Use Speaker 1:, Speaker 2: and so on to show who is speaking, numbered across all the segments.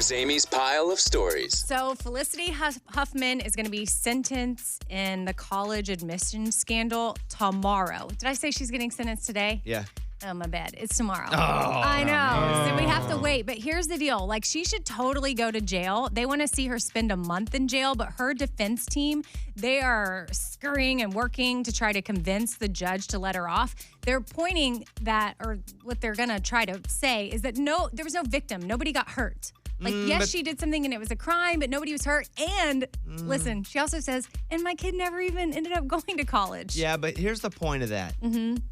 Speaker 1: Here's Amy's pile of stories.
Speaker 2: So Felicity Huffman is going to be sentenced in the college admissions scandal tomorrow. Did I say she's getting sentenced today?
Speaker 3: Yeah.
Speaker 2: Oh, my bad. It's tomorrow.
Speaker 3: Oh,
Speaker 2: I know.
Speaker 3: no.
Speaker 2: So we have to wait. But here's the deal. Like, she should totally go to jail. They want to see her spend a month in jail, but her defense team, they are scurrying and working to try to convince the judge to let her off. They're pointing that, or what they're going to try to say is that there was no victim. Nobody got hurt. Like, yes, she did something and it was a crime, but nobody was hurt. And listen, she also says, and my kid never even ended up going to college.
Speaker 3: Yeah, but here's the point of that.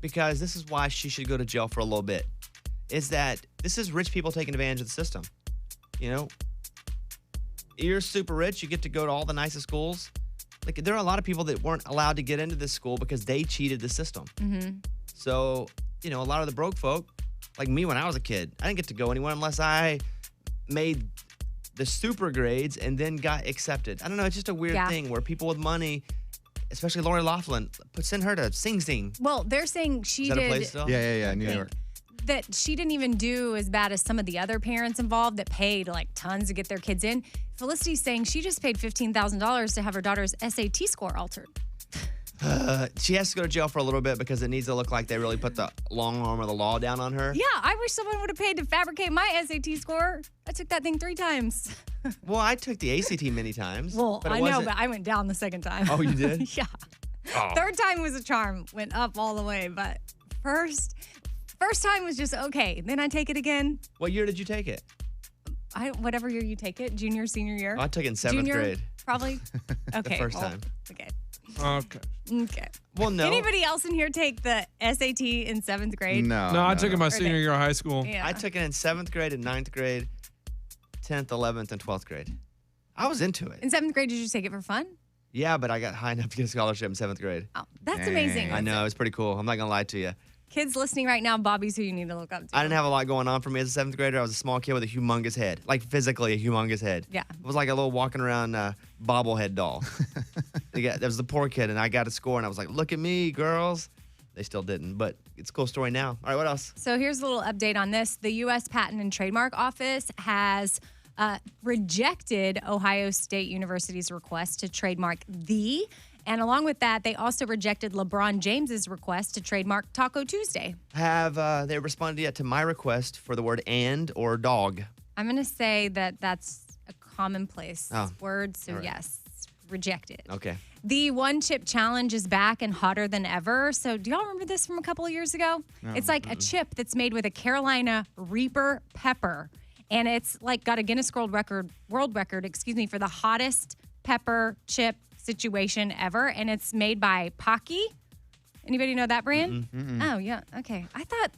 Speaker 3: Because this is why she should go to jail for a little bit. Is that this is rich people taking advantage of the system. You know, you're super rich. You get to go to all the nicest schools. Like, there are a lot of people that weren't allowed to get into this school because they cheated the system. So, you know, a lot of the broke folk, like me when I was a kid, I didn't get to go anywhere unless I made the super grades and then got accepted. I don't know. It's just a weird thing where people with money, especially Lori Loughlin, send her to Sing Sing.
Speaker 2: Well, they're saying she
Speaker 3: Is that
Speaker 2: did.
Speaker 3: a place still?
Speaker 4: Yeah, New York.
Speaker 2: That she didn't even do as bad as some of the other parents involved that paid like tons to get their kids in. Felicity's saying she just paid $15,000 to have her daughter's SAT score altered.
Speaker 3: She has to go to jail for a little bit because it needs to look like they really put the long arm of the law down on her.
Speaker 2: Yeah, I wish someone would have paid to fabricate my SAT score. I took that thing 3 times.
Speaker 3: Well, I took the ACT many times.
Speaker 2: Well,
Speaker 3: but it
Speaker 2: I know,
Speaker 3: wasn't-
Speaker 2: but I went down the second time.
Speaker 3: Oh, you did?
Speaker 2: Yeah.
Speaker 3: Oh.
Speaker 2: Third time was a charm. Went up all the way, but first time was just okay. Then I take it again.
Speaker 3: What year did you take it?
Speaker 2: Whatever year you take it, junior, senior year.
Speaker 3: I took it in 7th grade.
Speaker 2: Probably. Okay.
Speaker 3: The first time.
Speaker 2: Okay.
Speaker 5: Okay.
Speaker 3: Well, no.
Speaker 2: Anybody else in here take the SAT in 7th grade?
Speaker 5: No, I took it my
Speaker 2: Or
Speaker 5: senior year of high school.
Speaker 2: Yeah.
Speaker 3: I took it in 7th grade and 9th grade, 10th, 11th, and 12th grade. I was into it.
Speaker 2: In 7th grade, did you take it for fun?
Speaker 3: Yeah, but I got high enough to get a scholarship in 7th grade.
Speaker 2: Oh, that's amazing.
Speaker 3: I know. It's pretty cool. I'm not going to lie to you.
Speaker 2: Kids listening right now, Bobby's who you need to look up to.
Speaker 3: I didn't have a lot going on for me as a 7th grader. I was a small kid with a humongous head, like physically a humongous head.
Speaker 2: Yeah.
Speaker 3: It was like a little walking around bobblehead doll. There was the poor kid, and I got a score, and I was like, look at me, girls. They still didn't, but it's a cool story now. All right, what else?
Speaker 2: So here's a little update on this. The U.S. Patent and Trademark Office has rejected Ohio State University's request to trademark "the," and along with that, they also rejected LeBron James's request to trademark Taco Tuesday.
Speaker 3: Have they responded yet to my request for the word "and" or "dog"?
Speaker 2: I'm going to say that that's a commonplace
Speaker 3: Oh,
Speaker 2: word, so
Speaker 3: all right.
Speaker 2: yes, rejected.
Speaker 3: Okay.
Speaker 2: The One Chip Challenge is back and hotter than ever. So do y'all remember this from a couple of years ago? It's like a chip that's made with a Carolina Reaper pepper. And it's like got a Guinness World Record, for the hottest pepper chip situation ever. And it's made by Pocky. Anybody know that brand? Oh, yeah. Okay. I thought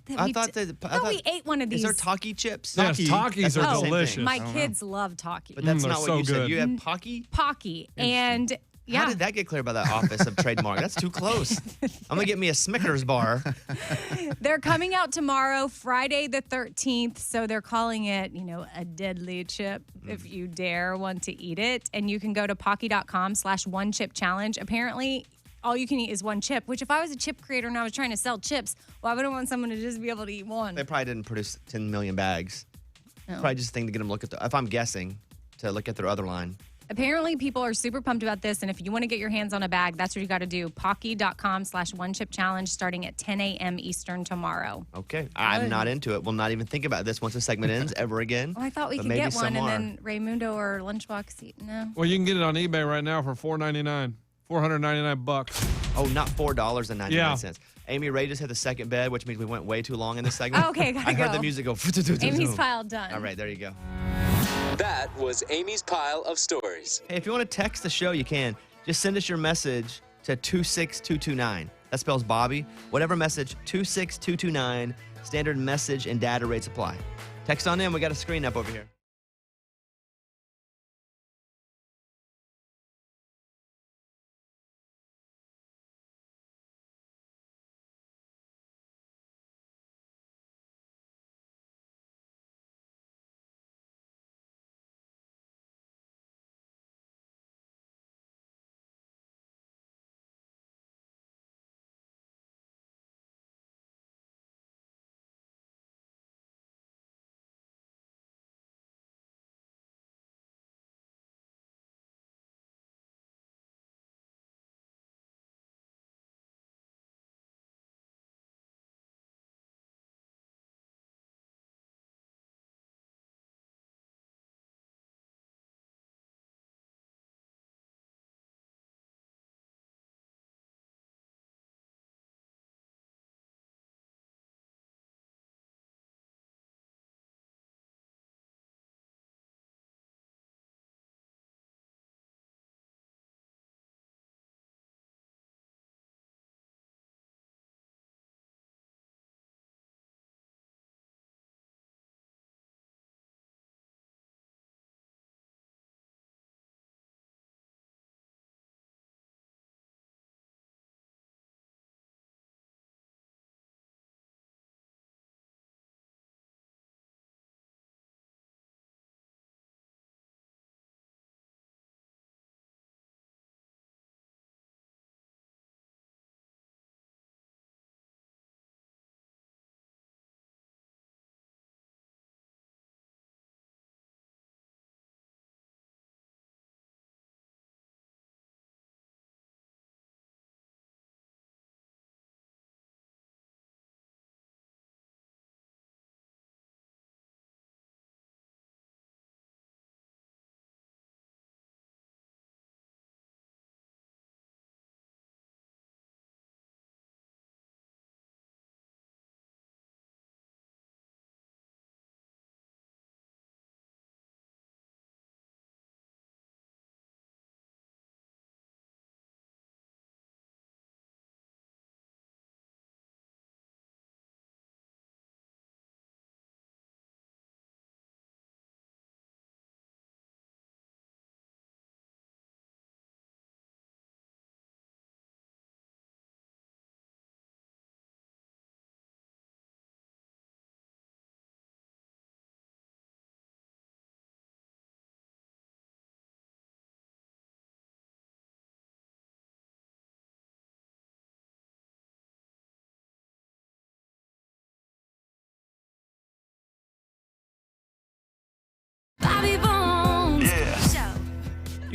Speaker 2: we ate one of these.
Speaker 3: Is there Taki chips?
Speaker 5: Yes, Takis
Speaker 3: That's
Speaker 5: are
Speaker 3: not the same
Speaker 5: delicious.
Speaker 3: thing.
Speaker 2: My kids love Taki.
Speaker 3: But that's
Speaker 5: they're
Speaker 3: not what
Speaker 5: so
Speaker 3: you said.
Speaker 5: good.
Speaker 3: You had Pocky?
Speaker 2: Pocky. And yeah.
Speaker 3: How did that get cleared by the Office of Trademark? That's too close. I'm going to get me a Snickers bar.
Speaker 2: They're coming out tomorrow, Friday the 13th. So they're calling it, a deadly chip if you dare want to eat it. And you can go to Pocky.com/one chip challenge. Apparently, all you can eat is one chip, which if I was a chip creator and I was trying to sell chips, well, I wouldn't want someone to just be able to eat one.
Speaker 3: They probably didn't produce 10 million bags. Probably just a thing to get them to look at, if I'm guessing, to look at their other line.
Speaker 2: Apparently, people are super pumped about this. And if you want to get your hands on a bag, that's what you got to do. Pocky.com/one chip challenge starting at 10 a.m. Eastern tomorrow.
Speaker 3: Okay. I'm not into it. We'll not even think about this once the segment ends ever again.
Speaker 2: Oh, I thought we
Speaker 3: But
Speaker 2: could
Speaker 3: maybe
Speaker 2: get one
Speaker 3: some
Speaker 2: and
Speaker 3: are.
Speaker 2: then Raymundo or Lunchbox eat. No.
Speaker 5: Well, you can get it on eBay right now for $4.99. $499.
Speaker 3: Oh, not $4.99.
Speaker 5: Yeah.
Speaker 3: Amy Ray just hit the second bed, which means we went way too long in this segment.
Speaker 2: Oh, okay, gotta
Speaker 3: I heard
Speaker 2: go.
Speaker 3: the music go.
Speaker 2: Amy's pile done.
Speaker 3: All right, there you go.
Speaker 1: That was Amy's pile of stories.
Speaker 3: Hey, if you want to text the show, you can. Just send us your message to 26229. That spells Bobby. Whatever message, 26229. Standard message and data rates apply. Text on in. We got a screen up over here.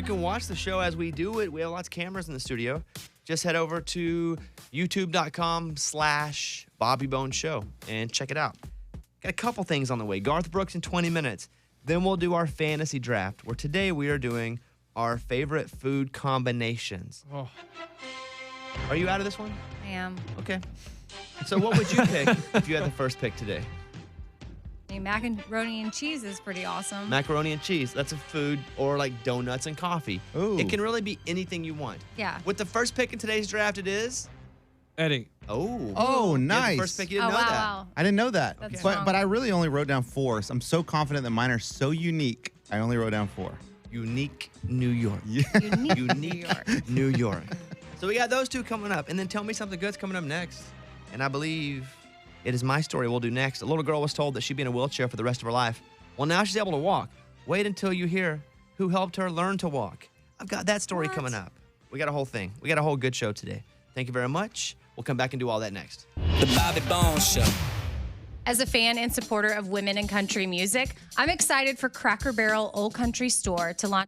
Speaker 3: can watch the show as we do it. We have lots of cameras in the studio. Just head over to youtube.com/Bobby Bones Show and check it out. Got a couple things on the way. Garth Brooks in 20 minutes. Then we'll do our fantasy draft, where today we are doing our favorite food combinations.
Speaker 5: Oh,
Speaker 3: Are you out of this one?
Speaker 2: I am.
Speaker 3: Okay. So what would you pick if you had the first pick today?
Speaker 2: I mean, macaroni and cheese is pretty awesome.
Speaker 3: Macaroni and cheese. That's a food, or like donuts and coffee.
Speaker 4: Ooh.
Speaker 3: It can really be anything you want.
Speaker 2: Yeah.
Speaker 3: With the first pick in today's draft, it is.
Speaker 5: Eddie.
Speaker 3: Oh.
Speaker 4: Oh,
Speaker 3: You had the
Speaker 4: nice.
Speaker 3: first pick. You
Speaker 2: Oh,
Speaker 3: didn't
Speaker 2: wow,
Speaker 3: know that.
Speaker 2: wow.
Speaker 4: I didn't know that.
Speaker 2: That's
Speaker 4: but
Speaker 2: strong.
Speaker 4: I really only wrote down 4. So I'm so confident that mine are so unique. I only wrote down 4.
Speaker 3: Unique New York.
Speaker 2: Unique
Speaker 3: Unique
Speaker 2: New York.
Speaker 3: New York. So we got those two coming up. And then tell me something good's coming up next. And I believe it is my story we'll do next. A little girl was told that she'd be in a wheelchair for the rest of her life. Well, now she's able to walk. Wait until you hear who helped her learn to walk. I've got that story coming up. We got a whole thing. We got a whole good show today. Thank you very much. We'll come back and do all that next.
Speaker 1: The Bobby Bones Show.
Speaker 2: As a fan and supporter of women in country music, I'm excited for Cracker Barrel Old Country Store to launch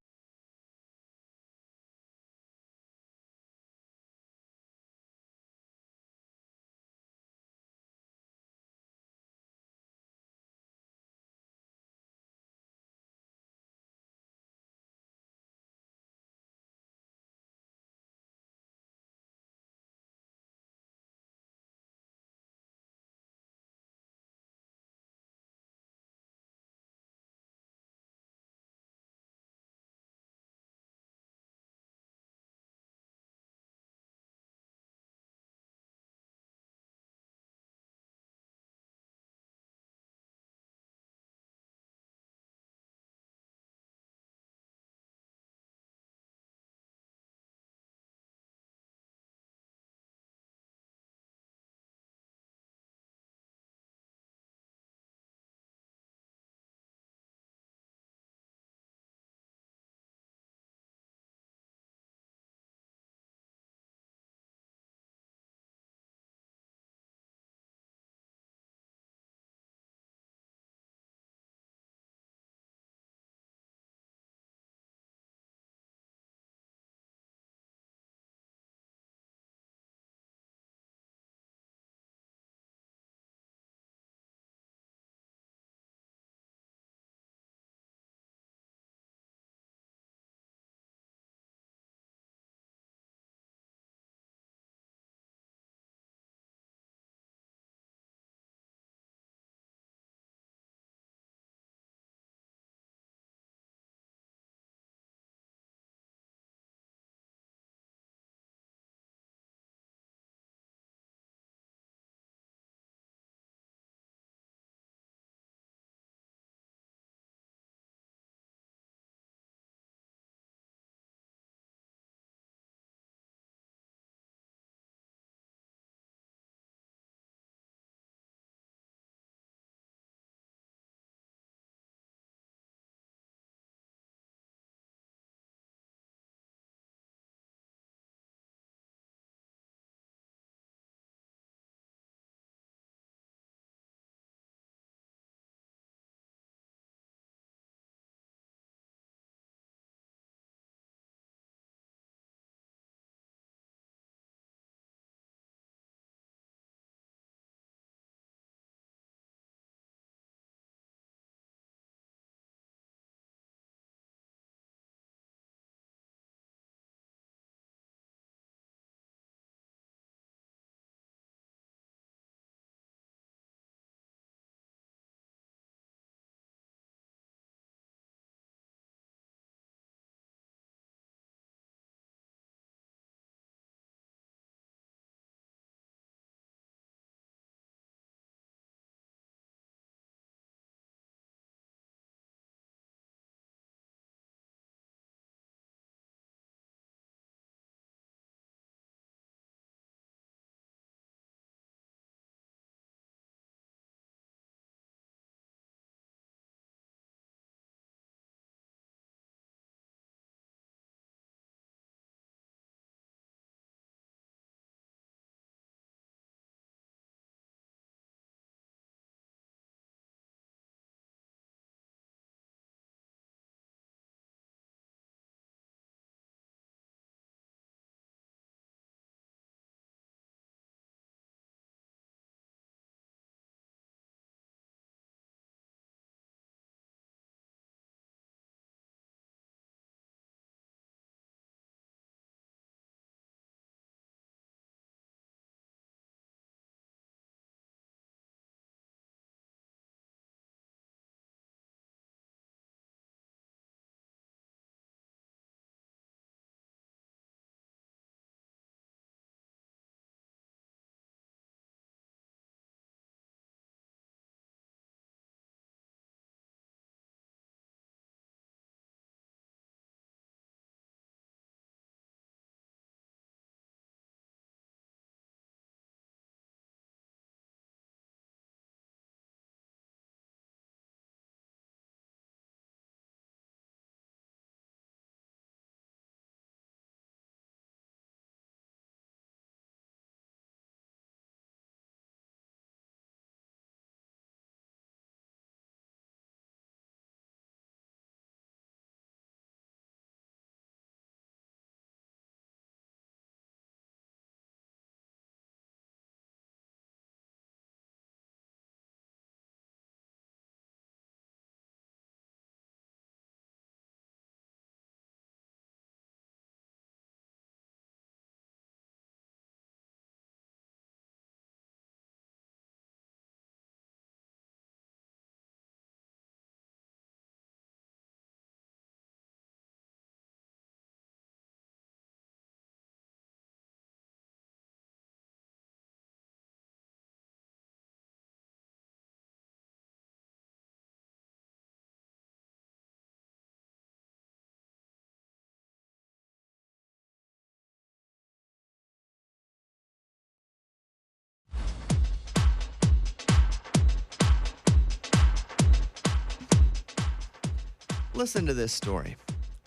Speaker 3: Listen to this story.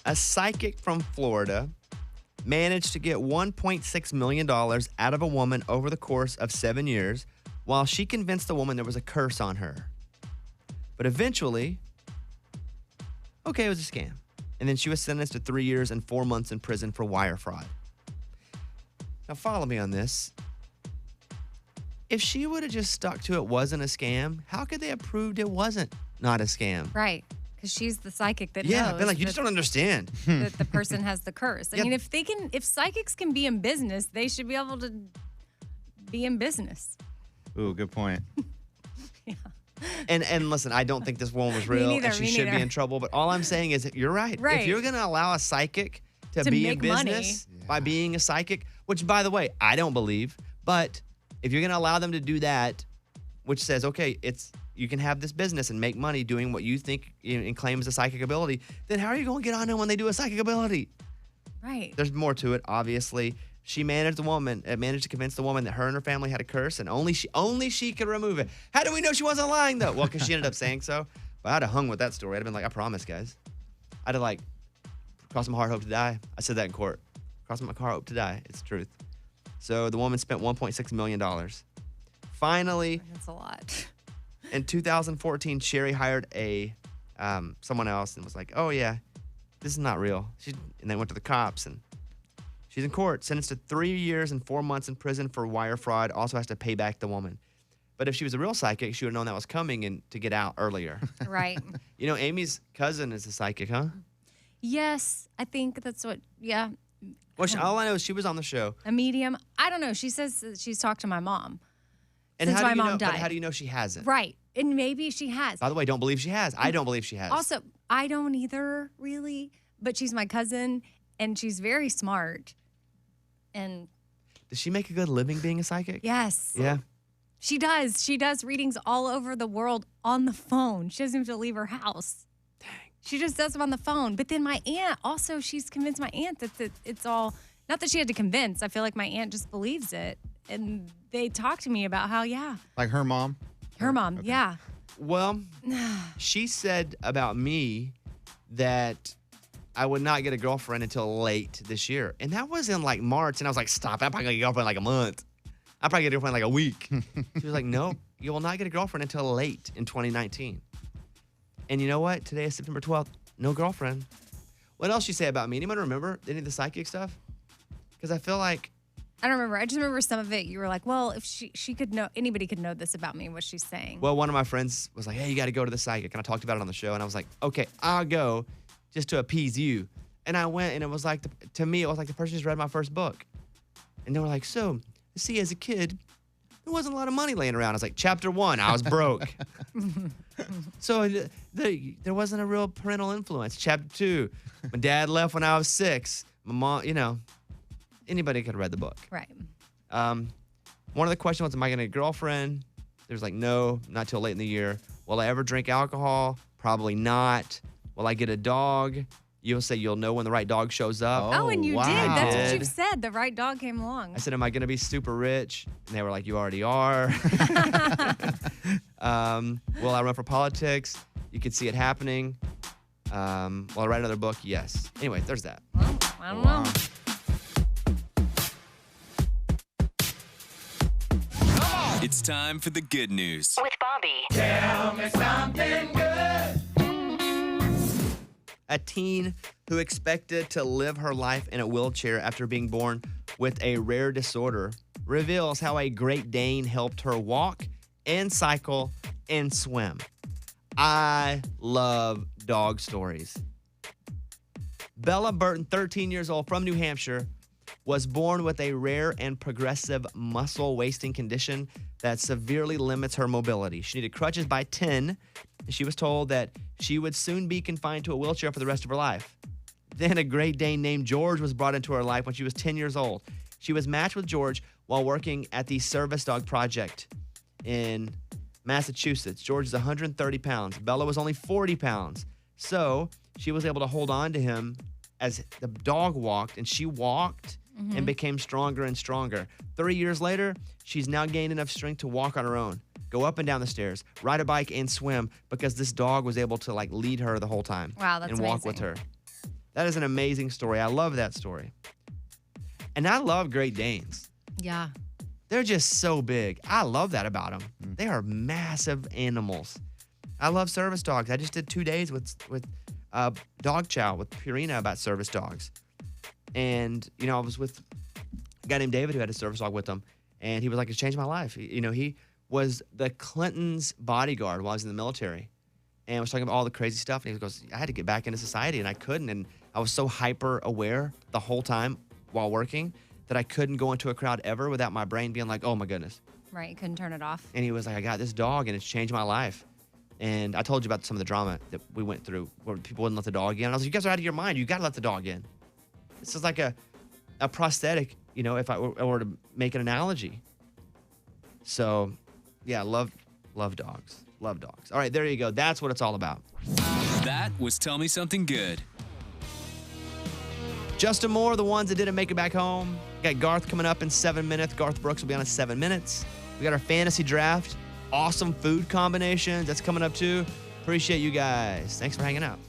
Speaker 3: A psychic from Florida managed to get $1.6 million out of a woman over the course of 7 years while she convinced the woman there was a curse on her. But eventually, okay, it was a scam. And then she was sentenced to 3 years and 4 months in prison for wire fraud. Now, follow me on this. If she would have just stuck to it wasn't a scam, how could they have proved it wasn't not a scam?
Speaker 2: Right. Because she's the psychic that
Speaker 3: Yeah,
Speaker 2: knows
Speaker 3: been like, you
Speaker 2: that,
Speaker 3: just don't understand.
Speaker 2: that the person has the curse. I
Speaker 3: Yep.
Speaker 2: mean, if psychics can be in business, they should be able to be in business.
Speaker 4: Ooh, good point.
Speaker 3: And listen, I don't think this woman was real
Speaker 2: neither,
Speaker 3: and she
Speaker 2: me
Speaker 3: should be
Speaker 2: neither.
Speaker 3: in trouble. But all I'm saying is that you're right.
Speaker 2: Right.
Speaker 3: If you're going to allow a psychic to
Speaker 2: To
Speaker 3: be in
Speaker 2: make money.
Speaker 3: business by being a psychic, which, by the way, I don't believe, but if you're going to allow them to do that, which says, okay, you can have this business and make money doing what you think and claim is a psychic ability, then how are you going to get on them when they do a psychic ability?
Speaker 2: Right.
Speaker 3: There's more to it, obviously. She managed to convince the woman that her and her family had a curse, and only she could remove it. How do we know she wasn't lying, though? Well, because she ended up saying so. But I'd have hung with that story. I'd have been like, I promise, guys. I'd have crossed my heart, hope to die. I said that in court. Crossing my heart, hope to die. It's the truth. So the woman spent $1.6 million. Finally,
Speaker 2: That's a lot.
Speaker 3: in 2014, Sherry hired someone else and was like, oh, yeah, this is not real. And they went to the cops, and she's in court, sentenced to 3 years and 4 months in prison for wire fraud, also has to pay back the woman. But if she was a real psychic, she would have known that was coming and to get out earlier.
Speaker 2: Right.
Speaker 3: You know, Amy's cousin is a psychic, huh?
Speaker 2: Yes, I think that's what, yeah.
Speaker 3: Well, all I know is she was on the show.
Speaker 2: A medium. I don't know. She says that she's talked to my mom.
Speaker 3: And
Speaker 2: Since
Speaker 3: how do
Speaker 2: my
Speaker 3: you
Speaker 2: mom
Speaker 3: know, but
Speaker 2: died.
Speaker 3: how do you know she hasn't?
Speaker 2: Right. And maybe she has.
Speaker 3: By the way, don't believe she has. I don't believe she has.
Speaker 2: Also, I don't either, really. But she's my cousin, and she's very smart. And
Speaker 3: Does she make a good living being a psychic?
Speaker 2: yes.
Speaker 3: Yeah.
Speaker 2: She does. She does readings all over the world on the phone. She doesn't have to leave her house. Dang. She just does them on the phone. But then my aunt, also, she's convinced my aunt that it's all, not that she had to convince. I feel like my aunt just believes it. And they talk to me about how, yeah,
Speaker 4: Like her mom?
Speaker 2: her mom,
Speaker 4: Okay.
Speaker 2: yeah.
Speaker 3: Well, she said about me that I would not get a girlfriend until late this year. And that was in like March. And I was like, stop. I'm probably going to get a girlfriend in like a month. I'll probably get a girlfriend in like a week. She was like, no, you will not get a girlfriend until late in 2019. And you know what? Today is September 12th. No girlfriend. What else she say about me? Anyone remember any of the psychic stuff? Because I feel like,
Speaker 2: I don't remember. I just remember some of it. You were like, well, if she could know, anybody could know this about me, what she's saying.
Speaker 3: well, one of my friends was like, hey, you got to go to the psychic. And I talked about it on the show. And I was like, okay, I'll go just to appease you. And I went, and it was like, to me, it was like the person just read my first book. And they were like, so, see, as a kid, there wasn't a lot of money laying around. I was like, chapter 1, I was broke. So there wasn't a real parental influence. Chapter 2, my dad left when I was 6. My mom, anybody could have read the book.
Speaker 2: Right.
Speaker 3: One of the questions was, am I going to get a girlfriend? There's like, no, not till late in the year. Will I ever drink alcohol? Probably not. Will I get a dog? You'll say you'll know when the right dog shows up.
Speaker 2: Oh, and you
Speaker 4: wow.
Speaker 2: did. That's what
Speaker 3: Did.
Speaker 2: you've said. The right dog came along.
Speaker 3: I said, am I going to be super rich? And they were like, you already are. Will I run for politics? You could see it happening. Will I write another book? Yes. Anyway, there's that.
Speaker 2: Well, I don't know.
Speaker 1: It's time for the good news.
Speaker 6: With Bobby.
Speaker 3: A teen who expected to live her life in a wheelchair after being born with a rare disorder reveals how a Great Dane helped her walk and cycle and swim. I love dog stories. Bella Burton, 13 years old, from New Hampshire, was born with a rare and progressive muscle wasting condition that severely limits her mobility. She needed crutches by 10, and she was told that she would soon be confined to a wheelchair for the rest of her life. Then a Great Dane named George was brought into her life when she was 10 years old. She was matched with George while working at the Service Dog Project in Massachusetts. George is 130 pounds. Bella was only 40 pounds. So she was able to hold on to him as the dog walked, and she walked and became stronger and stronger. 3 years later, she's now gained enough strength to walk on her own, go up and down the stairs, ride a bike, and swim because this dog was able to like lead her the whole time
Speaker 2: Wow, that's
Speaker 3: and walk with
Speaker 2: amazing.
Speaker 3: her. That is an amazing story. I love that story. And I love Great Danes.
Speaker 2: Yeah.
Speaker 3: They're just so big. I love that about them. They are massive animals. I love service dogs. I just did 2 days with Dog Chow with Purina about service dogs. And, you know, I was with a guy named David who had a service dog with him. And he was like, it changed my life. He was the Clintons' bodyguard while I was in the military. And I was talking about all the crazy stuff. And he goes, I had to get back into society and I couldn't. And I was so hyper aware the whole time while working that I couldn't go into a crowd ever without my brain being like, oh my goodness.
Speaker 2: Right. You couldn't turn it off.
Speaker 3: And he was like, I got this dog and it's changed my life. And I told you about some of the drama that we went through where people wouldn't let the dog in. I was like, you guys are out of your mind. You got to let the dog in. This is like a prosthetic, you know, if I were to make an analogy. So, yeah, love dogs. Love dogs. All right, there you go. That's what it's all about.
Speaker 1: That was Tell Me Something Good.
Speaker 3: Justin Moore, the ones that didn't make it back home. We got Garth coming up in 7 minutes. Garth Brooks will be on in 7 minutes. We got our fantasy draft. Awesome food combinations. That's coming up too. Appreciate you guys. Thanks for hanging out.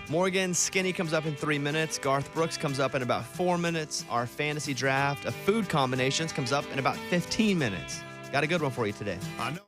Speaker 3: Morgan Skinny comes up in 3 minutes. Garth Brooks comes up in about 4 minutes. Our fantasy draft of food combinations comes up in about 15 minutes. Got a good one for you today.
Speaker 4: I know.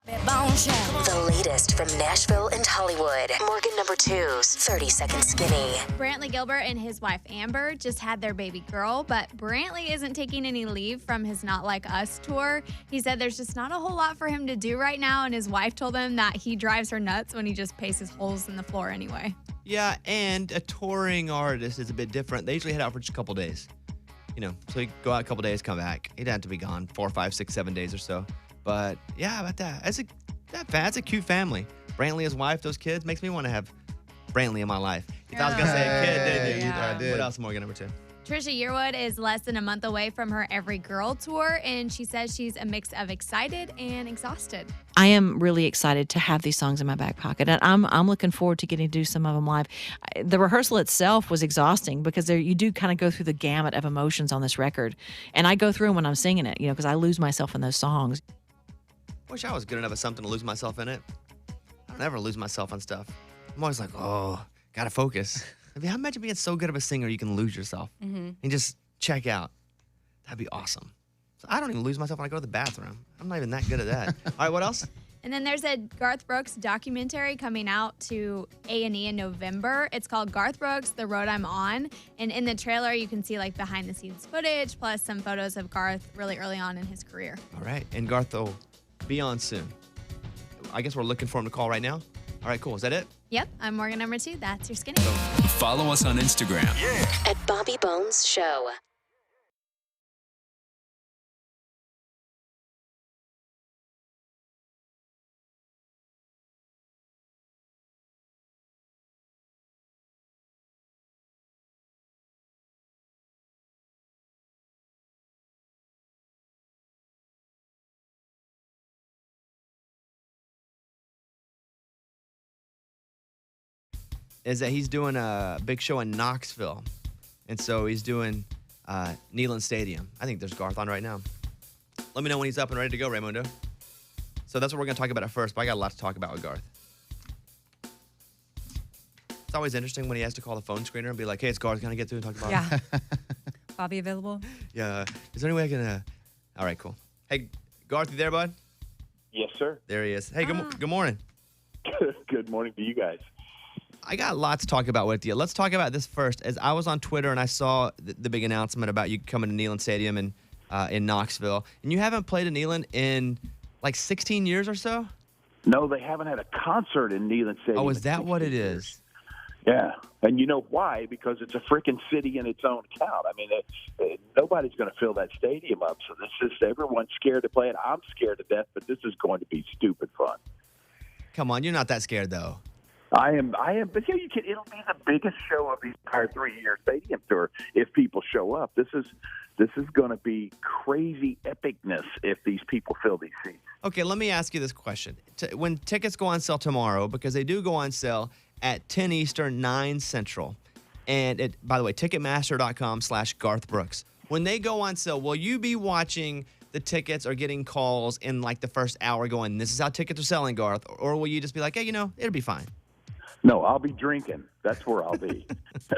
Speaker 6: The latest from Nashville and Hollywood. Morgan number 2's 30 Second Skinny.
Speaker 7: Brantley Gilbert and his wife Amber just had their baby girl, but Brantley isn't taking any leave from his Not Like Us tour. He said there's just not a whole lot for him to do right now, and his wife told him that he drives her nuts when he just paces holes in the floor anyway.
Speaker 3: Yeah, and a touring artist is a bit different. They usually head out for just a couple days. So you go out a couple days, come back. He'd have to be gone 4, 5, 6, 7 days or so. But yeah, how about that? That's a cute family. Brantley, his wife, those kids, makes me want to have Brantley in my life. You thought I was going to say a kid, didn't you?
Speaker 7: Yeah.
Speaker 4: I did.
Speaker 3: What else, Morgan, number 2?
Speaker 7: Trisha Yearwood is less than a month away from her Every Girl tour, and she says she's a mix of excited and exhausted.
Speaker 8: I am really excited to have these songs in my back pocket, and I'm looking forward to getting to do some of them live. The rehearsal itself was exhausting because you do kind of go through the gamut of emotions on this record, and I go through them when I'm singing it, because I lose myself in those songs.
Speaker 3: Wish I was good enough at something to lose myself in it. I don't ever lose myself on stuff. I'm always like, oh, gotta focus. Imagine being so good of a singer you can lose yourself and just check out. That'd be awesome. So I don't even lose myself when I go to the bathroom. I'm not even that good at that. All right, what else?
Speaker 7: And then there's a Garth Brooks documentary coming out to A&E in November. It's called Garth Brooks, The Road I'm On. And in the trailer, you can see behind the scenes footage, plus some photos of Garth really early on in his career.
Speaker 3: All right, and Garth will be on soon. I guess we're looking for him to call right now. All right, cool. Is that it?
Speaker 7: Yep, I'm Morgan number 2. That's your skinny.
Speaker 1: Follow us on Instagram.
Speaker 6: At Bobby Bones Show.
Speaker 3: Is that he's doing a big show in Knoxville. And so he's doing Neyland Stadium. I think there's Garth on right now. Let me know when he's up and ready to go, Raymundo. So that's what we're going to talk about at first, but I got a lot to talk about with Garth. It's always interesting when he has to call the phone screener and be like, hey, it's Garth. Can I get through and talk about it?
Speaker 2: Yeah. Bobby available?
Speaker 3: Yeah. Is there any way I can... All right, cool. Hey, Garth, you there, bud?
Speaker 9: Yes, sir.
Speaker 3: There he is. Hey, good morning.
Speaker 9: Good morning to you guys.
Speaker 3: I got a lot to talk about with you. Let's talk about this first. As I was on Twitter and I saw the big announcement about you coming to Neyland Stadium in Knoxville, and you haven't played in Neyland in like 16 years or so?
Speaker 9: No, they haven't had a concert in Neyland Stadium.
Speaker 3: Oh, is that what it is?
Speaker 9: Yeah, and you know why? Because it's a freaking city in its own account. I mean, nobody's going to fill that stadium up. So this is everyone's scared to play it. I'm scared to death, but this is going to be stupid fun.
Speaker 3: Come on, you're not that scared though.
Speaker 9: I am, but yeah, it'll be the biggest show of the entire 3-year stadium tour if people show up. This is going to be crazy epicness if these people fill these seats.
Speaker 3: Okay, let me ask you this question. When tickets go on sale tomorrow, because they do go on sale at 10 Eastern, 9 Central, and by the way, Ticketmaster.com/Garth Brooks. When they go on sale, will you be watching the tickets or getting calls in like the first hour going, this is how tickets are selling, Garth? Or will you just be like, hey, it'll be fine?
Speaker 9: No, I'll be drinking. That's where I'll be. It's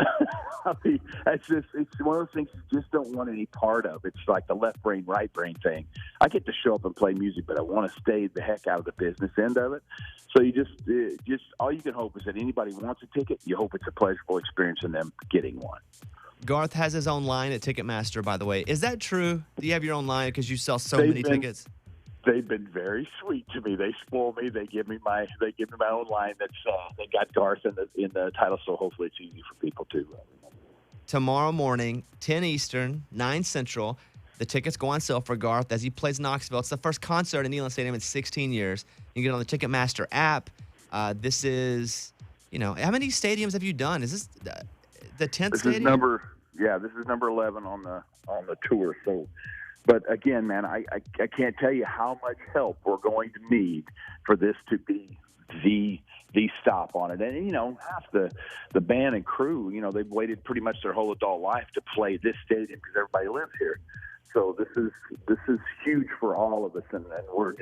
Speaker 9: one of those things you just don't want any part of. It's like the left brain, right brain thing. I get to show up and play music, but I want to stay the heck out of the business end of it. So you just all you can hope is that anybody wants a ticket. You hope it's a pleasurable experience in them getting one.
Speaker 3: Garth has his own line at Ticketmaster, by the way. Is that true? Do you have your own line because you sell so many tickets?
Speaker 9: They've been very sweet to me. They spoil me. They give me my own line. That's they got Garth in the title, so hopefully it's easy for people to remember.
Speaker 3: Tomorrow morning, 10 Eastern, 9 Central. The tickets go on sale for Garth as he plays Knoxville. It's the first concert in Neyland Stadium in 16 years. You can get it on the Ticketmaster app. This is, how many stadiums have you done? Is this the 10th stadium?
Speaker 9: This is number 11 on the tour. So. But again, man, I can't tell you how much help we're going to need for this to be the stop on it. And half the band and crew, they've waited pretty much their whole adult life to play this stadium because everybody lives here. So this is huge for all of us, and we're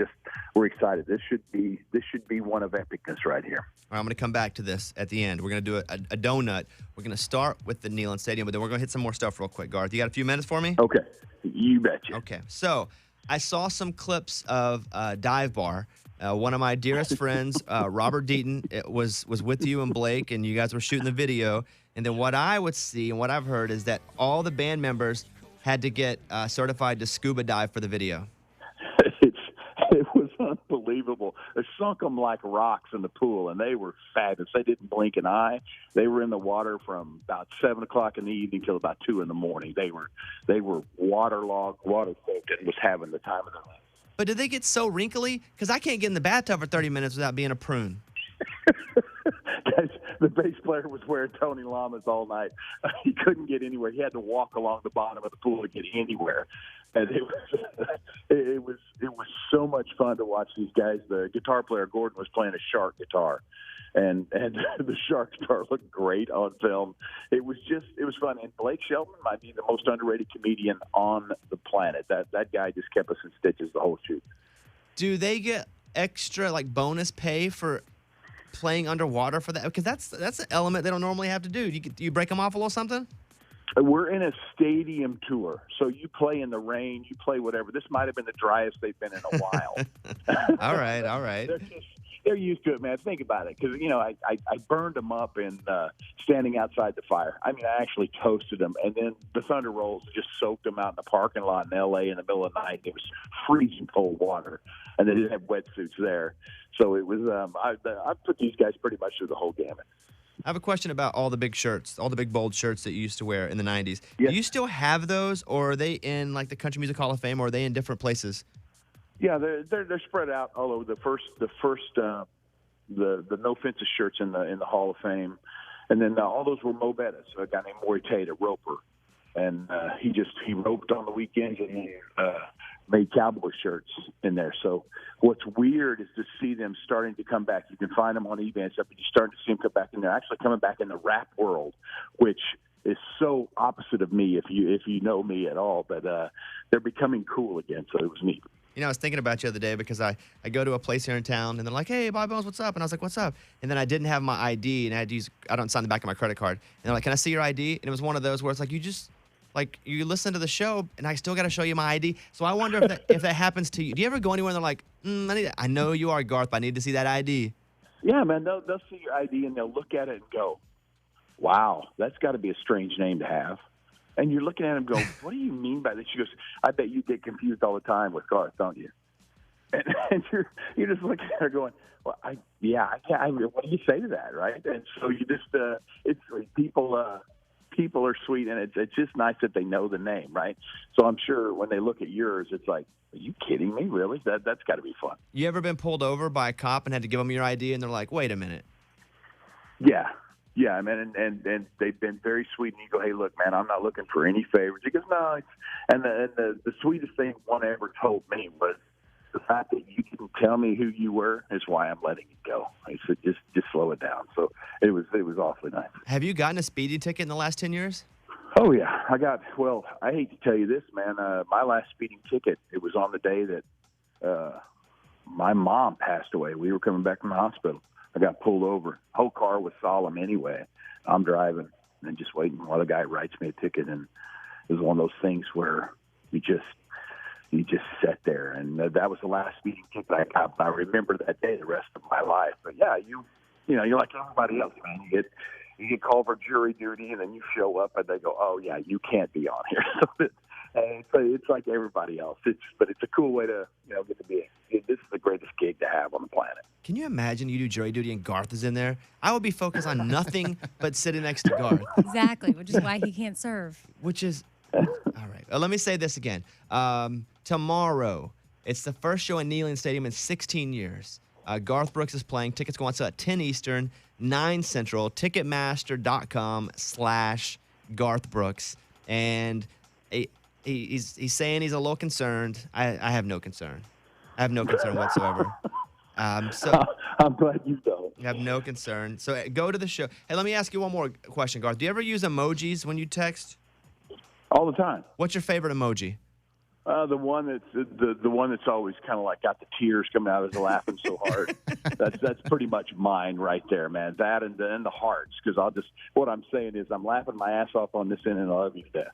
Speaker 9: excited. This should be one of epicness right here.
Speaker 3: All right, I'm going to come back to this at the end. We're going to do a donut. We're going to start with the Neyland Stadium, but then we're going to hit some more stuff real quick. Garth, you got a few minutes for me?
Speaker 9: Okay, you betcha.
Speaker 3: Okay, so I saw some clips of Dive Bar One of my dearest friends, Robert Deaton, was with you and Blake, and you guys were shooting the video. And then what I would see and what I've heard is that all the band members had to get certified to scuba dive for the video.
Speaker 9: It was unbelievable. They sunk them like rocks in the pool, and they were fabulous. They didn't blink an eye. They were in the water from about 7 o'clock in the evening till about 2 in the morning. They were waterlogged, water-soaked, and was having the time of their life.
Speaker 3: But did they get so wrinkly? Because I can't get in the bathtub for 30 minutes without being a prune.
Speaker 9: The bass player was wearing Tony Lamas all night. He couldn't get anywhere. He had to walk along the bottom of the pool to get anywhere. And it was so much fun to watch these guys. The guitar player Gordon was playing a shark guitar, and the shark guitar looked great on film. It was fun. And Blake Shelton might be the most underrated comedian on the planet. That guy just kept us in stitches the whole shoot.
Speaker 3: Do they get extra like bonus pay for playing underwater for that? Because that's an element they don't normally have to do. Do you break them off a little something?
Speaker 9: We're in a stadium tour, so you play in the rain, you play whatever. This might have been the driest they've been in a while.
Speaker 3: All right.
Speaker 9: They're used to it, man. Think about it, because I burned them up in standing outside the fire. I mean, I actually toasted them, and then the Thunder Rolls just soaked them out in the parking lot in L.A. in the middle of the night. It was freezing cold water, and they didn't have wetsuits there, so it was. I put these guys pretty much through the whole gamut.
Speaker 3: I have a question about all the big shirts, all the big bold shirts that you used to wear in the 90s.
Speaker 9: Yes.
Speaker 3: Do you still have those, or are they in like the Country Music Hall of Fame, or are they in different places?
Speaker 9: Yeah, they're spread out all over. The No Fences shirts in the Hall of Fame, and then all those were Mo Bettis, a guy named Maury Tate, a roper, and he roped on the weekends, and he made cowboy shirts in there. So what's weird is to see them starting to come back. You can find them on eBay and stuff, but you start to see them come back, and they're actually coming back in the rap world, which is so opposite of me if you know me at all. But they're becoming cool again, so it was neat.
Speaker 3: You know, I was thinking about you the other day because I go to a place here in town, and they're like, hey, Bobby Bones, what's up? And I was like, what's up? And then I didn't have my ID, and I don't sign the back of my credit card. And they're like, can I see your ID? And it was one of those where it's like, you listen to the show, and I still got to show you my ID. So I wonder if that happens to you. Do you ever go anywhere and they're like, I know you are Garth, but I need to see that ID?
Speaker 9: Yeah, man, they'll see your ID, and they'll look at it and go, wow, that's got to be a strange name to have. And you're looking at him going, what do you mean by this? She goes, I bet you get confused all the time with Garth, don't you? And you're just looking at her going, well, what do you say to that, right? And so you just, it's people are sweet, and it's just nice that they know the name, right? So I'm sure when they look at yours, it's like, are you kidding me? Really? That's got to be fun.
Speaker 3: You ever been pulled over by a cop and had to give them your ID, and they're like, wait a minute?
Speaker 9: Yeah, man, and they've been very sweet. And you go, hey, look, man, I'm not looking for any favors. He goes, no. And the sweetest thing one ever told me was the fact that you didn't tell me who you were is why I'm letting it go. He said, just slow it down. So it was awfully nice.
Speaker 3: Have you gotten a speeding ticket in the last 10 years?
Speaker 9: Oh, yeah. I hate to tell you this, man. My last speeding ticket, it was on the day that my mom passed away. We were coming back from the hospital. I got pulled over. Whole car was solemn anyway. I'm driving and just waiting while the guy writes me a ticket. And it was one of those things where you just sat there. And that was the last speeding ticket I got. I remember that day the rest of my life. But yeah, you're like everybody else, man. You get called for jury duty, and then you show up, and they go, "Oh yeah, you can't be on here." So it's like everybody else. But it's a cool way to get to be. This is the greatest gig to have on the planet.
Speaker 3: Can you imagine you do jury duty and Garth is in there? I would be focused on nothing but sitting next to Garth.
Speaker 2: Exactly, which is why he can't serve.
Speaker 3: Which is all right. Let me say this again. Tomorrow, it's the first show in Neyland Stadium in 16 years. Garth Brooks is playing. Tickets go on sale at 10 Eastern, 9 Central, Ticketmaster.com/Garth Brooks. And he's saying he's a little concerned. I have no concern. I have no concern whatsoever. So
Speaker 9: I'm glad you don't.
Speaker 3: I have no concern. So go to the show. Hey, let me ask you one more question, Garth. Do you ever use emojis when you text?
Speaker 9: All the time.
Speaker 3: What's your favorite emoji?
Speaker 9: The one that's always kind of like got the tears coming out as they're laughing so hard. That's pretty much mine right there, man. That and the hearts, because what I'm saying is I'm laughing my ass off on this end, and I love you to death.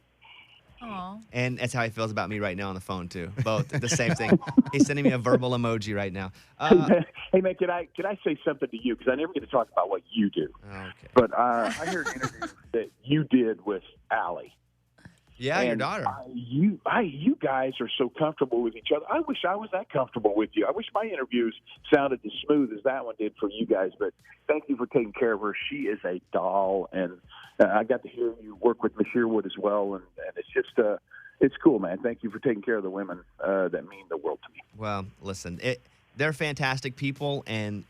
Speaker 2: Aw.
Speaker 3: And that's how he feels about me right now on the phone too. Both the same thing. He's sending me a verbal emoji right now.
Speaker 9: Hey man, can I say something to you? Because I never get to talk about what you do.
Speaker 3: Okay.
Speaker 9: But I heard an interview that you did with Allie.
Speaker 3: Yeah, your
Speaker 9: And
Speaker 3: daughter.
Speaker 9: You guys are so comfortable with each other. I wish I was that comfortable with you. I wish my interviews sounded as smooth as that one did for you guys. But thank you for taking care of her. She is a doll, and I got to hear you work with Miss Sherwood as well. And it's just it's cool, man. Thank you for taking care of the women that mean the world to me.
Speaker 3: Well, listen, they're fantastic people and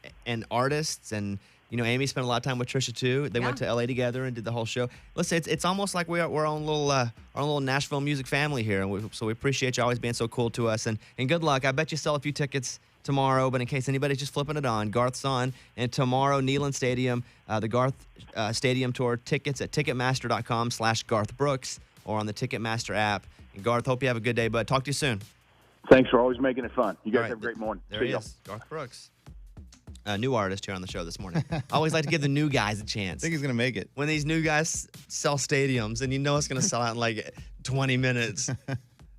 Speaker 3: artists, and Amy spent a lot of time with Trisha too. They went to LA together and did the whole show. Listen, it's almost like we're our own little Nashville music family here, and so we appreciate you always being so cool to us. And good luck. I bet you sell a few tickets tomorrow, but in case anybody's just flipping it on, Garth's on, and tomorrow Neyland Stadium, the Garth Stadium Tour tickets at Ticketmaster.com/Garth Brooks or on the Ticketmaster app. And Garth, hope you have a good day, bud. Talk to you soon.
Speaker 9: Thanks for always making it fun. You guys
Speaker 3: All right,
Speaker 9: have a great morning.
Speaker 3: There
Speaker 9: See
Speaker 3: he
Speaker 9: ya.
Speaker 3: is, Garth Brooks. A new artist here on the show this morning. I always like to give the new guys a
Speaker 4: I
Speaker 3: chance.
Speaker 4: think he's going to make it.
Speaker 3: When these new guys sell stadiums, and it's going to sell out in like 20 minutes.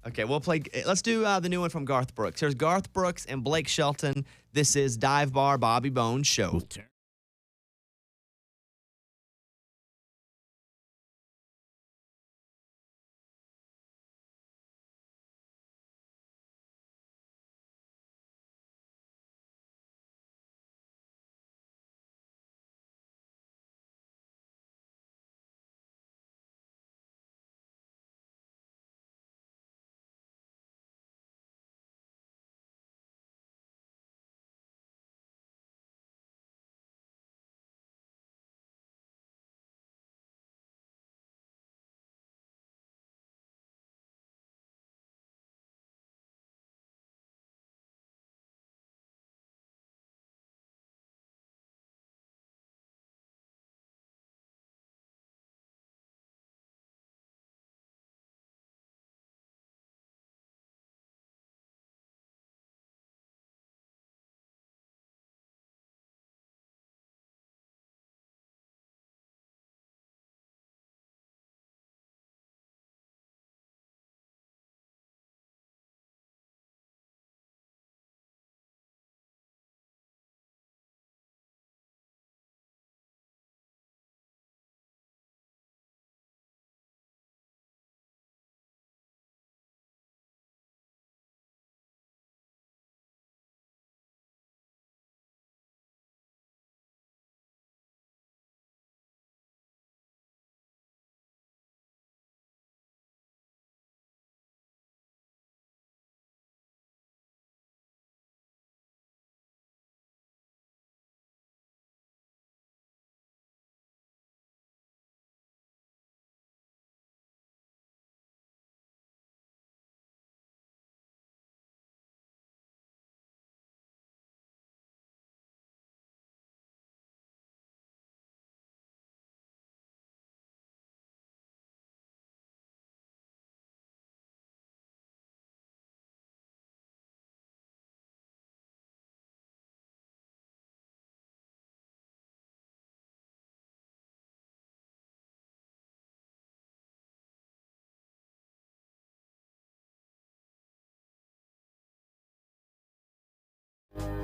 Speaker 3: Okay, let's do the new one from Garth Brooks. Here's Garth Brooks and Blake Shelton. This is Dive Bar Bobby Bones Show.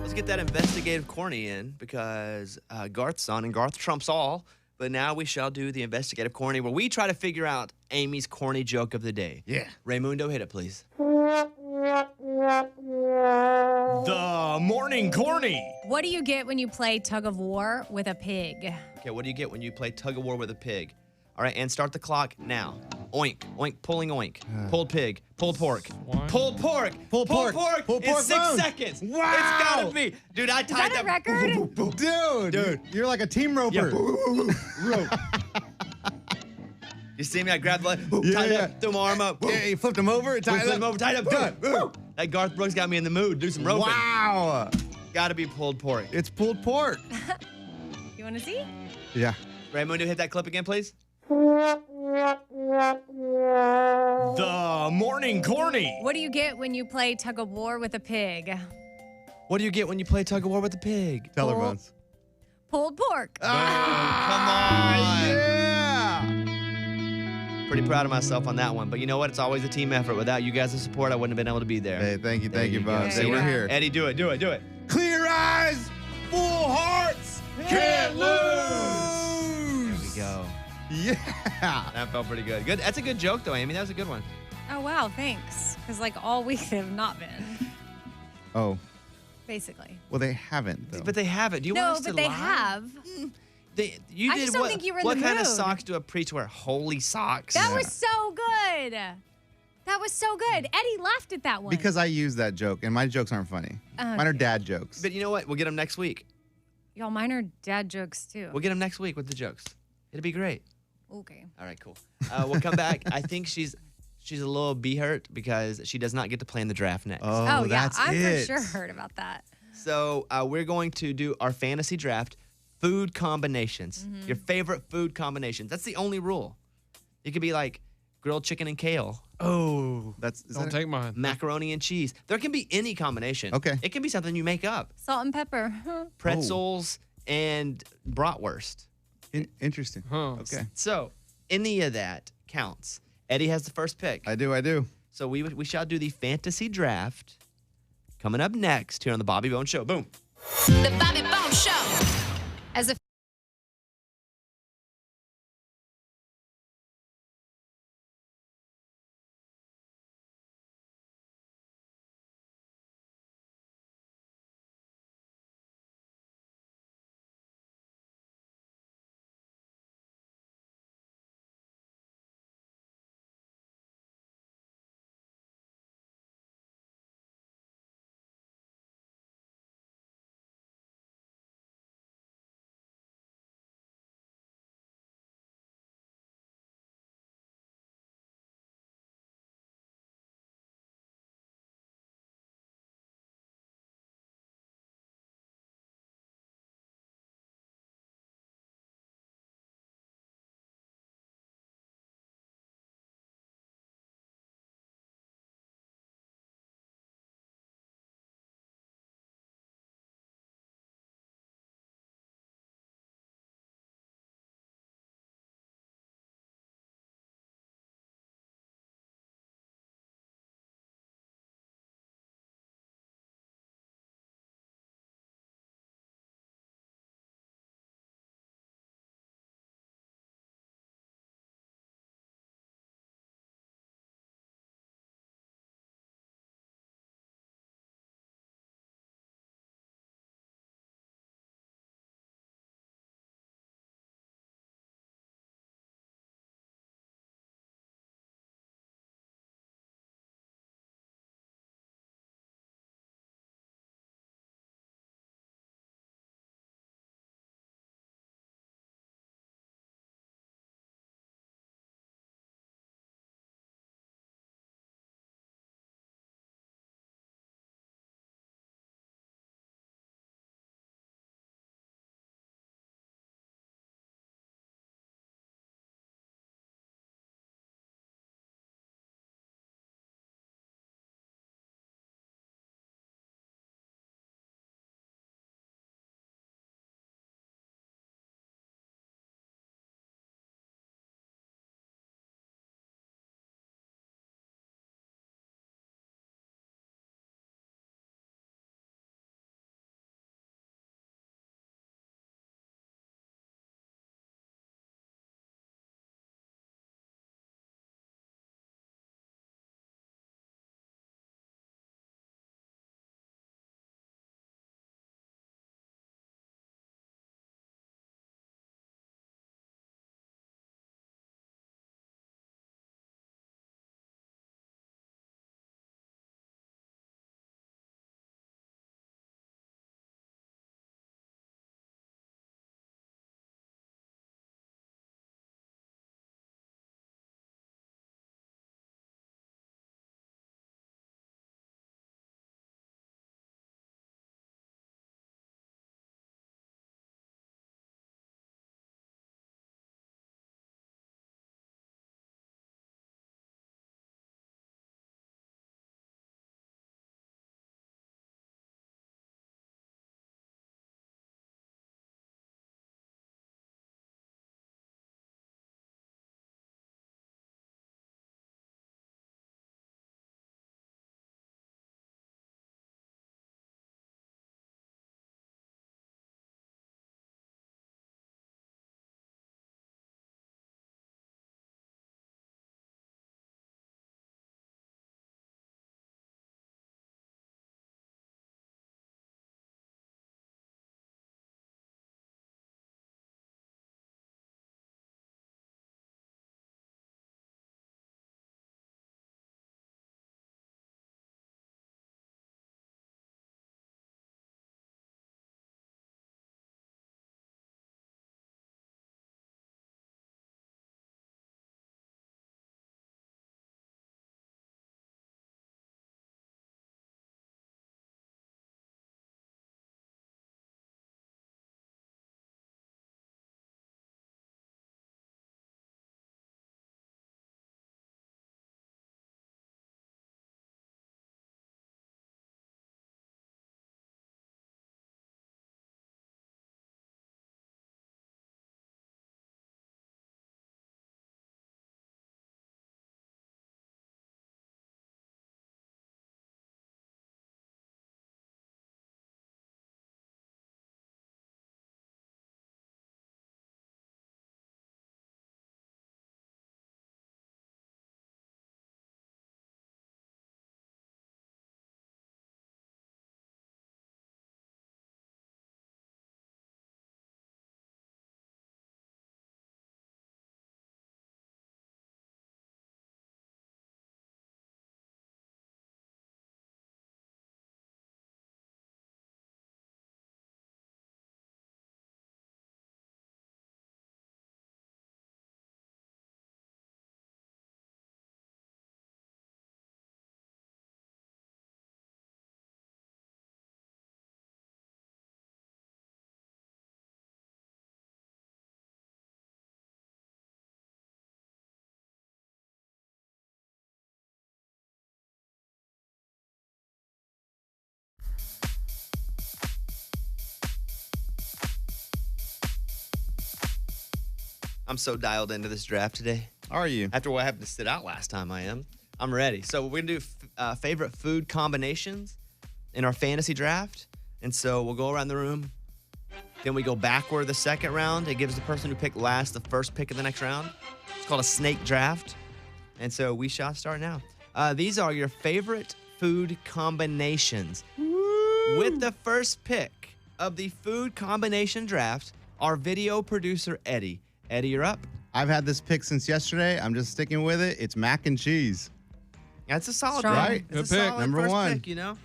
Speaker 3: Let's get that investigative corny in because Garth's on and Garth trumps all. But now we shall do the investigative corny where we try to figure out Amy's corny joke of the day.
Speaker 4: Yeah.
Speaker 3: Raymundo, hit it, please.
Speaker 10: The morning corny.
Speaker 2: What do you get when you play tug of war with a pig?
Speaker 3: Okay, what do you get when you play tug of war with a pig? All right, and start the clock now. Oink, oink, pulling oink. Pulled pig, pulled pork. Pulled pork, pulled pork.
Speaker 4: Pulled
Speaker 3: in
Speaker 4: pork
Speaker 3: 6
Speaker 4: bone.
Speaker 3: seconds.
Speaker 4: Wow.
Speaker 3: It's gotta be. Dude, I
Speaker 2: Is
Speaker 3: tied
Speaker 2: that a record?
Speaker 4: Dude, you're like a team roper.
Speaker 3: Rope. You see me? I grabbed the
Speaker 4: Yeah,
Speaker 3: tied
Speaker 4: yeah.
Speaker 3: up, threw my arm up.
Speaker 4: Yeah, you flipped him over.
Speaker 3: Tied him over, tied up.
Speaker 4: Done.
Speaker 3: Woo. That Garth Brooks got me in the mood. Do some roping.
Speaker 4: Wow.
Speaker 3: Gotta be pulled pork.
Speaker 4: It's pulled pork.
Speaker 2: You want to see?
Speaker 4: Yeah.
Speaker 3: Raymundo, hit that clip again, please.
Speaker 10: The morning corny.
Speaker 2: What do you get when you play tug of war with a pig?
Speaker 3: What do you get when you play tug of war with a pig?
Speaker 4: Tellerbones.
Speaker 2: Pulled pork.
Speaker 3: Come on.
Speaker 4: Yeah.
Speaker 3: Pretty proud of myself on that one. But you know what? It's always a team effort. Without you guys' support, I wouldn't have been able to be there.
Speaker 4: Hey, thank you,
Speaker 3: There you go.
Speaker 4: Bubs.
Speaker 3: See,
Speaker 4: Hey, we're here.
Speaker 3: Eddie, do it.
Speaker 4: Clear eyes, full hearts, can't lose.
Speaker 3: There we go.
Speaker 4: Yeah.
Speaker 3: That felt pretty good. Good. That's a good joke, though, Amy. That was a good one.
Speaker 2: Oh, wow. Thanks. Because, like, all week they've not been,
Speaker 4: Oh,
Speaker 2: basically.
Speaker 4: well, they haven't, though.
Speaker 3: But they have it. Do you
Speaker 2: No,
Speaker 3: want us
Speaker 2: but
Speaker 3: to
Speaker 2: they
Speaker 3: lie?
Speaker 2: have.
Speaker 3: You
Speaker 2: I
Speaker 3: did
Speaker 2: just don't
Speaker 3: what?
Speaker 2: think you were in
Speaker 3: what
Speaker 2: the
Speaker 3: kind of
Speaker 2: mood.
Speaker 3: socks do a priest wear? Holy socks.
Speaker 2: That was so good. That was so good. Eddie laughed at that one.
Speaker 4: Because I use that joke, and my jokes aren't funny. Mine are dad jokes.
Speaker 3: But you know what? We'll get them next week.
Speaker 2: Y'all, mine are dad jokes, too.
Speaker 3: We'll get them next week with the jokes. It'll be great.
Speaker 2: Okay.
Speaker 3: All right, cool. We'll come back. I think she's a little hurt because she does not get to play in the draft next.
Speaker 4: Oh,
Speaker 2: yeah.
Speaker 4: that's
Speaker 2: I
Speaker 4: it.
Speaker 2: for sure heard about that.
Speaker 3: So we're going to do our fantasy draft food combinations.
Speaker 2: Mm-hmm.
Speaker 3: Your favorite food combinations. That's the only rule. It could be like grilled chicken and kale,
Speaker 4: Oh,
Speaker 5: Don't take mine.
Speaker 3: macaroni and cheese. There can be any combination.
Speaker 4: Okay.
Speaker 3: It can be something you make up.
Speaker 2: Salt and pepper.
Speaker 3: Pretzels and bratwurst.
Speaker 4: Interesting.
Speaker 5: Huh.
Speaker 4: Okay.
Speaker 3: So any of that counts. Eddie has the first pick.
Speaker 4: I do.
Speaker 3: So we shall do the fantasy draft coming up next here on the Bobby Bones Show. Boom.
Speaker 6: The Bobby Bones Show.
Speaker 2: As a
Speaker 3: I'm so dialed into this draft today.
Speaker 4: Are you?
Speaker 3: After what happened to sit out last time, I'm ready. So we're going to do favorite food combinations in our fantasy draft. And so we'll go around the room. Then we go backward the second round. It gives the person who picked last the first pick of the next round. It's called a snake draft. And so we shall start now. These are your favorite food combinations. Woo! With the first pick of the food combination draft, our video producer, Eddie. Eddie, you're up.
Speaker 4: I've had this pick since yesterday. I'm just sticking with it. It's mac and cheese.
Speaker 3: That's a solid
Speaker 2: Strong.
Speaker 3: pick.
Speaker 4: Right.
Speaker 3: It's
Speaker 5: Good
Speaker 3: a
Speaker 5: pick.
Speaker 3: solid
Speaker 4: Number
Speaker 3: first
Speaker 4: one.
Speaker 3: pick, you know?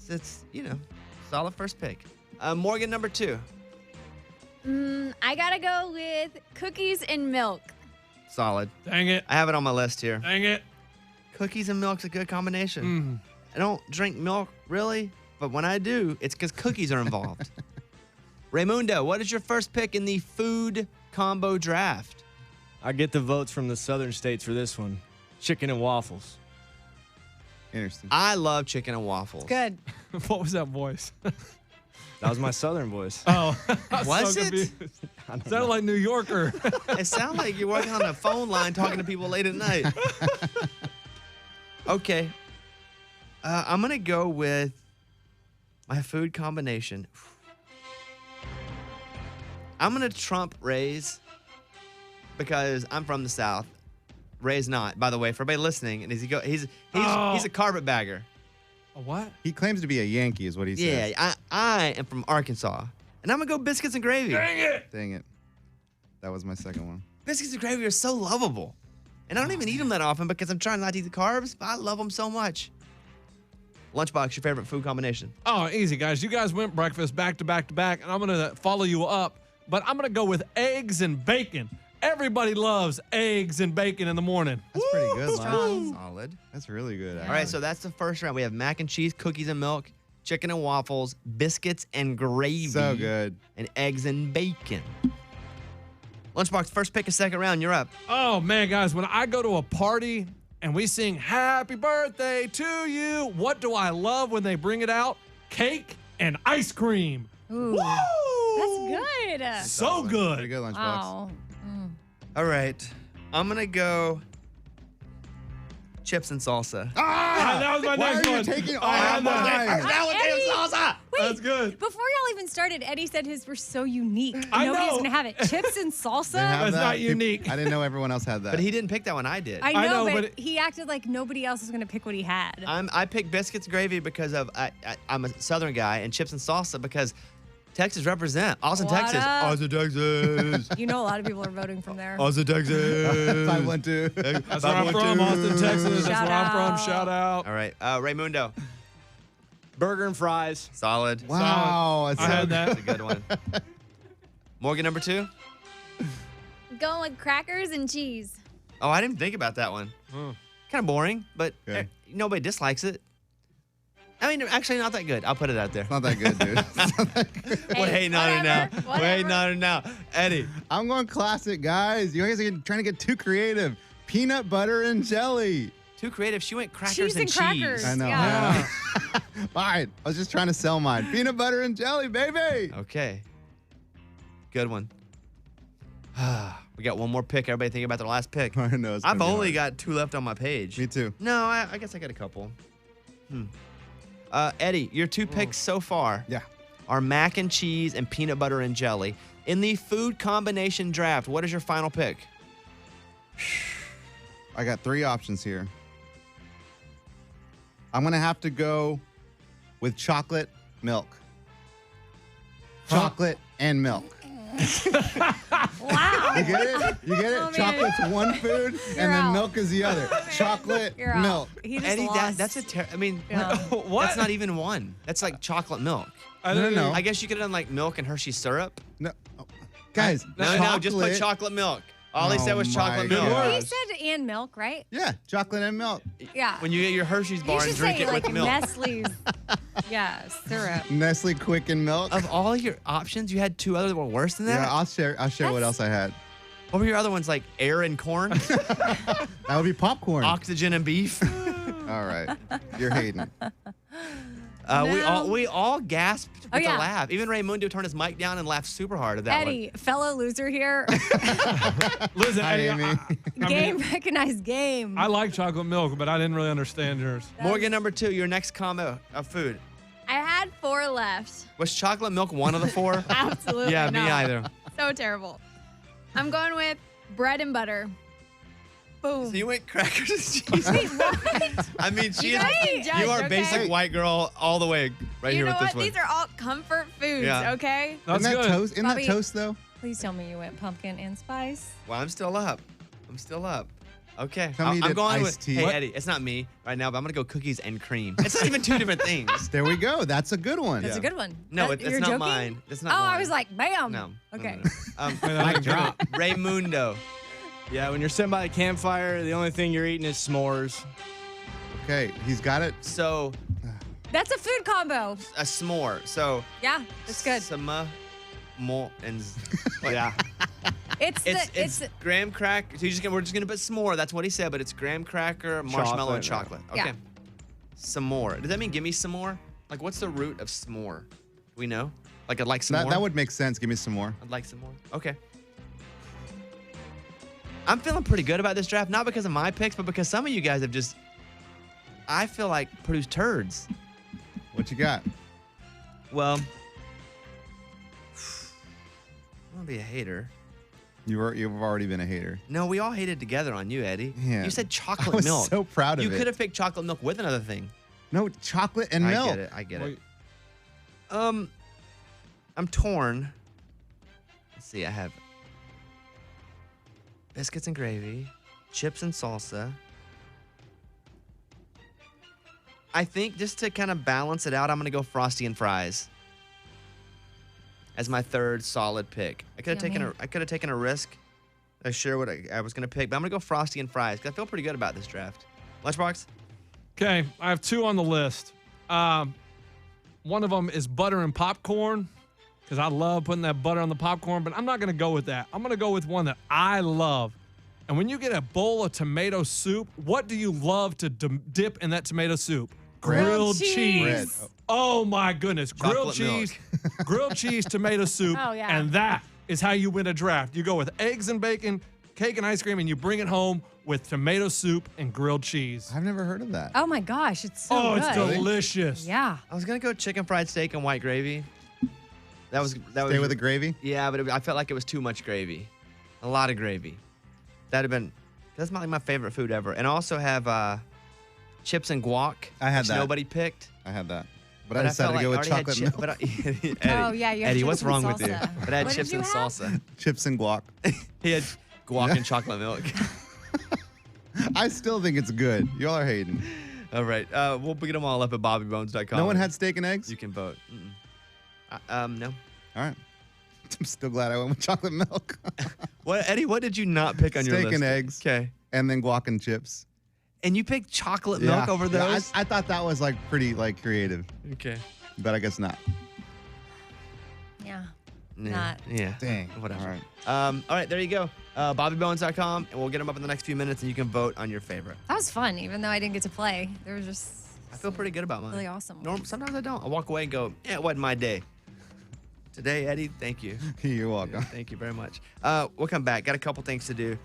Speaker 3: It's solid first pick. Morgan, number 2.
Speaker 7: I gotta go with cookies and milk.
Speaker 3: Solid.
Speaker 5: Dang it.
Speaker 3: I have it on my list here.
Speaker 5: Dang it.
Speaker 3: Cookies and milk's a good combination.
Speaker 5: Mm.
Speaker 3: I don't drink milk, really, but when I do, it's because cookies are involved. Raymundo, what is your first pick in the food combo draft?
Speaker 10: I get the votes from the southern states for this one. Chicken and waffles.
Speaker 4: Interesting.
Speaker 3: I love chicken and waffles.
Speaker 2: Good.
Speaker 5: What was that voice?
Speaker 10: That was my southern voice.
Speaker 5: Oh, I
Speaker 3: Was
Speaker 5: so
Speaker 3: it?
Speaker 5: confused.
Speaker 10: I don't
Speaker 5: Sounded
Speaker 10: know.
Speaker 5: like New Yorker.
Speaker 3: It sounds like you're working on a phone line talking to people late at night. Okay. I'm going to go with my food combination. I'm going to trump Ray's because I'm from the South. Ray's not, by the way, for everybody listening. And he's a carpetbagger.
Speaker 5: A what?
Speaker 4: He claims to be a Yankee, is what he says.
Speaker 3: Yeah, I am from Arkansas. And I'm going to go biscuits and gravy.
Speaker 5: Dang it.
Speaker 4: Dang it. That was my second one.
Speaker 3: Biscuits and gravy are so lovable. And I don't even eat them that often because I'm trying not to eat the carbs, but I love them so much. Lunchbox, your favorite food combination?
Speaker 5: Oh, easy, guys. You guys went breakfast back to back to back, and I'm going to follow you up, but I'm going to go with eggs and bacon. Everybody loves eggs and bacon in the morning.
Speaker 4: That's pretty good, Lance.
Speaker 3: Solid.
Speaker 4: That's really good.
Speaker 3: All right, so that's the first round. We have mac and cheese, cookies and milk, chicken and waffles, biscuits and gravy.
Speaker 4: So good.
Speaker 3: And eggs and bacon. Lunchbox, first pick a second round. You're up.
Speaker 5: Oh, man, guys, when I go to a party and we sing happy birthday to you, what do I love when they bring it out? Cake and ice cream.
Speaker 2: Ooh.
Speaker 5: Woo!
Speaker 2: That's good.
Speaker 5: So
Speaker 4: Pretty
Speaker 5: good.
Speaker 4: good, Lunchbox.
Speaker 2: Wow.
Speaker 3: All right. I'm going to go chips and salsa.
Speaker 5: Ah, that was my
Speaker 4: Why
Speaker 5: next
Speaker 4: are you
Speaker 5: one.
Speaker 4: taking all
Speaker 5: I had
Speaker 4: of
Speaker 5: that.
Speaker 4: mine?
Speaker 3: Now with
Speaker 2: Eddie!
Speaker 3: salsa.
Speaker 2: Wait,
Speaker 5: That's good.
Speaker 2: Before y'all even started, Eddie said his were so unique.
Speaker 5: I
Speaker 2: Nobody's
Speaker 5: know.
Speaker 2: going to have it. Chips and salsa?
Speaker 4: They have
Speaker 5: That's
Speaker 4: that?
Speaker 5: not unique.
Speaker 4: I didn't know everyone else had that.
Speaker 3: But he didn't pick that one. I did.
Speaker 2: I
Speaker 5: I
Speaker 2: know,
Speaker 5: know,
Speaker 2: but,
Speaker 5: but
Speaker 2: he acted like nobody else was going to pick what he had.
Speaker 3: I picked biscuits and gravy because of I'm a Southern guy, and chips and salsa because Texas represent. Austin,
Speaker 2: What
Speaker 3: Texas.
Speaker 2: up?
Speaker 3: Austin, Texas.
Speaker 2: You know a lot of people are voting from there.
Speaker 3: Austin, Texas.
Speaker 4: 512.
Speaker 5: That's where I'm from, Austin, Texas. That's
Speaker 2: Shout
Speaker 5: where I'm from.
Speaker 2: out.
Speaker 5: Shout out.
Speaker 3: All right. Raymundo.
Speaker 10: Burger and fries.
Speaker 3: Solid.
Speaker 4: Wow. That's
Speaker 5: I
Speaker 4: so
Speaker 5: had
Speaker 4: good.
Speaker 5: that.
Speaker 3: That's a good one. Morgan, number 2.
Speaker 7: Going with crackers and cheese.
Speaker 3: Oh, I didn't think about that one. Kind of boring, but
Speaker 4: Okay.
Speaker 3: nobody dislikes it. I mean, actually, not that good. I'll put it out there.
Speaker 4: Not that good, dude. It's not that good.
Speaker 3: We're hating on her now.
Speaker 7: whatever,
Speaker 3: We're hating on her now. Eddie.
Speaker 4: I'm going classic, guys. You guys are trying to get too creative. Peanut butter and jelly.
Speaker 3: Too creative. She went crackers
Speaker 2: Cheese and crackers.
Speaker 4: I know.
Speaker 2: Yeah.
Speaker 4: Fine. I was just trying to sell mine. Peanut butter and jelly, baby.
Speaker 3: Okay. Good one. We got one more pick. Everybody think about their last pick.
Speaker 4: I know. it's gonna
Speaker 3: I've
Speaker 4: be
Speaker 3: only
Speaker 4: hard.
Speaker 3: got 2 left on my page.
Speaker 4: Me too.
Speaker 3: No, I guess I got a couple. Eddie, your 2 picks so far
Speaker 4: Yeah.
Speaker 3: are mac and cheese and peanut butter and jelly. In the food combination draft, what is your final pick?
Speaker 4: I got 3 options here. I'm going to have to go with chocolate milk. Chocolate and milk.
Speaker 2: Wow.
Speaker 4: You get it? You get it?
Speaker 2: Oh, man.
Speaker 4: Chocolate's one food, and then
Speaker 2: out.
Speaker 4: milk is the other. Chocolate,
Speaker 2: You're out.
Speaker 4: milk.
Speaker 2: He just
Speaker 3: Eddie,
Speaker 2: lost.
Speaker 3: that's a I mean,
Speaker 2: Yeah.
Speaker 5: What?
Speaker 3: that's not even one. That's like chocolate milk.
Speaker 5: I
Speaker 4: No,
Speaker 5: didn't
Speaker 4: no,
Speaker 5: know.
Speaker 4: no.
Speaker 3: I guess you could have done like milk and Hershey syrup.
Speaker 4: No. Oh, guys,
Speaker 3: No, just put chocolate milk. All he said was
Speaker 4: Oh,
Speaker 3: chocolate
Speaker 4: my
Speaker 3: milk.
Speaker 4: God.
Speaker 2: He said and milk, right?
Speaker 4: Yeah, chocolate and milk.
Speaker 2: Yeah.
Speaker 3: When you get your Hershey's
Speaker 2: you
Speaker 3: bar
Speaker 2: should
Speaker 3: and drink
Speaker 2: say
Speaker 3: it
Speaker 2: like
Speaker 3: with milk.
Speaker 2: Nestle's. Yeah, syrup.
Speaker 4: Nestle Quicken milk.
Speaker 3: Of all your options, you had 2 other that were worse than that?
Speaker 4: Yeah, I'll share what
Speaker 2: That's-
Speaker 4: else I had.
Speaker 3: What were your other ones like air and corn?
Speaker 4: That would be popcorn.
Speaker 3: Oxygen and beef?
Speaker 4: All right. You're hating.
Speaker 3: We all gasped with
Speaker 2: Oh, yeah.
Speaker 3: the laugh. Even Raymundo turned his mic down and laughed super hard at that
Speaker 2: Eddie, fellow loser here.
Speaker 5: Listen,
Speaker 4: Hi,
Speaker 5: Eddie,
Speaker 4: Amy.
Speaker 2: Game recognized game.
Speaker 5: I like chocolate milk, but I didn't really understand yours.
Speaker 3: one. Morgan, number 2, your next combo of food.
Speaker 7: I had 4 left.
Speaker 3: Was chocolate milk one of the 4?
Speaker 7: Absolutely
Speaker 3: Yeah,
Speaker 7: not.
Speaker 3: me either.
Speaker 7: So terrible. I'm going with bread and butter. Boom.
Speaker 3: So you went crackers and cheese.
Speaker 2: Wait, what?
Speaker 3: I mean, she
Speaker 7: guys can
Speaker 3: is.
Speaker 7: judge,
Speaker 3: You are
Speaker 7: okay?
Speaker 3: basic white girl all the way right
Speaker 7: You
Speaker 3: here
Speaker 7: know
Speaker 3: with
Speaker 7: what?
Speaker 3: this one.
Speaker 7: These are all comfort foods,
Speaker 3: Yeah.
Speaker 7: okay?
Speaker 5: That's
Speaker 4: Isn't that
Speaker 5: good.
Speaker 4: toast? Isn't
Speaker 2: Bobby-
Speaker 4: that toast though?
Speaker 2: Please tell me you went pumpkin and spice.
Speaker 3: Well, I'm still up. Okay.
Speaker 4: Tell me you
Speaker 3: I'm
Speaker 4: did
Speaker 3: going
Speaker 4: iced
Speaker 3: with.
Speaker 4: tea.
Speaker 3: Hey,
Speaker 4: What?
Speaker 3: Eddie, it's not me right now, but I'm gonna go cookies and cream. It's not even 2 different things.
Speaker 4: There we go. That's a good one.
Speaker 2: That's a good one.
Speaker 3: No,
Speaker 2: That-
Speaker 3: it's
Speaker 2: you're
Speaker 3: not
Speaker 2: joking?
Speaker 3: mine. It's not
Speaker 2: Oh,
Speaker 3: mine.
Speaker 2: I was like, bam.
Speaker 3: No.
Speaker 2: Okay.
Speaker 3: No.
Speaker 5: Wait, that
Speaker 4: Mic drop.
Speaker 3: Raymundo.
Speaker 10: Yeah, when you're sitting by the campfire, the only thing you're eating is s'mores.
Speaker 4: Okay, he's got it.
Speaker 3: So
Speaker 2: That's a food combo.
Speaker 3: a s'more. So
Speaker 2: Yeah, it's good.
Speaker 3: Sama, more and
Speaker 10: Yeah.
Speaker 3: it's graham cracker. So we're just gonna put s'more. That's what he said, but it's graham cracker, marshmallow, and chocolate.
Speaker 10: Chocolate,
Speaker 3: Okay. Some more. Does that mean give me some more? Like, what's the root of s'more? Do we know? Like, I'd like some more.
Speaker 4: That would make sense. Give me some more.
Speaker 3: I'd like some more. Okay. I'm feeling pretty good about this draft, not because of my picks, but because some of you guys have just, I feel like, produced turds.
Speaker 4: What you got?
Speaker 3: Well, I'm gonna be a hater.
Speaker 4: You've already been a hater.
Speaker 3: No, we all hated together on you, Eddie.
Speaker 4: Yeah.
Speaker 3: You said chocolate
Speaker 4: I was
Speaker 3: milk.
Speaker 4: so proud of
Speaker 3: You
Speaker 4: it.
Speaker 3: could have picked chocolate milk with another thing.
Speaker 4: No, chocolate and milk.
Speaker 3: I get it.
Speaker 5: Wait,
Speaker 3: I'm torn. Let's see, I have biscuits and gravy, chips and salsa. I think just to kind of balance it out, I'm gonna go Frosty and fries as my third solid pick. I could have taken a risk. I sure what I was gonna pick, but I'm gonna go Frosty and fries because I feel pretty good about this draft. Lunchbox.
Speaker 5: Okay, I have 2 on the list. One of them is butter and popcorn because I love putting that butter on the popcorn, but I'm not going to go with that. I'm going to go with one that I love. And when you get a bowl of tomato soup, what do you love to dip in that tomato soup?
Speaker 4: Bread.
Speaker 5: Grilled
Speaker 2: Cheese.
Speaker 5: cheese.
Speaker 4: Bread.
Speaker 5: Oh my goodness. Grilled
Speaker 3: Chocolate milk.
Speaker 5: cheese, grilled cheese, tomato soup.
Speaker 2: Oh, yeah.
Speaker 5: And that is how you win a draft. You go with eggs and bacon, cake and ice cream, and you bring it home with tomato soup and grilled cheese.
Speaker 4: I've never heard of that.
Speaker 2: Oh my gosh, it's so
Speaker 5: Oh,
Speaker 2: good.
Speaker 5: it's delicious.
Speaker 2: Yeah.
Speaker 3: I was gonna go chicken fried steak and white gravy. That was
Speaker 4: Stay with the gravy.
Speaker 3: Yeah, but I felt like it was too much gravy. A lot of gravy. That'd have been. That's not like my favorite food ever. And I also have chips and guac.
Speaker 4: I had
Speaker 3: which
Speaker 4: that.
Speaker 3: Nobody picked.
Speaker 4: I had that, but
Speaker 3: But
Speaker 4: I decided to go with
Speaker 3: I already had
Speaker 4: chocolate milk,
Speaker 3: But Eddie,
Speaker 2: Oh, yeah, you have
Speaker 3: Eddie,
Speaker 2: chips
Speaker 3: what's
Speaker 2: and
Speaker 3: wrong with you?
Speaker 2: salsa.
Speaker 3: But I had
Speaker 2: What
Speaker 3: chips
Speaker 2: did you
Speaker 3: and
Speaker 2: have?
Speaker 3: salsa.
Speaker 4: chips and guac.
Speaker 3: He had guac and chocolate milk.
Speaker 4: I still think it's good. Y'all are hating.
Speaker 3: All right, we'll get them all up at bobbybones.com.
Speaker 4: No one had steak and eggs.
Speaker 3: You can vote. No.
Speaker 4: All right. I'm still glad I went with chocolate milk.
Speaker 3: What, Eddie? What did you not pick on your list?
Speaker 4: Steak and eggs.
Speaker 3: Okay.
Speaker 4: And then guac and chips.
Speaker 3: And you picked chocolate milk over
Speaker 4: Yeah,
Speaker 3: those?
Speaker 4: I thought that was like pretty like creative,
Speaker 3: Okay.
Speaker 4: but I guess not.
Speaker 2: Yeah.
Speaker 3: Yeah.
Speaker 2: Not.
Speaker 3: Yeah.
Speaker 4: Dang.
Speaker 3: Whatever.
Speaker 4: All right.
Speaker 3: All right, there you go. BobbyBones.com, and we'll get them up in the next few minutes, and you can vote on your favorite.
Speaker 2: That was fun, even though I didn't get to play. There was just
Speaker 3: I feel pretty good about mine.
Speaker 2: really awesome.
Speaker 3: Sometimes I don't. I walk away and go, yeah, it wasn't my day. Today, Eddie, thank you.
Speaker 4: You're welcome.
Speaker 3: Thank you very much. We'll come back. Got a couple things to do.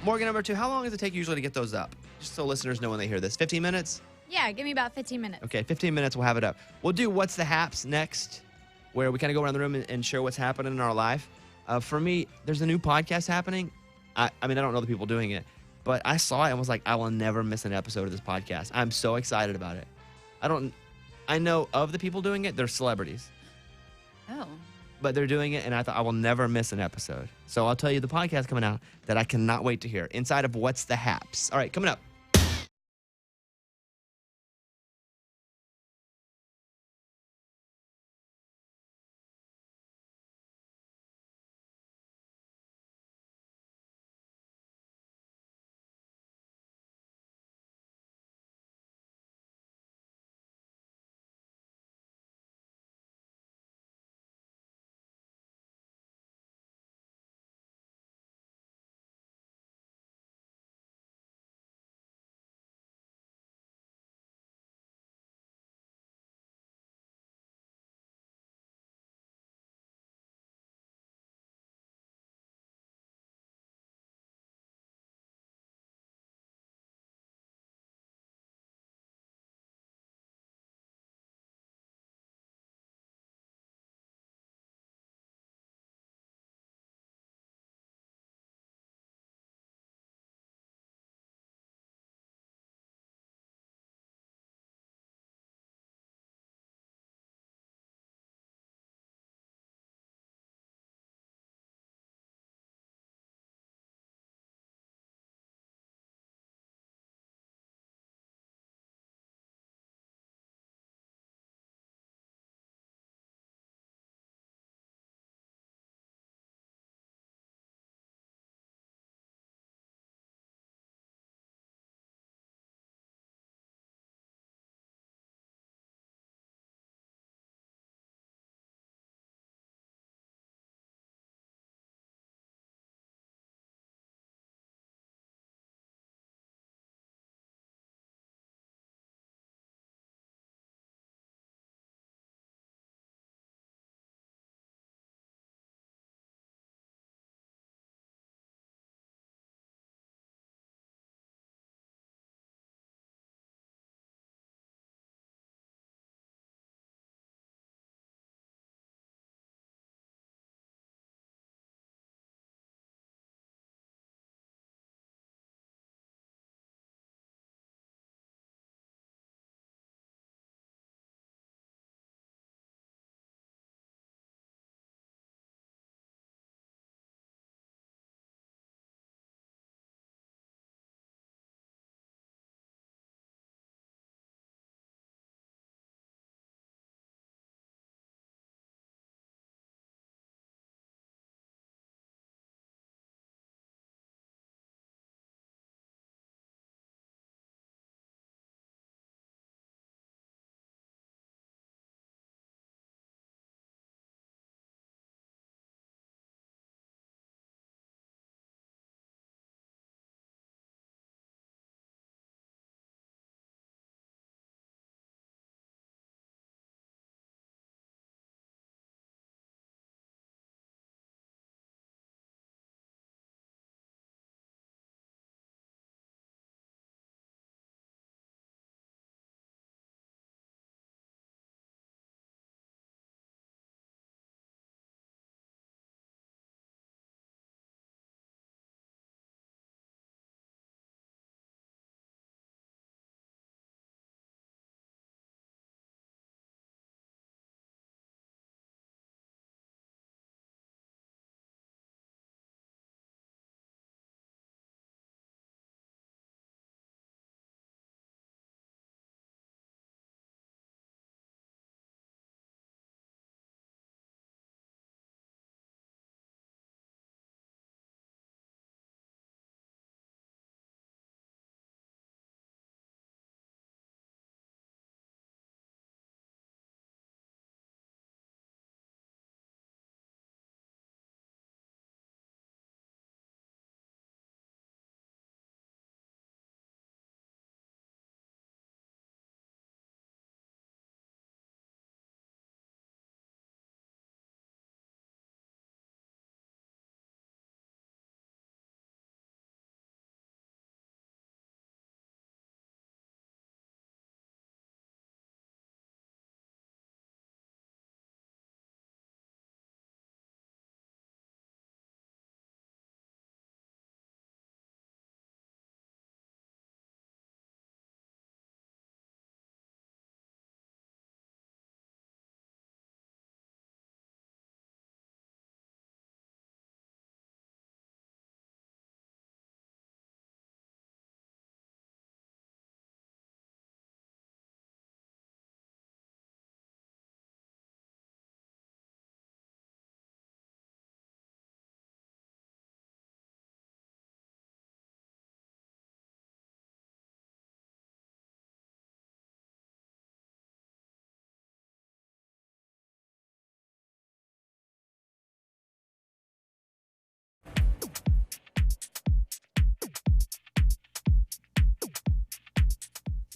Speaker 3: Morgan, number 2, how long does it take usually to get those up? Just so listeners know when they hear this. 15 minutes?
Speaker 7: Yeah, give me about 15 minutes.
Speaker 3: Okay, 15 minutes, we'll have it up. We'll do What's the Haps next, where we kind of go around the room and share what's happening in our life. For me, there's a new podcast happening. I mean, I don't know the people doing it, but I saw it and was like, I will never miss an episode of this podcast. I'm so excited about it. I know of the people doing it, they're celebrities,
Speaker 2: Oh.
Speaker 3: but they're doing it, and I thought I will never miss an episode. So I'll tell you the podcast coming out that I cannot wait to hear. Inside of What's the Haps. All right, coming up.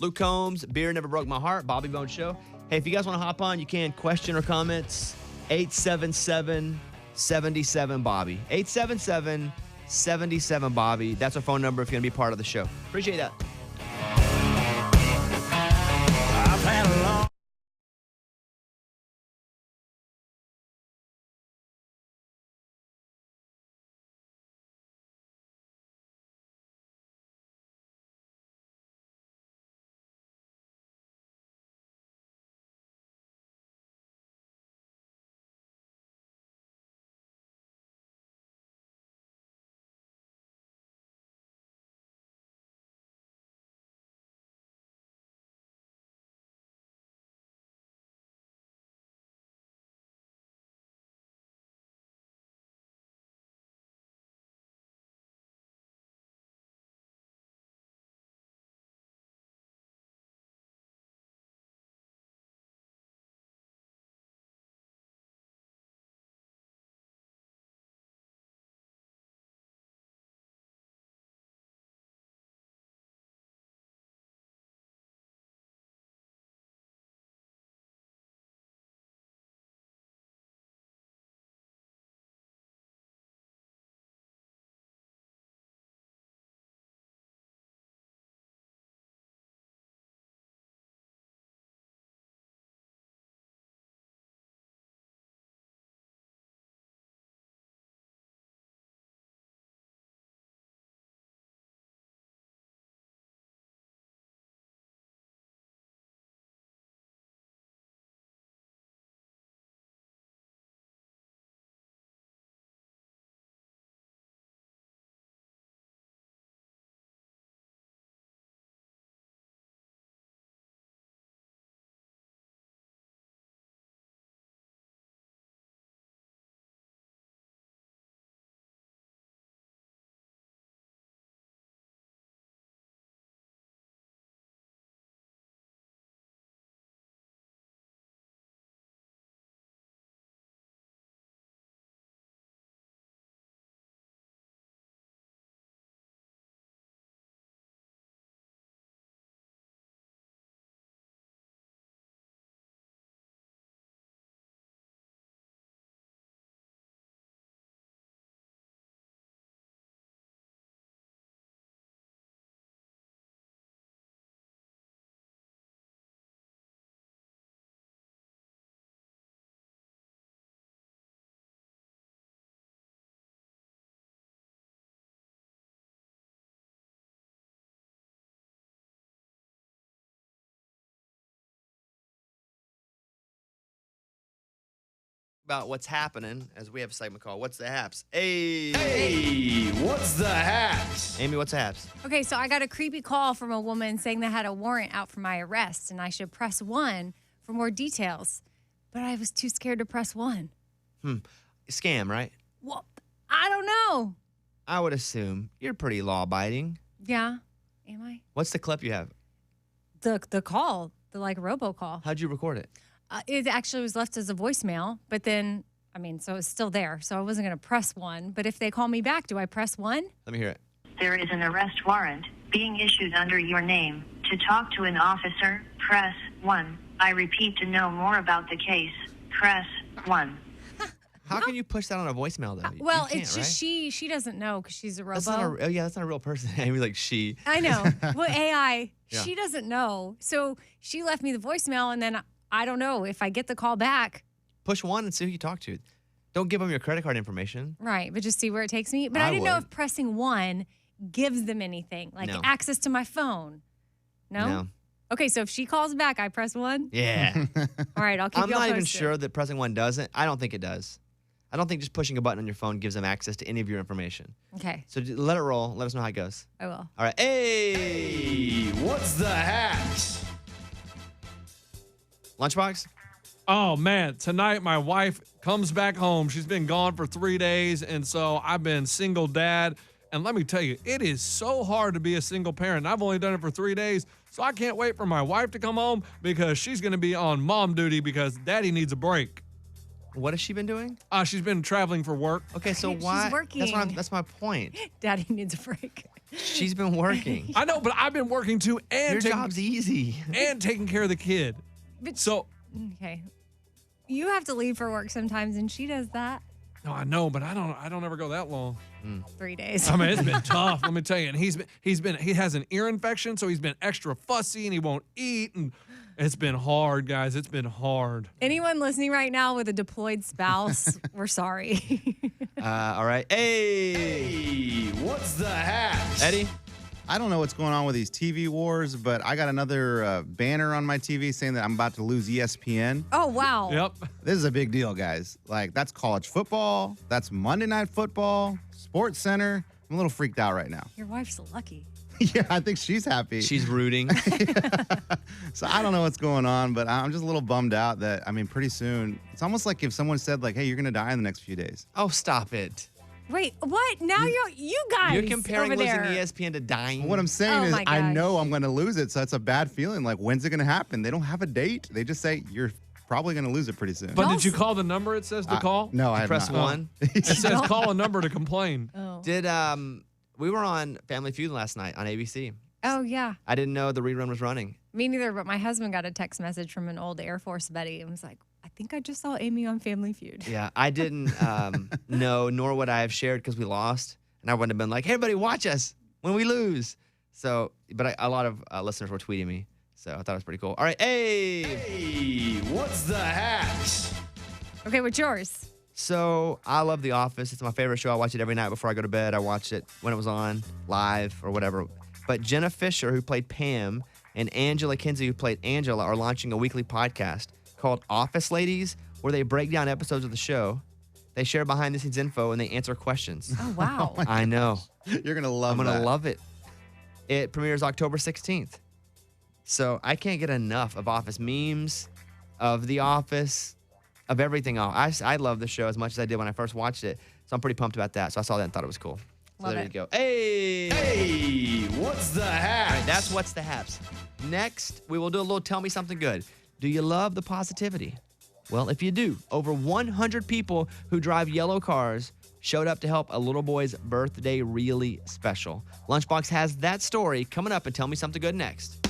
Speaker 3: Luke Combs, Beer Never Broke My Heart, Bobby Bones Show. Hey, if you guys want to hop on, you can. Question or comments, 877-77-Bobby. 877-77-Bobby. That's our phone number if you're going to be part of the show. Appreciate that. About what's happening as we have a segment called What's the Haps? Hey,
Speaker 10: what's the haps?
Speaker 3: Amy, what's the haps?
Speaker 2: Okay, so I got a creepy call from a woman saying they had a warrant out for my arrest and I should press 1 for more details. But I was too scared to press 1.
Speaker 3: Scam, right?
Speaker 2: Well, I don't know.
Speaker 3: I would assume you're pretty law-abiding.
Speaker 2: Yeah, am I?
Speaker 3: What's the clip you have?
Speaker 2: The call, the like robocall.
Speaker 3: How'd you record it?
Speaker 2: It actually was left as a voicemail, but then, I mean, so it's still there. So I wasn't going to press 1. But if they call me back, do I press 1?
Speaker 3: Let me hear it.
Speaker 11: There is an arrest warrant being issued under your name. To talk to an officer, press 1. I repeat, to know more about the case, press 1.
Speaker 3: How can you push that on a voicemail, though?
Speaker 2: Well,
Speaker 3: You can't,
Speaker 2: it's just she doesn't know because she's a
Speaker 3: That's
Speaker 2: robo.
Speaker 3: not a, that's not a real person. I mean, like she.
Speaker 2: I know. Well, AI,
Speaker 3: Yeah.
Speaker 2: she doesn't know. So she left me the voicemail, and then I don't know if I get the call back.
Speaker 3: Push 1 and see who you talk to. Don't give them your credit card information.
Speaker 2: Right, but just see where it takes me. But I didn't know if pressing 1 gives them anything, like
Speaker 3: No.
Speaker 2: access to my phone. No? Okay, so if she calls back, I press 1?
Speaker 3: Yeah.
Speaker 2: All right, I'll keep
Speaker 3: I'm
Speaker 2: you all
Speaker 3: not even
Speaker 2: posted.
Speaker 3: sure that pressing 1 doesn't. I don't think it does. I don't think just pushing a button on your phone gives them access to any of your information.
Speaker 2: Okay,
Speaker 3: So let it roll. Let us know how it goes.
Speaker 2: I will.
Speaker 3: All right. Hey,
Speaker 10: What's the haps?
Speaker 3: Lunchbox?
Speaker 5: Oh man, tonight my wife comes back home. She's been gone for 3 days, and so I've been single dad. And let me tell you, it is so hard to be a single parent. I've only done it for 3 days, so I can't wait for my wife to come home because she's going to be on mom duty because daddy needs a break.
Speaker 3: What has she been doing?
Speaker 5: She's been traveling for work.
Speaker 3: Okay, so
Speaker 2: She's
Speaker 3: why?
Speaker 2: working.
Speaker 3: That's my point.
Speaker 2: Daddy needs a break.
Speaker 3: She's been working.
Speaker 5: I know, but I've been working too, and
Speaker 3: Your job's easy.
Speaker 5: and taking care of the kid.
Speaker 2: But-
Speaker 5: So,
Speaker 2: Okay. You have to leave for work sometimes, and she does that
Speaker 5: no, I know, but I don't ever go that long.
Speaker 2: 3 days.
Speaker 5: I mean, it's been tough. Let me tell you. And he has an ear infection, so he's been extra fussy and he won't eat, and it's been hard, guys. It's been hard.
Speaker 2: Anyone listening right now with a deployed spouse, we're sorry.
Speaker 3: All right. Hey,
Speaker 10: What's the hatch?
Speaker 3: Eddie.
Speaker 4: I don't know what's going on with these TV wars, but I got another banner on my TV saying that I'm about to lose ESPN.
Speaker 2: Oh, wow.
Speaker 5: Yep.
Speaker 4: This is a big deal, guys. Like, that's college football. That's Monday Night Football, Sports Center. I'm a little freaked out right now.
Speaker 2: Your wife's lucky.
Speaker 4: Yeah, I think she's happy.
Speaker 3: She's rooting.
Speaker 4: So I don't know what's going on, but I'm just a little bummed out that, I mean, pretty soon, it's almost like if someone said, like, hey, you're going to die in the next few days.
Speaker 3: Oh, stop it.
Speaker 2: Wait, what? Now you guys
Speaker 3: You're comparing
Speaker 2: over
Speaker 3: losing
Speaker 2: there.
Speaker 3: ESPN to dying.
Speaker 4: What I'm saying
Speaker 2: Oh
Speaker 4: is,
Speaker 2: my
Speaker 4: I
Speaker 2: gosh.
Speaker 4: know I'm going to lose it, so it's a bad feeling. Like, when's it going to happen? They don't have a date. They just say, you're probably going to lose it pretty soon.
Speaker 5: But did you call the number it says to call?
Speaker 4: No, I have
Speaker 3: Press
Speaker 4: not.
Speaker 3: 1.
Speaker 5: It says call a number to complain.
Speaker 2: Oh.
Speaker 3: Did we were on Family Feud last night on ABC.
Speaker 2: Oh, yeah.
Speaker 3: I didn't know the rerun was running.
Speaker 2: Me neither, but my husband got a text message from an old Air Force buddy and was like, I think I just saw Amy on Family Feud.
Speaker 3: Yeah, I didn't know, nor would I have shared because we lost. And I wouldn't have been like, hey, everybody, watch us when we lose. So, but a lot of listeners were tweeting me. So I thought it was pretty cool. All right,
Speaker 10: Hey, what's the hatch?
Speaker 2: Okay, what's yours?
Speaker 3: So I love The Office. It's my favorite show. I watch it every night before I go to bed. I watch it when it was on live or whatever. But Jenna Fisher, who played Pam, and Angela Kinsey, who played Angela, are launching a weekly podcast called Office Ladies, where they break down episodes of the show. They share behind-the-scenes info, and they answer questions.
Speaker 2: Oh, wow.
Speaker 3: I know.
Speaker 4: You're going to love
Speaker 3: I'm going
Speaker 4: that.
Speaker 3: to love it. It premieres October 16th. So I can't get enough of Office memes, of The Office, of everything else. I love the show as much as I did when I first watched it. So I'm pretty pumped about that. So I saw that and thought it was cool. So
Speaker 2: Love
Speaker 3: there
Speaker 2: it.
Speaker 3: you go. Hey!
Speaker 10: Hey, what's the hatch?
Speaker 3: All right, that's What's the Haps. Next, we will do a little Tell Me Something Good. Do you love the positivity? Well, if you do, over 100 people who drive yellow cars showed up to help a little boy's birthday really special. Lunchbox has that story coming up and Tell Me Something Good next.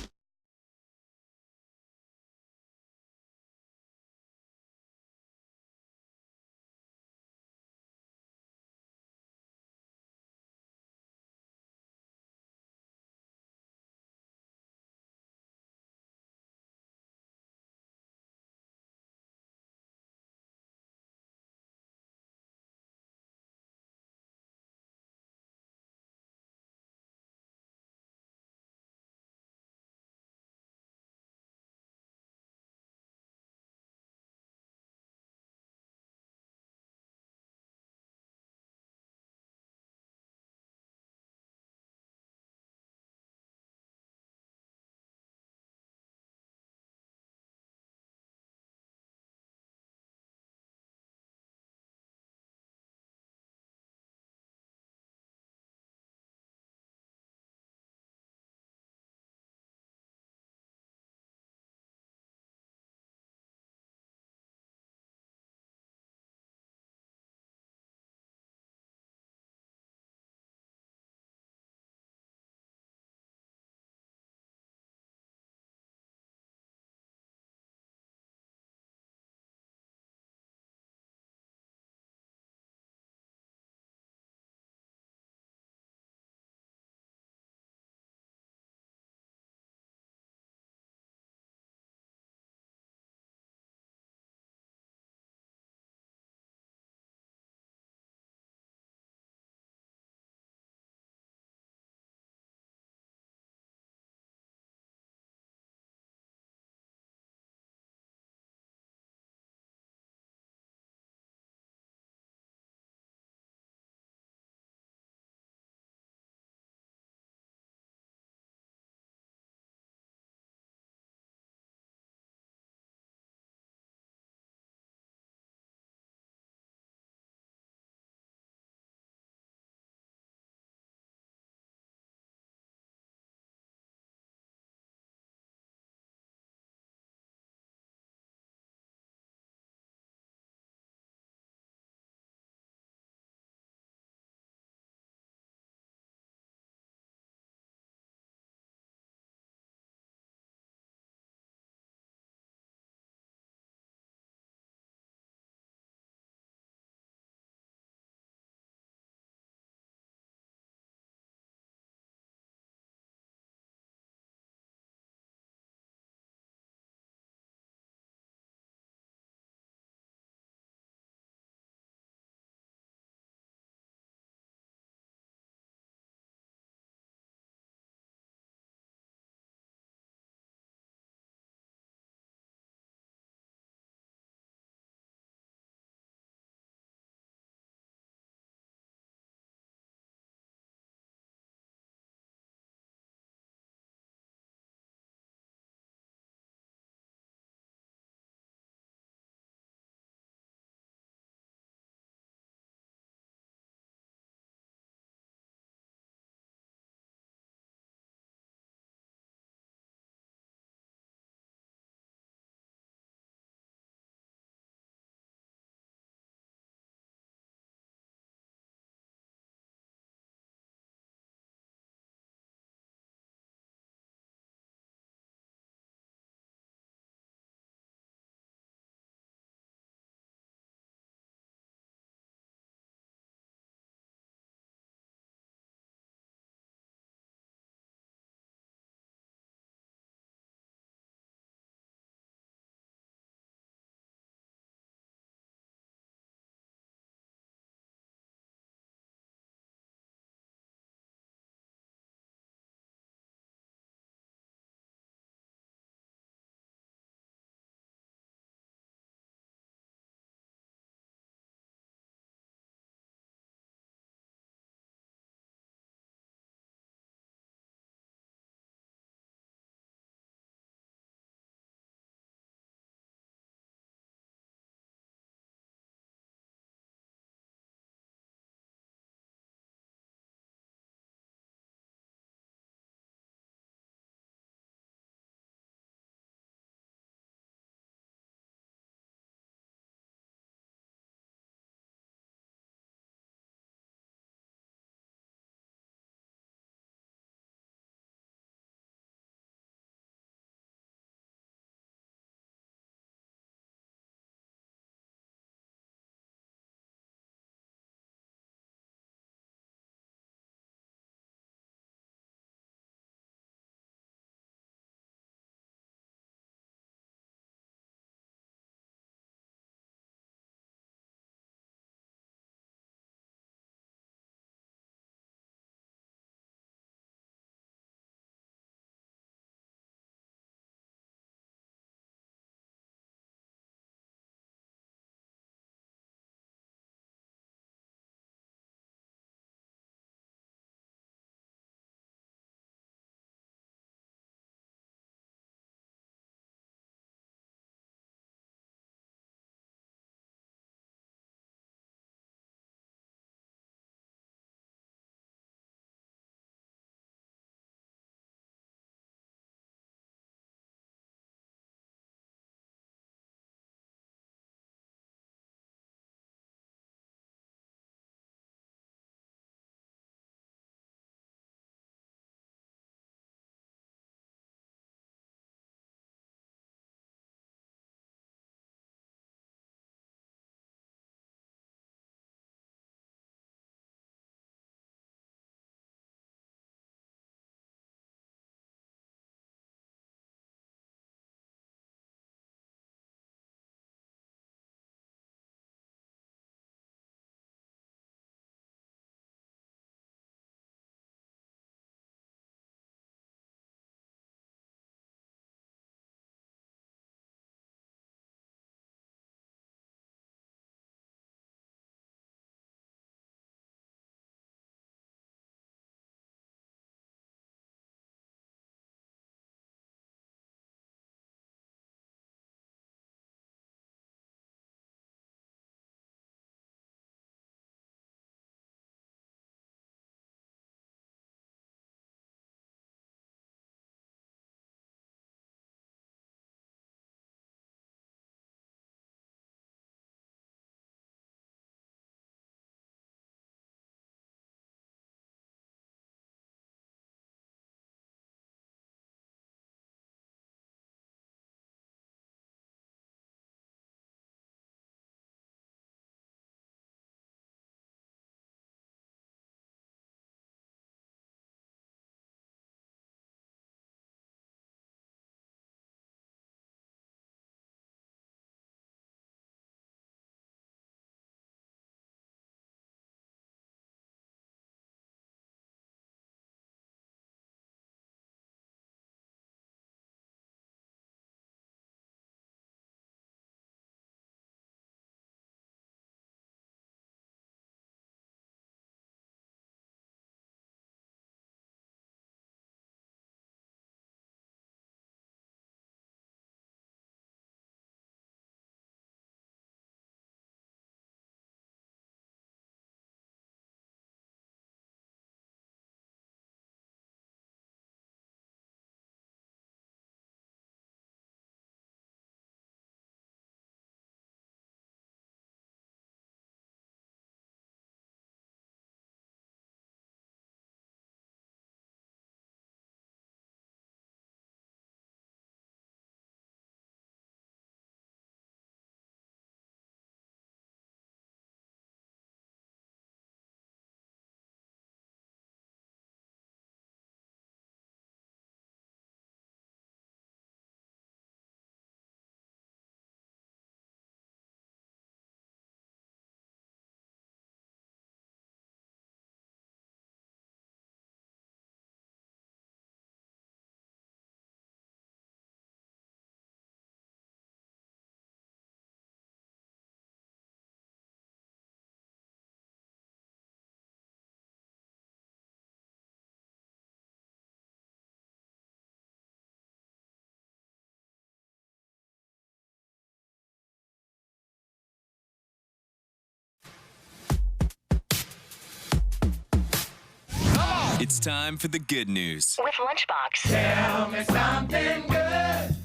Speaker 1: It's time for the good news.
Speaker 6: With Lunchbox.
Speaker 12: Tell me something good.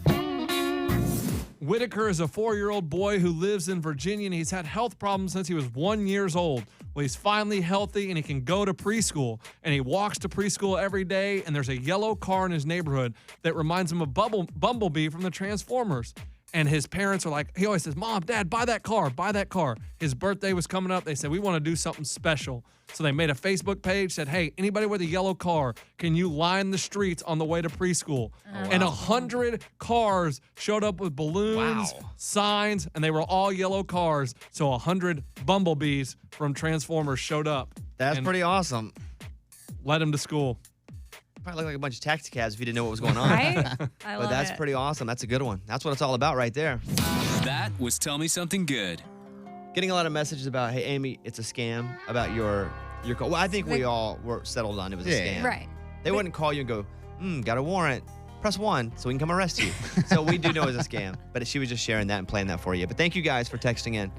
Speaker 5: Whitaker is a 4-year-old boy who lives in Virginia, and he's had health problems since he was 1 year old. Well, he's finally healthy, and he can go to preschool. And he walks to preschool every day, and there's a yellow car in his neighborhood that reminds him of Bumblebee from the Transformers. And his parents are like, he always says, Mom, Dad, buy that car, buy that car. His birthday was coming up. They said, we want to do something special. So they made a Facebook page, said, hey, anybody with a yellow car, can you line the streets on the way to preschool? And 100 cars showed up with balloons, signs, and they were all yellow cars. So 100 Bumblebees from Transformers showed up.
Speaker 3: That's pretty awesome.
Speaker 5: Led him to school.
Speaker 3: Probably look like a bunch of taxi cabs if you didn't know what was going on.
Speaker 2: Right? I
Speaker 3: But
Speaker 2: love
Speaker 3: that's
Speaker 2: it.
Speaker 3: pretty awesome. That's a good one. That's what it's all about right there.
Speaker 1: That was Tell Me Something Good.
Speaker 3: Getting a lot of messages about, hey, Amy, it's a scam about your call. Well, I think we all were settled on it was a scam.
Speaker 2: Right.
Speaker 3: They wouldn't call you and go, got a warrant. Press 1 so we can come arrest you. So we do know it's a scam. But she was just sharing that and playing that for you. But thank you guys for texting in.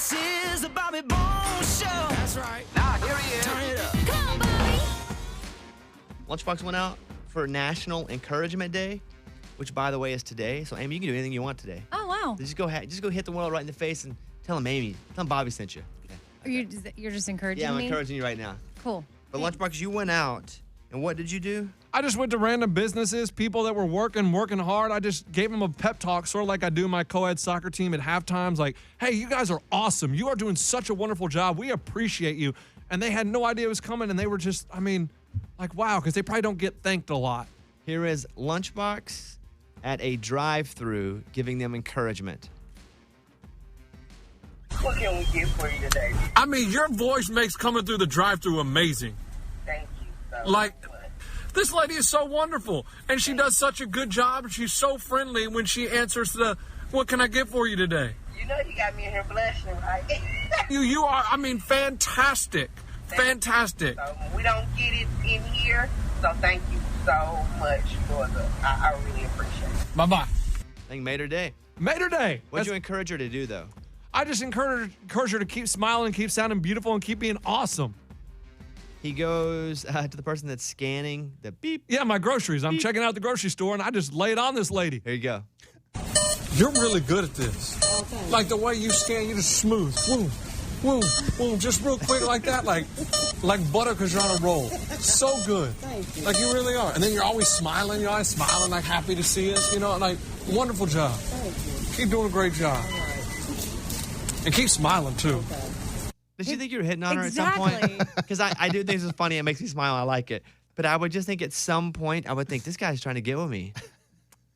Speaker 12: This is the Bobby Bones Show. That's right. Now here he is. Turn it up. Come on, Bobby.
Speaker 3: Lunchbox went out for National Encouragement Day, which, by the way, is today. So, Amy, you can do anything you want today.
Speaker 2: Oh, wow.
Speaker 3: Just go hit the world right in the face and tell them, Amy, tell them Bobby sent you. Okay.
Speaker 2: You're just encouraging me?
Speaker 3: Yeah, I'm encouraging you right now.
Speaker 2: Cool.
Speaker 3: But Lunchbox, you went out, and what did you do?
Speaker 5: I just went to random businesses, people that were working hard. I just gave them a pep talk, sort of like I do my co-ed soccer team at halftimes. Like, hey, you guys are awesome. You are doing such a wonderful job. We appreciate you. And they had no idea it was coming, and they were just, like, wow, because they probably don't get thanked a lot.
Speaker 3: Here is Lunchbox at a drive-thru giving them encouragement.
Speaker 13: What can we get for you today?
Speaker 5: Your voice makes coming through the drive-thru amazing.
Speaker 13: Thank you so
Speaker 5: Like, this lady is so wonderful, and she does such a good job. She's so friendly when she answers the, what can I get for you today?
Speaker 13: You know you got me in here blushing, right?
Speaker 5: You are, fantastic. Fantastic.
Speaker 13: So we don't get it in here, so thank you so much for I really appreciate it.
Speaker 5: Bye-bye.
Speaker 3: I think made her day.
Speaker 5: Made her day.
Speaker 3: What'd you encourage her to do, though?
Speaker 5: I just encourage her to keep smiling, keep sounding beautiful, and keep being awesome.
Speaker 3: He goes to the person that's scanning the beep.
Speaker 5: Yeah, my groceries. I'm checking out the grocery store, and I just laid on this lady.
Speaker 3: Here you go.
Speaker 5: You're really good at this. Like the way you scan, you're just smooth. Boom, boom, boom, just real quick like that, like butter because you're on a roll. So good. Thank you. Like you really are. And then you're always smiling. You're always smiling, like happy to see us. Like wonderful job. Thank you. Keep doing a great job. And keep smiling too.
Speaker 3: Okay. Did you think you were hitting on her at some point? Because I do think it's funny. It makes me smile. I like it. But I would just think at some point, I would think, this guy's trying to get with me.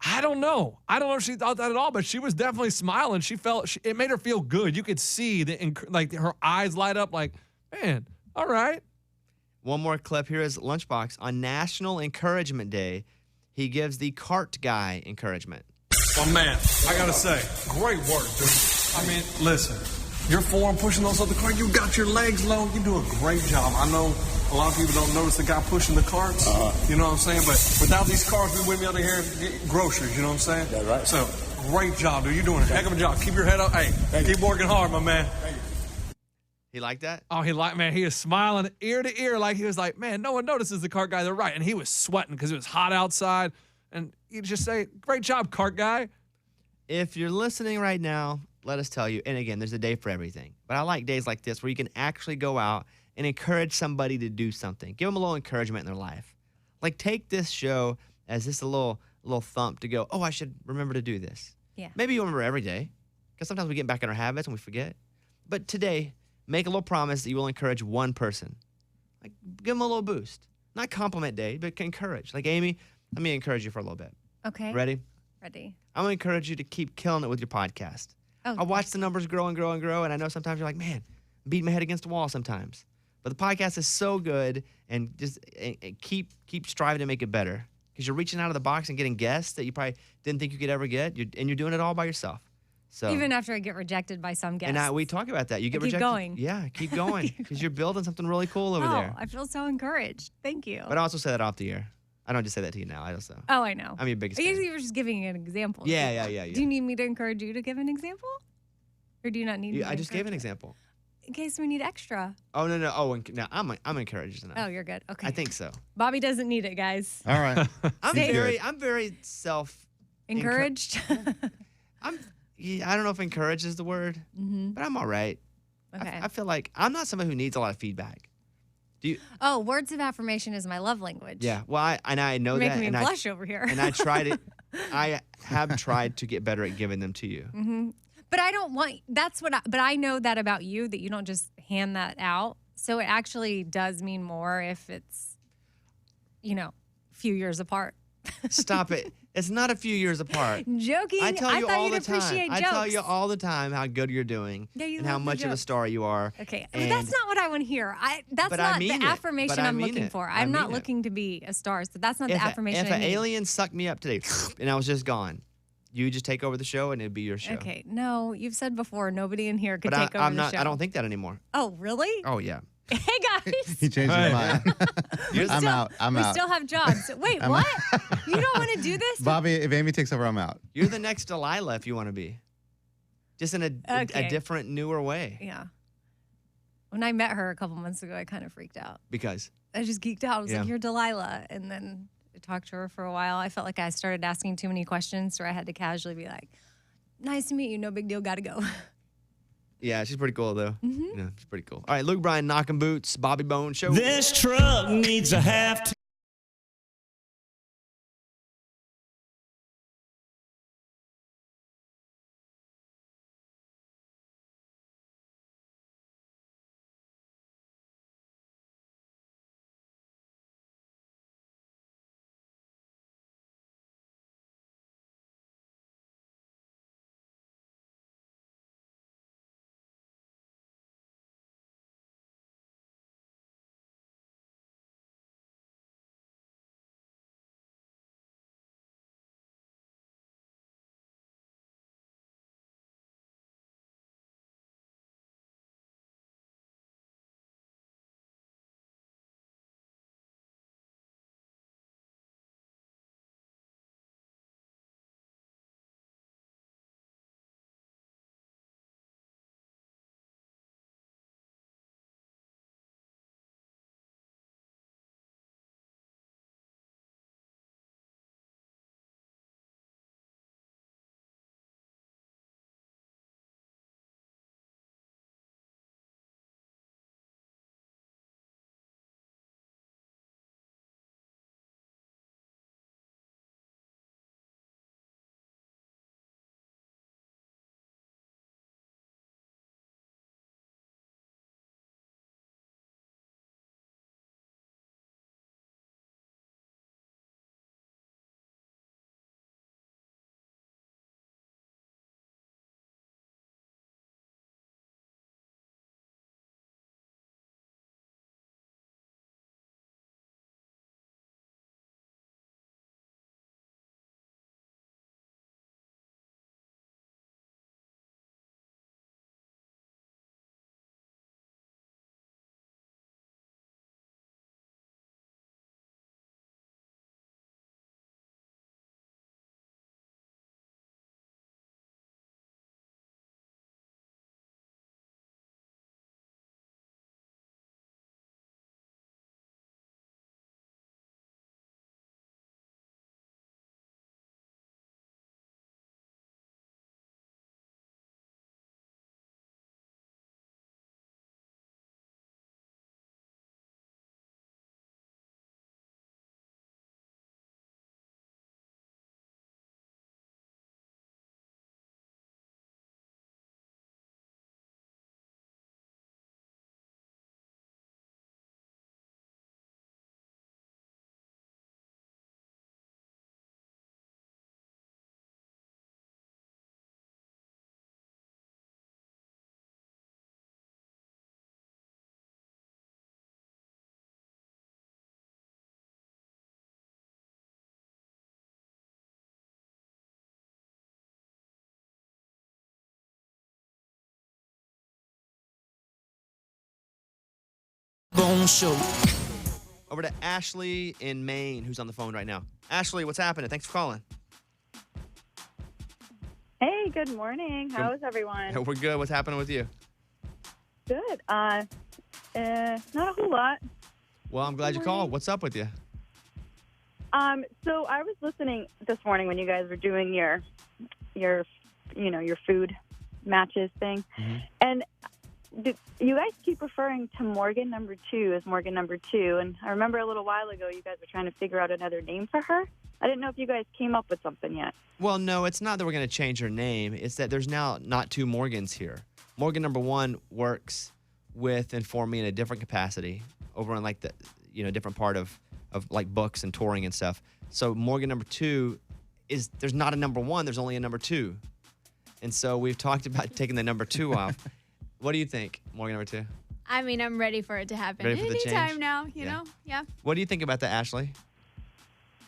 Speaker 5: I don't know. I don't know if she thought that at all, but she was definitely smiling. She felt, it made her feel good. You could see her eyes light up like, man, all right.
Speaker 3: One more clip. Here is Lunchbox. On National Encouragement Day, he gives the cart guy encouragement.
Speaker 5: Well, man, I got to say, great work, dude. Listen, you're forward pushing those other carts. You got your legs low. You do a great job. I know a lot of people don't notice the guy pushing the carts. You know what I'm saying? But without these cars, we wouldn't be able to hear get groceries. You know what I'm saying? That's right. So, great job, dude. You're doing a heck of a job. Keep your head up. Hey, keep working hard, my man.
Speaker 3: He liked that?
Speaker 5: Oh, he was smiling ear to ear like he was like, man, no one notices the cart guy. They're right. And he was sweating because it was hot outside. And you just say, great job, cart guy.
Speaker 3: If you're listening right now, let us tell you, and again, there's a day for everything. But I like days like this where you can actually go out and encourage somebody to do something. Give them a little encouragement in their life. Like take this show as just a little thump to go, oh, I should remember to do this.
Speaker 2: Yeah.
Speaker 3: Maybe you remember every day because sometimes we get back in our habits and we forget. But today, make a little promise that you will encourage one person. Like give them a little boost. Not compliment day, but encourage. Like Amy, let me encourage you for a little bit.
Speaker 2: Okay.
Speaker 3: Ready?
Speaker 2: Ready.
Speaker 3: I'm going to encourage you to keep killing it with your podcast.
Speaker 2: Oh,
Speaker 3: I watch the numbers grow and grow and grow, and I know sometimes you're like, man, I'm beating my head against the wall sometimes. But the podcast is so good, and just keep striving to make it better because you're reaching out of the box and getting guests that you probably didn't think you could ever get, and you're doing it all by yourself. So
Speaker 2: even after I get rejected by some guests.
Speaker 3: And we talk about that. You get rejected.
Speaker 2: Keep going.
Speaker 3: Yeah, keep going because you're building something really cool over there.
Speaker 2: I feel so encouraged. Thank you.
Speaker 3: But I also say that off the air. I don't just say that to you now. I also.
Speaker 2: Oh, I know.
Speaker 3: I'm your biggest
Speaker 2: I
Speaker 3: fan.
Speaker 2: guess you were just giving an example.
Speaker 3: Yeah.
Speaker 2: Do you need me to encourage you to give an example? Or do you not need me to
Speaker 3: I just gave an example.
Speaker 2: In case we need extra.
Speaker 3: Oh, no. Oh, no, I'm encouraged enough.
Speaker 2: Oh, you're good. Okay.
Speaker 3: I think so.
Speaker 2: Bobby doesn't need it, guys.
Speaker 4: All right.
Speaker 3: I'm very
Speaker 2: encouraged.
Speaker 3: I don't know if encouraged is the word, but I'm all right.
Speaker 2: Okay.
Speaker 3: I feel like I'm not somebody who needs a lot of feedback. Do you?
Speaker 2: Oh, words of affirmation is my love language.
Speaker 3: Yeah. Well, I know
Speaker 2: You're
Speaker 3: that.
Speaker 2: making me blush over here.
Speaker 3: And I tried it. I have tried to get better at giving them to you.
Speaker 2: Mm-hmm. But I don't want. But I know that about you that you don't just hand that out. So it actually does mean more if it's, a few years apart.
Speaker 3: Stop it. It's not a few years apart.
Speaker 2: Joking.
Speaker 3: I tell you
Speaker 2: thought
Speaker 3: all
Speaker 2: you'd
Speaker 3: the time.
Speaker 2: appreciate
Speaker 3: I
Speaker 2: jokes.
Speaker 3: tell you all the time how good you're doing and how much of a star you are.
Speaker 2: Okay, but that's not what I want to hear. That's not the affirmation I'm looking for. I'm not looking to be a star, so that's not the affirmation
Speaker 3: If
Speaker 2: I
Speaker 3: an
Speaker 2: need.
Speaker 3: alien sucked me up today and I was just gone, you just take over the show and it'd be your show.
Speaker 2: Okay, no, you've said before nobody in here could
Speaker 3: But
Speaker 2: take over
Speaker 3: I'm
Speaker 2: the
Speaker 3: not.
Speaker 2: show.
Speaker 3: I don't think that anymore.
Speaker 2: Oh, really?
Speaker 3: Oh yeah.
Speaker 2: Hey guys.
Speaker 4: He changed his mind. I'm out.
Speaker 2: We still have jobs. Wait, what? You don't want to do this?
Speaker 4: Bobby, if Amy takes over, I'm out.
Speaker 3: You're the next Delilah if you want to be. just in a different, newer way.
Speaker 2: Yeah. When I met her a couple months ago, I kind of freaked out.
Speaker 3: Because
Speaker 2: I just geeked out. I was
Speaker 3: Yeah.
Speaker 2: like, "You're Delilah," and then I talked to her for a while. I felt like I started asking too many questions, so I had to casually be like, "Nice to meet you. No big deal. Gotta go."
Speaker 3: yeah, she's pretty cool though. She's pretty cool. All right, Luke Bryan, Knocking Boots, Bobby Bone Show.
Speaker 12: This truck needs a half.
Speaker 3: Bone Show. Over to Ashley in Maine, who's on the phone right now. Ashley, what's happening? Thanks for calling.
Speaker 14: Hey, good morning. How's everyone?
Speaker 3: We're good. What's happening with you?
Speaker 14: Good. Not a whole lot.
Speaker 3: Well, I'm glad you called. What's up with you?
Speaker 14: So I was listening this morning when you guys were doing your food matches thing, and you guys keep referring to Morgan number 2 as Morgan number 2, and I remember a little while ago you guys were trying to figure out another name for her. I didn't know if you guys came up with something yet.
Speaker 3: Well, no, it's not that we're going to change her name. It's that there's now not 2 Morgans here. Morgan number 1 works with Inform Me in a different capacity over on like the different part of like books and touring and stuff. So Morgan number 2 there's not a number 1, there's only a number 2. And so we've talked about taking the number 2 off. What do you think, Morgan number 2?
Speaker 7: I mean, I'm ready for it to happen
Speaker 3: Ready for the
Speaker 7: anytime
Speaker 3: change?
Speaker 7: now, you know? Yeah.
Speaker 3: What do you think about that, Ashley?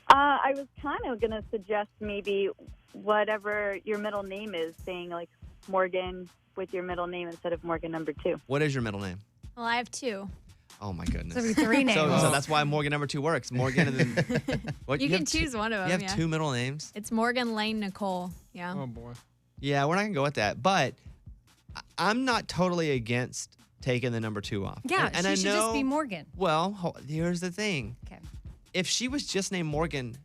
Speaker 14: I was kind of going to suggest maybe whatever your middle name is, saying like Morgan with your middle name instead of Morgan number 2.
Speaker 3: What is your middle name?
Speaker 7: Well, I have 2.
Speaker 3: Oh my goodness.
Speaker 2: So it'd be 3 names.
Speaker 3: So that's why Morgan number 2 works. Morgan and then what?
Speaker 7: You can
Speaker 3: have
Speaker 7: choose one of them.
Speaker 3: You have
Speaker 7: yeah.
Speaker 3: 2 middle names.
Speaker 7: It's Morgan Lane Nicole. Yeah.
Speaker 5: Oh boy.
Speaker 3: Yeah, we're not gonna go with that. But I'm not totally against taking the number 2 off.
Speaker 2: Yeah,
Speaker 3: and
Speaker 2: she
Speaker 3: I
Speaker 2: should
Speaker 3: know,
Speaker 2: just be Morgan.
Speaker 3: Well, here's the thing.
Speaker 2: Okay.
Speaker 3: If she was just named Morgan,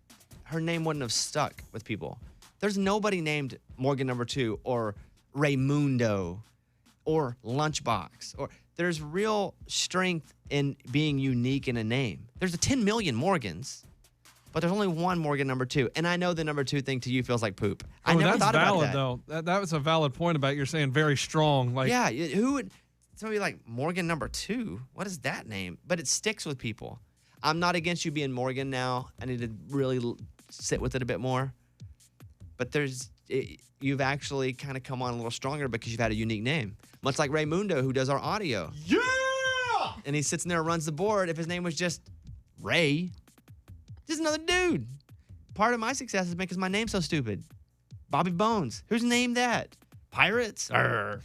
Speaker 3: her name wouldn't have stuck with people. There's nobody named Morgan number 2 or Raymundo or Lunchbox. Or there's real strength in being unique in a name. There's a 10 million Morgans, but there's only one Morgan number 2. And I know the number 2 thing to you feels like poop. I never
Speaker 5: that's
Speaker 3: thought
Speaker 5: valid,
Speaker 3: about that.
Speaker 5: though. That was a valid point about you're saying very strong. Like,
Speaker 3: Yeah, who would somebody like Morgan number 2? What is that name? But it sticks with people. I'm not against you being Morgan now. I need to really sit with it a bit more. But you've actually kind of come on a little stronger because you've had a unique name. Much like Raymundo, who does our audio.
Speaker 12: Yeah!
Speaker 3: And he sits in there and runs the board. If his name was just Ray, just another dude. Part of my success is because my name's so stupid. Bobby Bones. Who's named that? Pirates? Arr.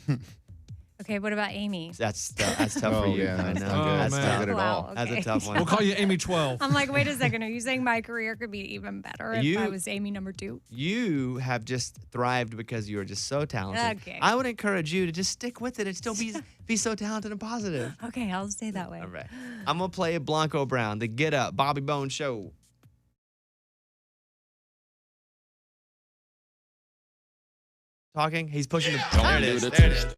Speaker 2: Okay, what about Amy?
Speaker 3: That's tough for you.
Speaker 4: Yeah,
Speaker 3: I
Speaker 4: that's
Speaker 3: know.
Speaker 4: not good.
Speaker 3: That's
Speaker 4: Not
Speaker 3: tough.
Speaker 4: good at all.
Speaker 2: Wow,
Speaker 3: That's a
Speaker 2: okay.
Speaker 3: tough one.
Speaker 5: We'll call you Amy 12.
Speaker 2: I'm like, wait a second. Are you saying my career could be even better if I was Amy number 2?
Speaker 3: You have just thrived because you are just so talented.
Speaker 2: Okay.
Speaker 3: I would encourage you to just stick with it and still be so talented and positive.
Speaker 2: Okay, I'll stay that way.
Speaker 3: All right. I'm going to play Blanco Brown, the Get Up, Bobby Bones Show. Talking? He's pushing the... There it is. There it is.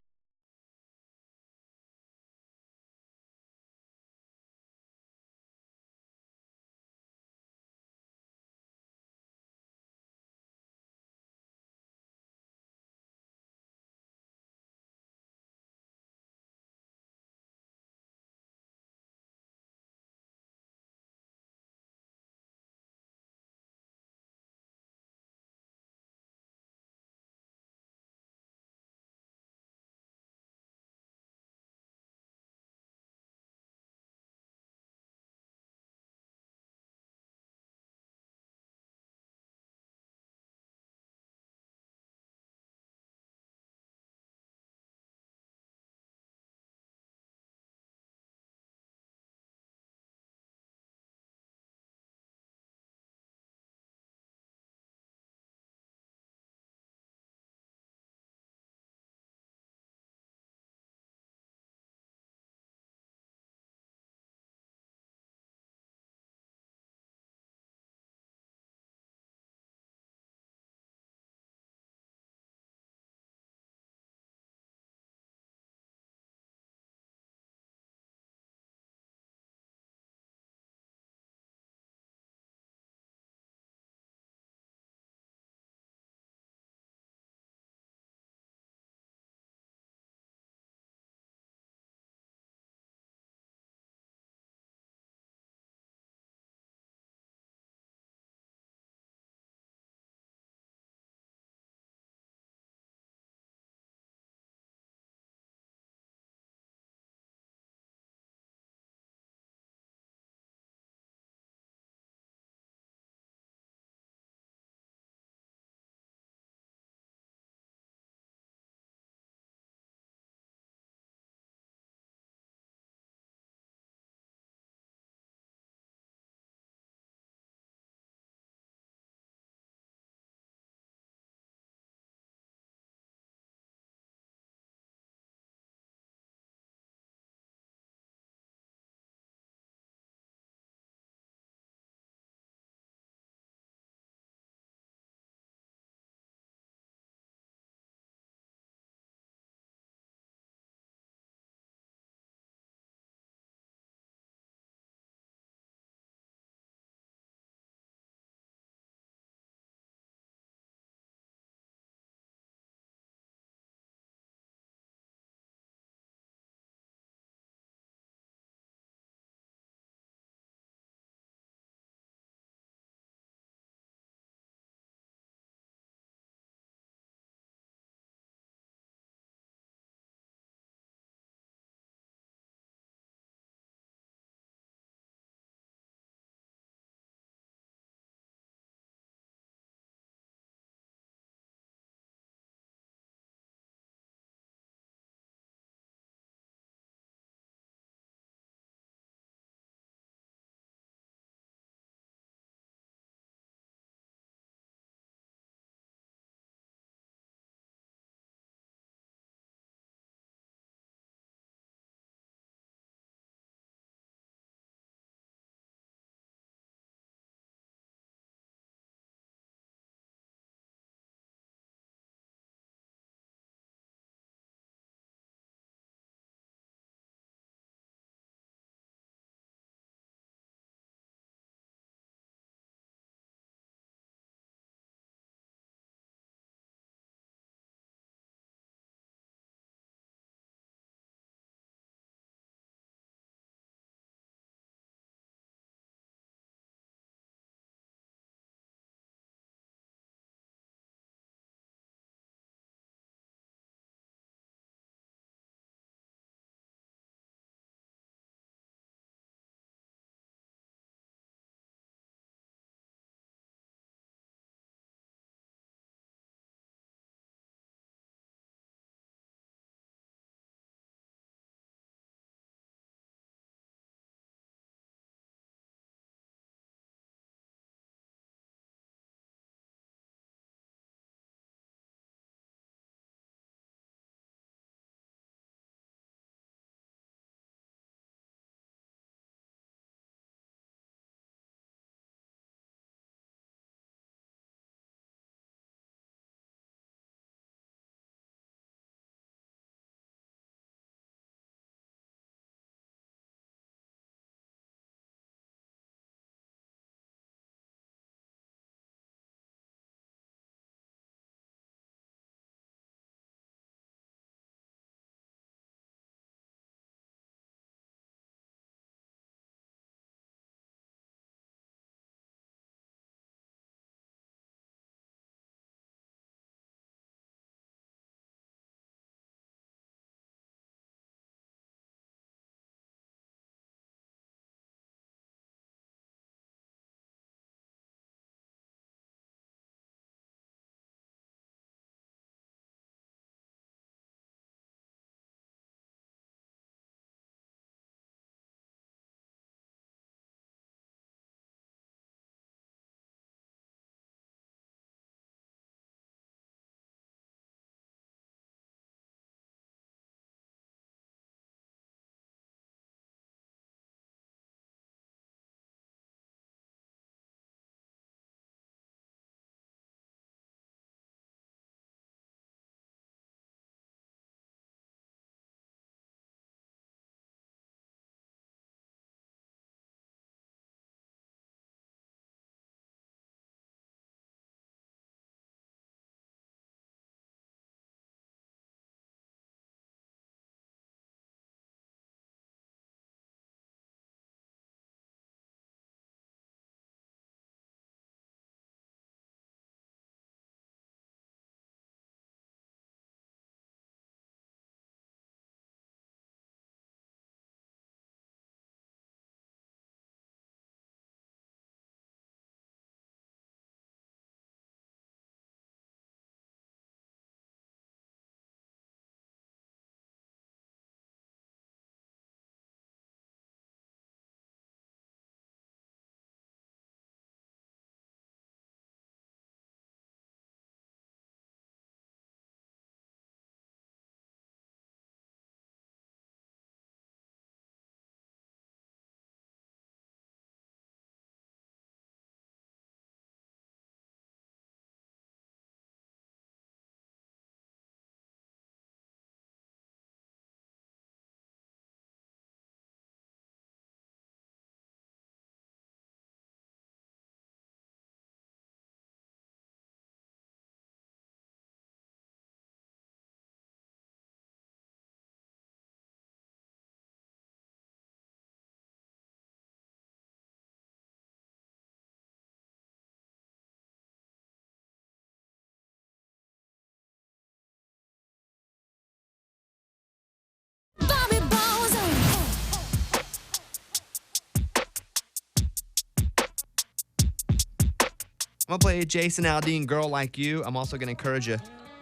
Speaker 3: I'm going to play Jason Aldean, Girl Like You. I'm also going to encourage you, if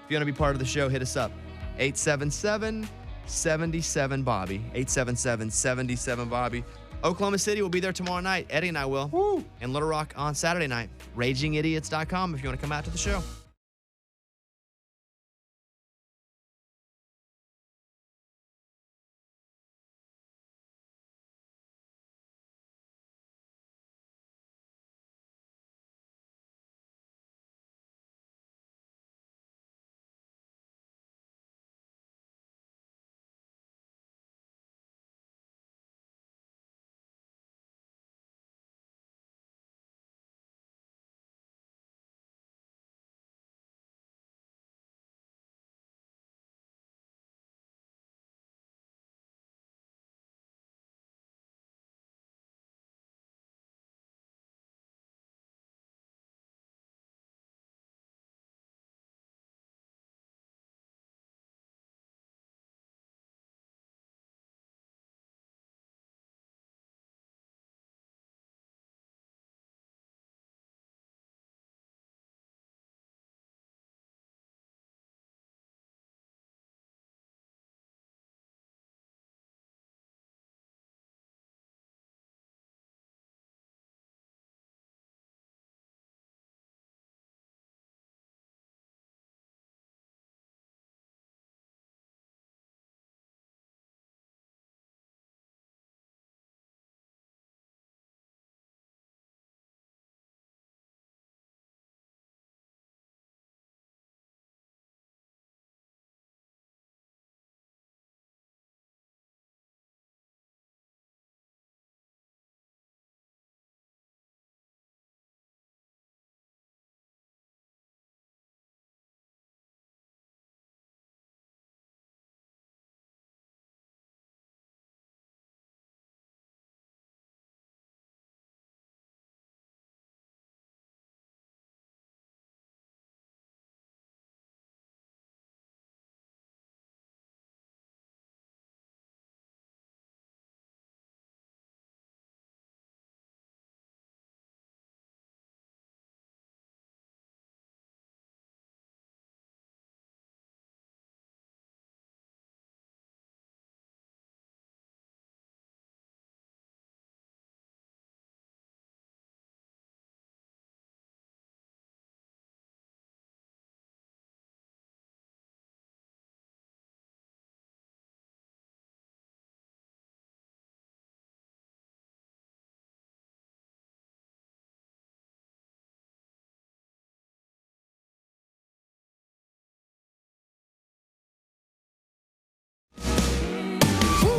Speaker 3: you want to be part of the show, hit us up. 877-77-BOBBY. 877-77-BOBBY. Oklahoma City will be there tomorrow night. Eddie and I will.
Speaker 5: Woo.
Speaker 3: And Little Rock on Saturday night. RagingIdiots.com if you want to come out to the show.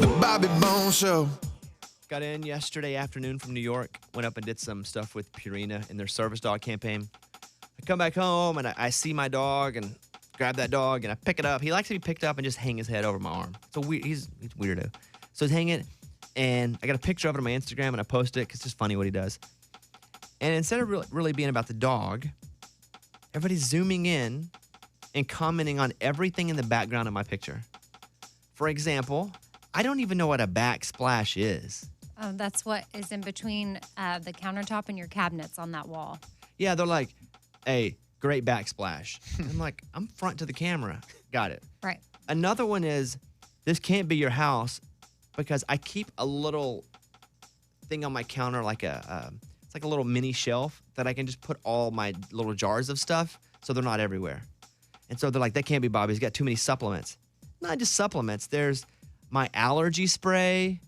Speaker 12: The Bobby Bones Show.
Speaker 3: Got in yesterday afternoon from New York. Went up and did some stuff with Purina in their service dog campaign. I come back home and I see my dog and grab that dog and I pick it up. He likes to be picked up and just hang his head over my arm. So he's weirdo. So he's hanging it, and I got a picture of it on my Instagram and I post it because it's just funny what he does. And instead of really being about the dog, everybody's zooming in and commenting on everything in the background of my picture. For example, I don't even know what a backsplash is.
Speaker 2: Oh, that's what is in between the countertop and your cabinets on that wall.
Speaker 3: Yeah, they're like, hey, great backsplash. I'm like, I'm front to the camera. Got it.
Speaker 2: Right.
Speaker 3: Another one is, this can't be your house, because I keep a little thing on my counter, like it's like a little mini shelf that I can just put all my little jars of stuff so they're not everywhere. And so they're like, that can't be Bobby. He's got too many supplements. Not just supplements. There's my allergy spray,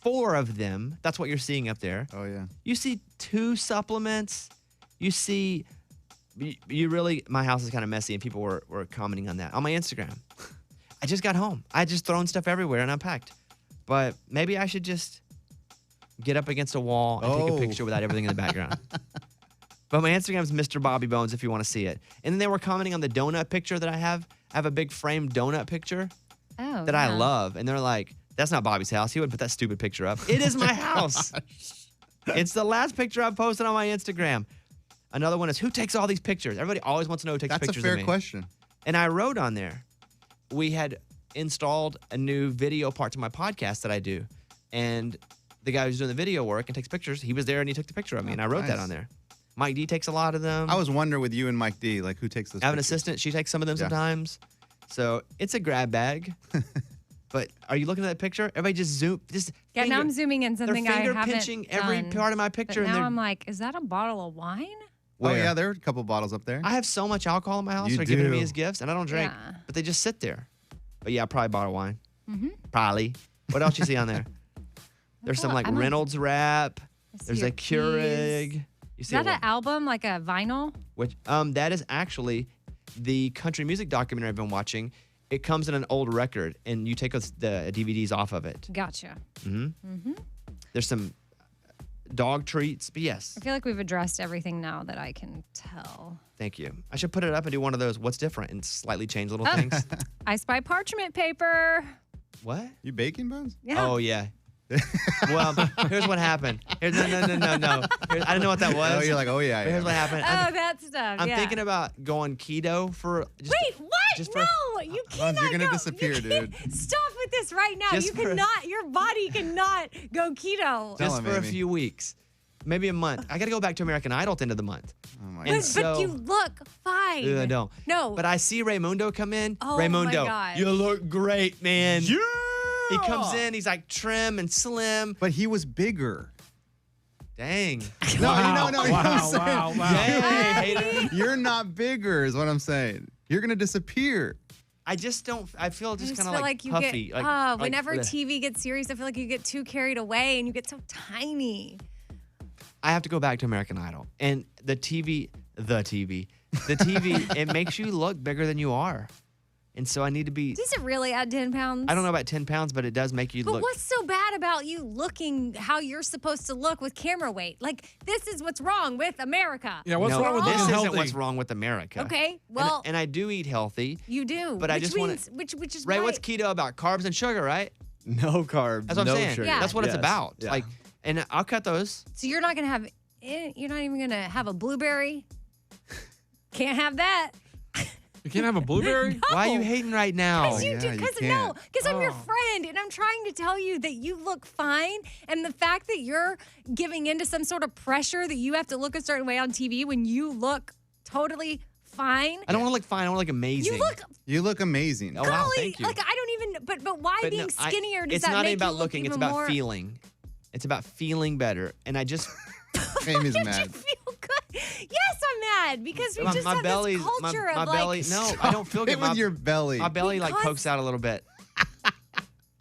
Speaker 3: 4 of them. That's what you're seeing up there.
Speaker 4: Oh, yeah.
Speaker 3: You see 2 supplements. You see, my house is kind of messy, and people were commenting on that on my Instagram. I just got home. I just thrown stuff everywhere and unpacked. But maybe I should just get up against a wall and take a picture without everything in the background. But my Instagram is Mr. Bobby Bones if you want to see it. And then they were commenting on the donut picture that I have. I have a big framed donut picture that I love. And they're like, that's not Bobby's house. He would put that stupid picture up. It is my house. It's the last picture I posted on my Instagram. Another one is, who takes all these pictures? Everybody always wants to know who takes pictures of me.
Speaker 4: That's a fair question.
Speaker 3: And I wrote on there, we had installed a new video part to my podcast that I do. And the guy who's doing the video work and takes pictures, he was there and he took the picture of me. And I wrote that on there. Mike D takes a lot of them.
Speaker 4: I was wondering with you and Mike D, like who takes those
Speaker 3: I have an
Speaker 4: pictures?
Speaker 3: assistant. She takes some of them
Speaker 4: Yeah.
Speaker 3: sometimes. So it's a grab bag. But are you looking at that picture? Everybody just zoom. Just
Speaker 2: Yeah, now
Speaker 3: finger-
Speaker 2: I'm zooming in something I
Speaker 3: They're finger
Speaker 2: haven't
Speaker 3: pinching every
Speaker 2: done.
Speaker 3: part of my
Speaker 2: But
Speaker 3: picture. and
Speaker 2: now
Speaker 3: they're,
Speaker 2: I'm like, is that a bottle of wine?
Speaker 4: Oh
Speaker 3: Where?
Speaker 4: yeah, there are a couple bottles up there.
Speaker 3: I have so much alcohol in my house.
Speaker 4: You
Speaker 3: They're giving to me
Speaker 4: do.
Speaker 3: as gifts, and I don't drink.
Speaker 2: Yeah.
Speaker 3: But they just sit there. But yeah, probably bottle of wine.
Speaker 2: Mm-hmm.
Speaker 3: Probably. What else you see on there? There's some like
Speaker 2: I'm like-
Speaker 3: Reynolds wrap.
Speaker 2: I see
Speaker 3: There's
Speaker 2: your
Speaker 3: a Keurig. You
Speaker 2: Is
Speaker 3: see
Speaker 2: that
Speaker 3: a
Speaker 2: an album, like a vinyl?
Speaker 3: Which that is actually the country music documentary I've been watching. It comes in an old record, and you take the DVDs off of it.
Speaker 2: Gotcha.
Speaker 3: hmm
Speaker 2: Mm-hmm.
Speaker 3: There's some dog treats, but yes,
Speaker 2: I feel like we've addressed everything now that I can tell.
Speaker 3: thank you. I should put it up and do one of those. What's different and slightly change little
Speaker 2: Oh.
Speaker 3: things.
Speaker 2: I spy parchment paper.
Speaker 3: What?
Speaker 4: You baking buns?
Speaker 2: Yeah.
Speaker 3: Oh yeah. Well, here's what happened. No. Here, I didn't know what that was.
Speaker 4: Oh, you're like, oh yeah.
Speaker 3: But here's
Speaker 4: yeah.
Speaker 3: what happened.
Speaker 2: Oh, that stuff.
Speaker 3: I'm
Speaker 2: yeah.
Speaker 3: thinking about going keto for. Just,
Speaker 2: Wait, what?
Speaker 3: just for-
Speaker 2: No, you cannot.
Speaker 4: you're gonna
Speaker 2: go.
Speaker 4: disappear,
Speaker 2: You can't-
Speaker 4: dude.
Speaker 2: Stop with this right now.
Speaker 3: Just
Speaker 2: You
Speaker 3: for-
Speaker 2: cannot. Your body cannot go keto.
Speaker 4: Tell
Speaker 3: just
Speaker 4: him,
Speaker 3: for a
Speaker 4: Amy.
Speaker 3: few weeks, maybe a month. I got to go back to American Idol at the end of the month.
Speaker 4: Oh my
Speaker 3: And
Speaker 2: But,
Speaker 3: so-
Speaker 2: but you look fine.
Speaker 3: I don't.
Speaker 2: No.
Speaker 3: But I see Raymundo come in.
Speaker 2: Oh, my
Speaker 3: Raymundo,
Speaker 2: gosh.
Speaker 3: you look great, man.
Speaker 4: Yeah.
Speaker 3: He comes in. He's like trim and slim.
Speaker 4: But he was bigger.
Speaker 3: Dang.
Speaker 4: No,
Speaker 5: Wow,
Speaker 4: you know what
Speaker 5: wow,
Speaker 4: I'm saying.
Speaker 5: wow, wow.
Speaker 3: Dang, hater.
Speaker 4: You're not bigger, is what I'm saying. You're gonna disappear.
Speaker 3: I just don't. I feel
Speaker 2: I
Speaker 3: just
Speaker 2: just
Speaker 3: kind
Speaker 2: feel
Speaker 3: of
Speaker 2: like you
Speaker 3: puffy.
Speaker 2: get. Whenever TV gets serious, I feel like you get too carried away and you get so tiny.
Speaker 3: I have to go back to American Idol, and the TV, it makes you look bigger than you are, and so I need to be.
Speaker 2: Does it really add 10 pounds?
Speaker 3: I don't know about 10 pounds, but it does make you
Speaker 2: But
Speaker 3: look.
Speaker 2: what's so bad about you looking how you're supposed to look with camera weight? Like, this is what's wrong with America.
Speaker 5: Yeah, what's
Speaker 3: No,
Speaker 5: wrong with
Speaker 3: this
Speaker 5: looking
Speaker 3: isn't
Speaker 5: healthy?
Speaker 3: what's wrong with America.
Speaker 2: Okay,
Speaker 3: And-
Speaker 2: well,
Speaker 3: and I do eat healthy.
Speaker 2: you do.
Speaker 3: But I
Speaker 2: which
Speaker 3: just wanna-
Speaker 2: means, which is
Speaker 3: Ray,
Speaker 2: why,
Speaker 3: what's keto about? Carbs and sugar, right?
Speaker 10: No carbs.
Speaker 3: That's what
Speaker 10: no
Speaker 3: I'm saying.
Speaker 10: sugar.
Speaker 2: Yeah.
Speaker 3: That's what it's
Speaker 10: Yes.
Speaker 3: about.
Speaker 10: Yeah.
Speaker 3: Like, and I'll cut those.
Speaker 2: So you're not gonna have. You're not even gonna have a blueberry. Can't have that.
Speaker 5: You can't have a blueberry?
Speaker 3: Why are you hating right now?
Speaker 2: Because you
Speaker 4: yeah,
Speaker 2: do.
Speaker 4: you
Speaker 2: Because
Speaker 4: can't.
Speaker 2: I'm your friend, and I'm trying to tell you that you look fine, and the fact that you're giving into some sort of pressure that you have to look a certain way on TV when you look totally fine.
Speaker 3: I don't want to look fine. I want to look amazing.
Speaker 4: You look amazing.
Speaker 3: Oh, wow,
Speaker 2: Golly,
Speaker 3: thank you.
Speaker 2: like I don't even. But why
Speaker 3: But
Speaker 2: being
Speaker 3: no,
Speaker 2: skinnier does
Speaker 3: it's
Speaker 2: that
Speaker 3: not
Speaker 2: make
Speaker 3: even about
Speaker 2: you look
Speaker 3: looking. It's
Speaker 2: even
Speaker 3: about
Speaker 2: more,
Speaker 3: feeling. It's about feeling better. And I just
Speaker 4: Amy's
Speaker 2: Did
Speaker 4: mad.
Speaker 2: you feel good? Yes, I'm mad because we just
Speaker 3: my
Speaker 2: have
Speaker 3: belly,
Speaker 2: this culture
Speaker 3: my
Speaker 2: of like.
Speaker 3: belly. No, I don't feel
Speaker 4: Hit
Speaker 3: good.
Speaker 4: with
Speaker 3: My,
Speaker 4: your belly.
Speaker 3: my belly like
Speaker 2: Because-
Speaker 3: pokes out a little bit,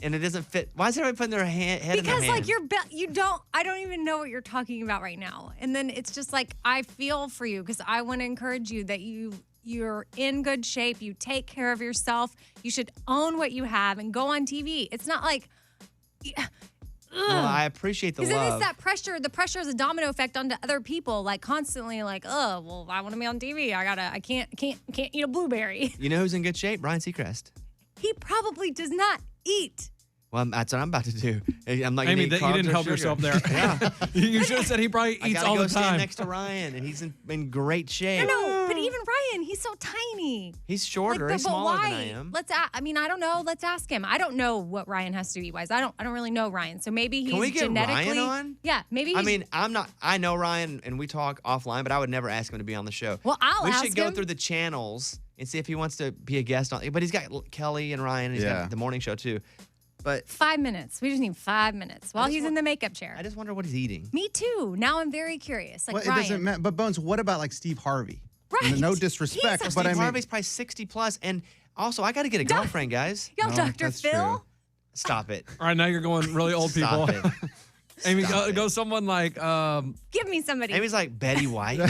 Speaker 3: and it doesn't fit. Why is everybody putting their head in their
Speaker 2: Because
Speaker 3: hand?
Speaker 2: like you don't. I don't even know what you're talking about right now. And then it's just like I feel for you because I want to encourage you that you're in good shape. You take care of yourself. You should own what you have and go on TV. It's not like.
Speaker 3: Well, I appreciate the
Speaker 2: Because then
Speaker 3: love.
Speaker 2: it's that pressure. The pressure is a domino effect onto other people. Like constantly, like, oh, well, I want to be on TV. I can't eat a blueberry.
Speaker 3: You know who's in good shape? Brian Seacrest.
Speaker 2: He probably does not eat.
Speaker 3: Well, that's what I'm about to do. I'm like,
Speaker 5: Amy,
Speaker 3: eat
Speaker 5: that you
Speaker 3: carbs
Speaker 5: didn't
Speaker 3: or
Speaker 5: help
Speaker 3: sugar.
Speaker 5: yourself there.
Speaker 3: Yeah.
Speaker 5: You should have said he probably
Speaker 3: I
Speaker 5: eats
Speaker 3: gotta
Speaker 5: all
Speaker 3: go
Speaker 5: the
Speaker 3: stand
Speaker 5: time.
Speaker 3: next to Ryan, and he's in great shape.
Speaker 2: No, but even Ryan, he's so tiny.
Speaker 3: He's shorter.
Speaker 2: Like,
Speaker 3: He's
Speaker 2: but
Speaker 3: smaller
Speaker 2: why?
Speaker 3: than I am.
Speaker 2: I mean, I don't know. Let's ask him. I don't know what Ryan has to eat wise. I don't really know Ryan. So maybe he's
Speaker 3: Can we get
Speaker 2: genetically.
Speaker 3: Ryan on?
Speaker 2: Yeah, maybe.
Speaker 3: I
Speaker 2: He's,
Speaker 3: mean, I'm not. I know Ryan, and we talk offline, but I would never ask him to be on the show.
Speaker 2: Well, I'll
Speaker 3: we
Speaker 2: ask
Speaker 3: should go
Speaker 2: him.
Speaker 3: through the channels and see if he wants to be a guest on. But he's got Kelly and Ryan. And he's
Speaker 4: Yeah.
Speaker 3: got the morning show too. But
Speaker 2: 5 minutes. We just need 5 minutes while
Speaker 3: just
Speaker 2: he's in the makeup chair.
Speaker 3: I just wonder what he's eating.
Speaker 2: Me too. Now I'm very curious. Like
Speaker 4: Well, it
Speaker 2: Ryan.
Speaker 4: doesn't matter. But Bones, what about like Steve Harvey?
Speaker 2: Right.
Speaker 4: No disrespect,
Speaker 2: He's a-
Speaker 4: but I
Speaker 3: Steve
Speaker 4: mean,
Speaker 3: Harvey's probably 60 plus, and also I got to get a girlfriend, guys.
Speaker 2: Yo,
Speaker 4: No,
Speaker 2: Dr.
Speaker 4: that's
Speaker 2: Phil.
Speaker 4: true.
Speaker 3: Stop it.
Speaker 5: All right, now you're going really old people.
Speaker 3: Stop it.
Speaker 5: Amy,
Speaker 3: Stop
Speaker 5: go
Speaker 3: it.
Speaker 5: someone like
Speaker 2: Give me somebody.
Speaker 3: Amy's like Betty White.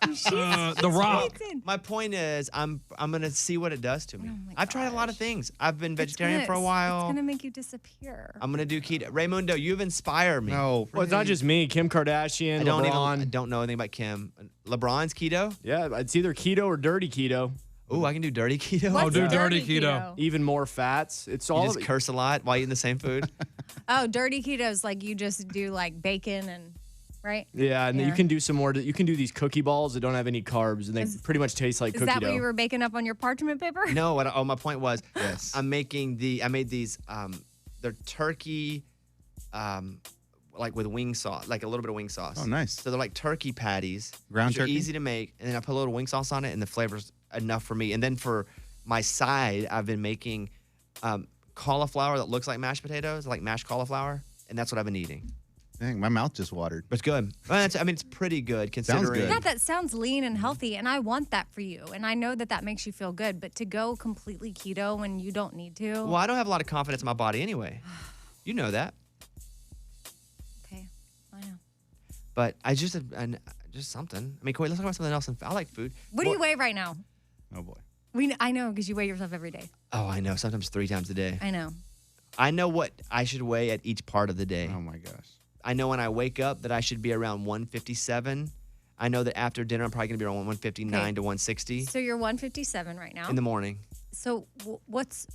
Speaker 5: The Rock.
Speaker 3: My point is, I'm gonna see what it does to me.
Speaker 2: Oh my
Speaker 3: I've tried a lot of things. I've been
Speaker 2: It's
Speaker 3: vegetarian
Speaker 2: gonna-
Speaker 3: for a
Speaker 2: It's
Speaker 3: while.
Speaker 2: gonna make you disappear.
Speaker 3: I'm gonna do keto. Raymundo, you've inspired me.
Speaker 4: no.
Speaker 10: Well, it's not just me. Kim Kardashian,
Speaker 3: I don't
Speaker 10: LeBron.
Speaker 3: I don't know anything about Kim. LeBron's keto.
Speaker 10: Yeah, it's either keto or dirty keto.
Speaker 3: Ooh, I can do dirty keto.
Speaker 2: What's
Speaker 5: Oh, do dirty
Speaker 2: dirty
Speaker 5: keto.
Speaker 10: Even more fats. It's
Speaker 3: You
Speaker 10: all
Speaker 3: just curse a lot while eating the same food.
Speaker 2: Oh, dirty keto's like you just do like bacon and right.
Speaker 10: Yeah, and
Speaker 2: Yeah.
Speaker 10: you can do some more. You can do these cookie balls that don't have any carbs, and they
Speaker 2: Is-
Speaker 10: pretty much taste like
Speaker 2: Is
Speaker 10: cookie
Speaker 2: that
Speaker 10: dough.
Speaker 2: what you were baking up on your parchment paper?
Speaker 3: No, my point was,
Speaker 4: Yes.
Speaker 3: I made these. They're turkey. like with wing sauce, like a little bit of wing sauce.
Speaker 4: Oh, nice.
Speaker 3: So they're like turkey patties.
Speaker 4: Ground
Speaker 3: which are
Speaker 4: turkey?
Speaker 3: easy to make, and then I put a little wing sauce on it, and the flavor's enough for me. And then for my side, I've been making cauliflower that looks like mashed potatoes, like mashed cauliflower, and that's what I've been eating.
Speaker 4: Dang, my mouth just watered.
Speaker 3: But it's good. Well, it's pretty good considering.
Speaker 4: good.
Speaker 2: Yeah, that sounds lean and healthy, and I want that for you. And I know that makes you feel good, but to go completely keto when you don't need to.
Speaker 3: Well, I don't have a lot of confidence in my body anyway. You know that.
Speaker 2: Okay, I know.
Speaker 3: But I just something. I mean, Corey, let's talk about something else. I like food.
Speaker 2: What do you weigh right now?
Speaker 4: Oh, boy.
Speaker 2: I know, because you weigh yourself every day.
Speaker 3: Oh, I know. Sometimes 3 times a day.
Speaker 2: I know.
Speaker 3: I know what I should weigh at each part of the day.
Speaker 4: Oh, my gosh.
Speaker 3: I know when I wake up that I should be around 157. I know that after dinner, I'm probably going to be around 159 to 160
Speaker 2: So you're 157 right now.
Speaker 3: in the morning.
Speaker 2: So what's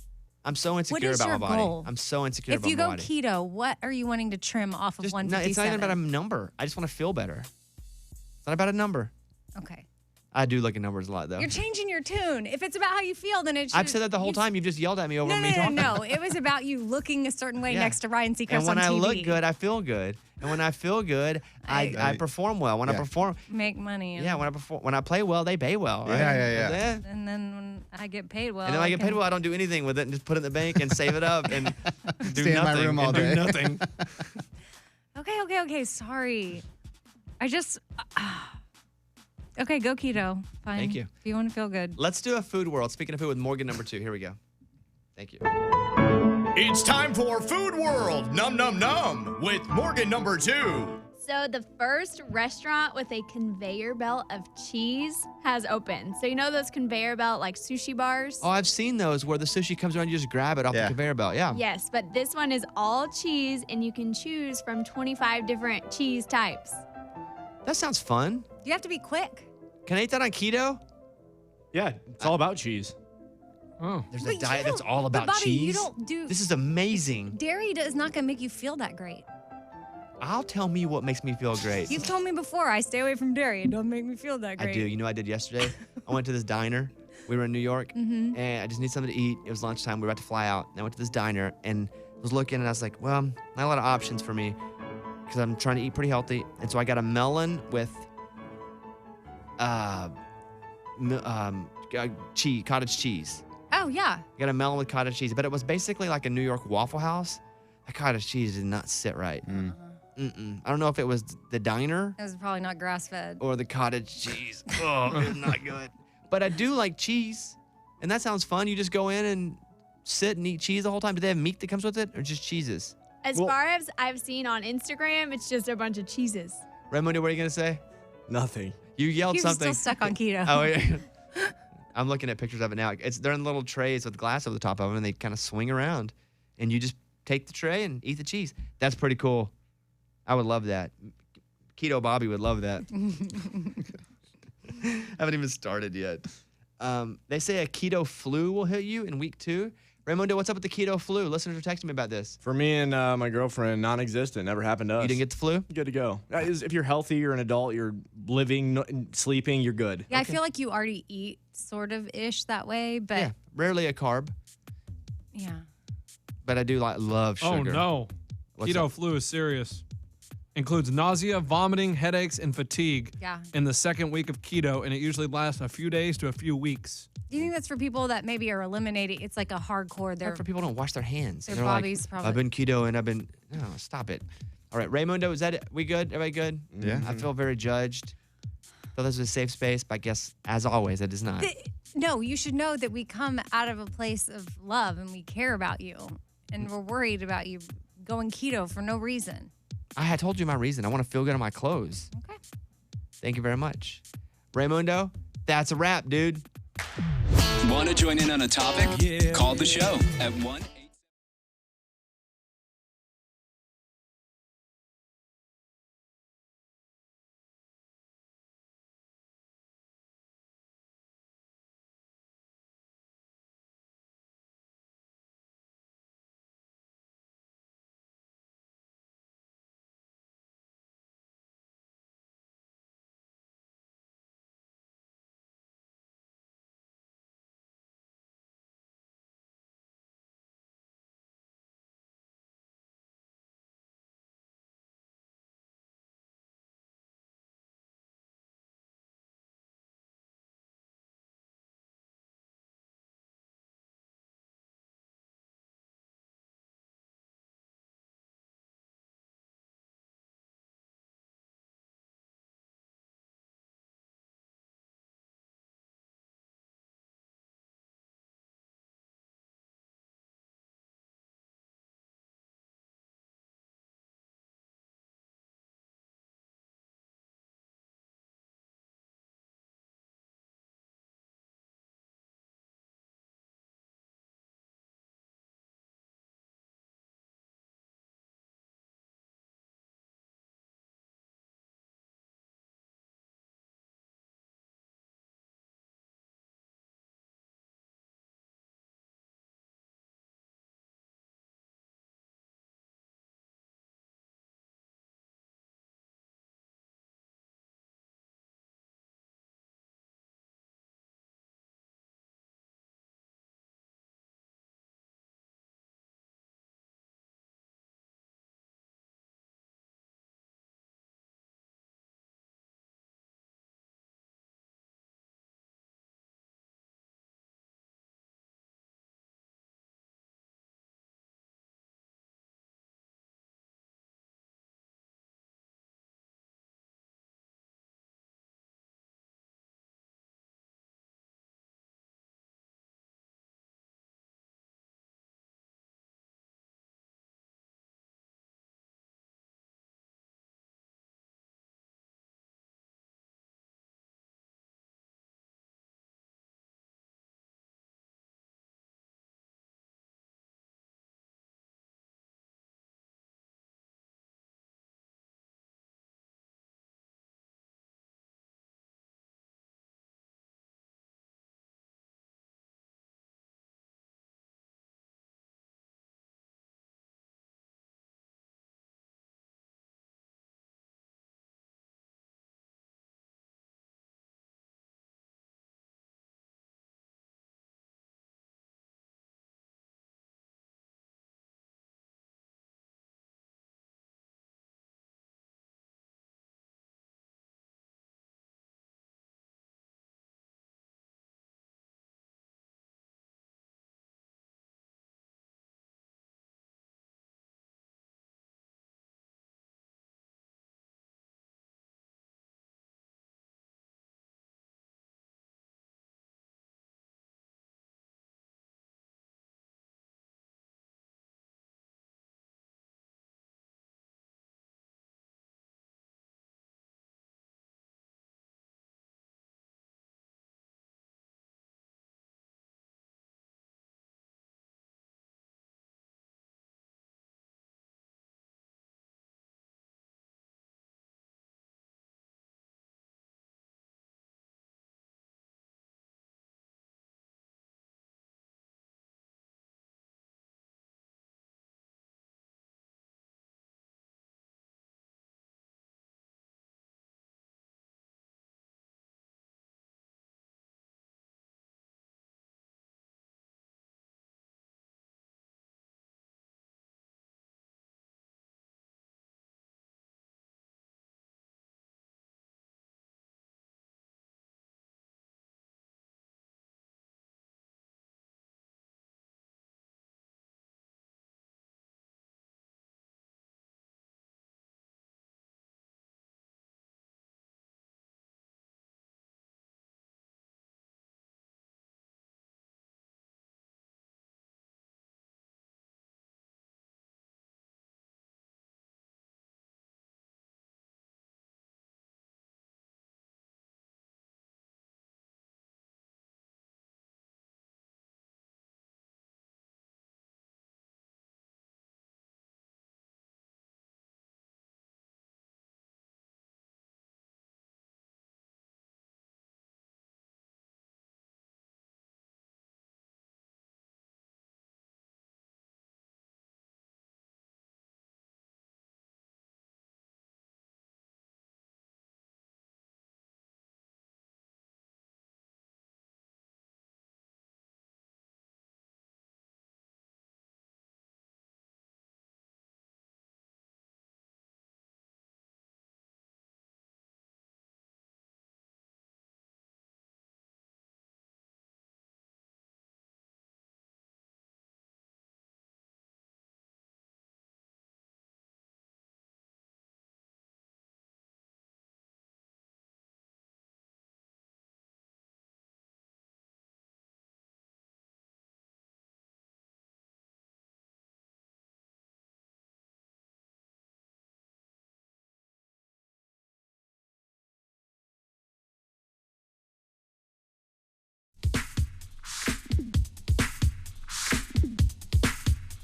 Speaker 3: I'm so insecure
Speaker 2: is
Speaker 3: about
Speaker 2: your
Speaker 3: my body.
Speaker 2: goal?
Speaker 3: I'm so insecure
Speaker 2: if
Speaker 3: about
Speaker 2: you
Speaker 3: my
Speaker 2: go
Speaker 3: body.
Speaker 2: keto? What are you wanting to trim off of
Speaker 3: No,
Speaker 2: 157?
Speaker 3: it's not even about a number. I just want to feel better. It's not about a number.
Speaker 2: Okay.
Speaker 3: I do look at numbers a lot, though.
Speaker 2: You're changing your tune. If it's about how you feel, then it should.
Speaker 3: I've said that the whole time. You've just yelled at me over me talking.
Speaker 2: No. It was about you looking a certain way
Speaker 3: Yeah.
Speaker 2: next to Ryan Seacrest
Speaker 3: And when
Speaker 2: on
Speaker 3: I
Speaker 2: TV.
Speaker 3: look good, I feel good. And when I feel good, I perform well. When I perform,
Speaker 2: Make money.
Speaker 3: yeah, when I play well, they pay well. Right?
Speaker 4: Yeah.
Speaker 2: And then when I get paid well.
Speaker 3: And then when I get paid
Speaker 2: can-
Speaker 3: well, I don't do anything with it and just put it in the bank and save it up and do
Speaker 4: Stay in my
Speaker 3: nothing.
Speaker 4: room all
Speaker 3: and do
Speaker 4: day.
Speaker 3: nothing.
Speaker 2: Okay. Sorry. I just. Okay, go keto. Fine.
Speaker 3: Thank you.
Speaker 2: If you want to feel good.
Speaker 3: Let's do a food world. Speaking of food with Morgan number 2. Here we go. Thank you.
Speaker 15: It's time for Food World Num Num Num with Morgan number 2.
Speaker 7: So the first restaurant with a conveyor belt of cheese has opened. So you know those conveyor belt like sushi bars?
Speaker 3: Oh, I've seen those where the sushi comes around, you just grab it off the conveyor belt. Yeah.
Speaker 7: Yes, but this one is all cheese and you can choose from 25 different cheese types.
Speaker 3: That sounds fun.
Speaker 2: You have to be quick.
Speaker 3: Can I eat that on keto?
Speaker 10: Yeah, it's all about cheese.
Speaker 5: Oh.
Speaker 3: There's
Speaker 2: But
Speaker 3: a
Speaker 2: you
Speaker 3: diet that's
Speaker 2: don't-
Speaker 3: all
Speaker 2: but
Speaker 3: about
Speaker 2: Bobby,
Speaker 3: cheese.
Speaker 2: you don't do-
Speaker 3: This is amazing.
Speaker 2: Dairy is not going to make you feel that great.
Speaker 3: I'll tell me what makes me feel great.
Speaker 2: You've told me before I stay away from dairy. It don't make me feel that great.
Speaker 3: I do. You know what I did yesterday? I went to this diner. We were in New York,
Speaker 2: Mhm.
Speaker 3: and I just need something to eat. It was lunchtime. We were about to fly out. And I went to this diner and was looking, and I was like, well, not a lot of options for me because I'm trying to eat pretty healthy. And so I got a melon with cheese, cottage cheese.
Speaker 2: Oh, yeah.
Speaker 3: I got a melon with cottage cheese, but it was basically like a New York Waffle House. That cottage cheese did not sit right. I don't know if it was the diner
Speaker 2: It was probably not grass fed.
Speaker 3: or the cottage cheese. Oh, it's not good. But I do like cheese, and that sounds fun. You just go in and sit and eat cheese the whole time. Do they have meat that comes with it, or just cheeses?
Speaker 7: As far as I've seen on Instagram, it's just a bunch of cheeses.
Speaker 3: Raimundo, what are you gonna say?
Speaker 10: Nothing.
Speaker 3: You yelled
Speaker 2: You're
Speaker 3: something.
Speaker 2: still stuck on keto.
Speaker 3: Oh yeah. I'm looking at pictures of it now. They're in little trays with glass over the top of them, and they kind of swing around, and you just take the tray and eat the cheese. That's pretty cool. I would love that. Keto Bobby would love that. Haven't even started yet. They say a keto flu will hit you in week 2. Raimundo, what's up with the keto flu? Listeners are texting me about this.
Speaker 10: For me and my girlfriend, non-existent. Never happened to us.
Speaker 3: You didn't get the flu?
Speaker 10: Good to go. If you're healthy, you're an adult, you're living, sleeping, you're good.
Speaker 2: Yeah, I feel like you already eat sort of ish that way, but
Speaker 3: Yeah, rarely a carb,
Speaker 2: yeah.
Speaker 3: but I do love sugar.
Speaker 5: Oh, no.
Speaker 3: What's
Speaker 5: Keto
Speaker 3: up?
Speaker 5: flu is serious. Includes nausea, vomiting, headaches, and fatigue
Speaker 2: Yeah.
Speaker 5: in the second week of keto, and it usually lasts a few days to a few weeks.
Speaker 2: Do you think that's for people that maybe are eliminating? It's like a hardcore.
Speaker 3: Not for people who don't wash their hands.
Speaker 2: Their
Speaker 3: They're
Speaker 2: bodies
Speaker 3: like,
Speaker 2: probably-
Speaker 3: I've been keto and I've been. No, stop it. All right, Raimundo, is that it? We good? Everybody good?
Speaker 4: Yeah.
Speaker 3: I feel very judged. Thought this was a safe space, but I guess, as always, it is not.
Speaker 2: No, you should know that we come out of a place of love and we care about you, and we're worried about you going keto for no reason.
Speaker 3: I had told you my reason. I want to feel good on my clothes.
Speaker 2: Okay.
Speaker 3: Thank you very much. Raimundo, that's a wrap, dude.
Speaker 1: Want to join in on a topic? Yeah. Call the show at 1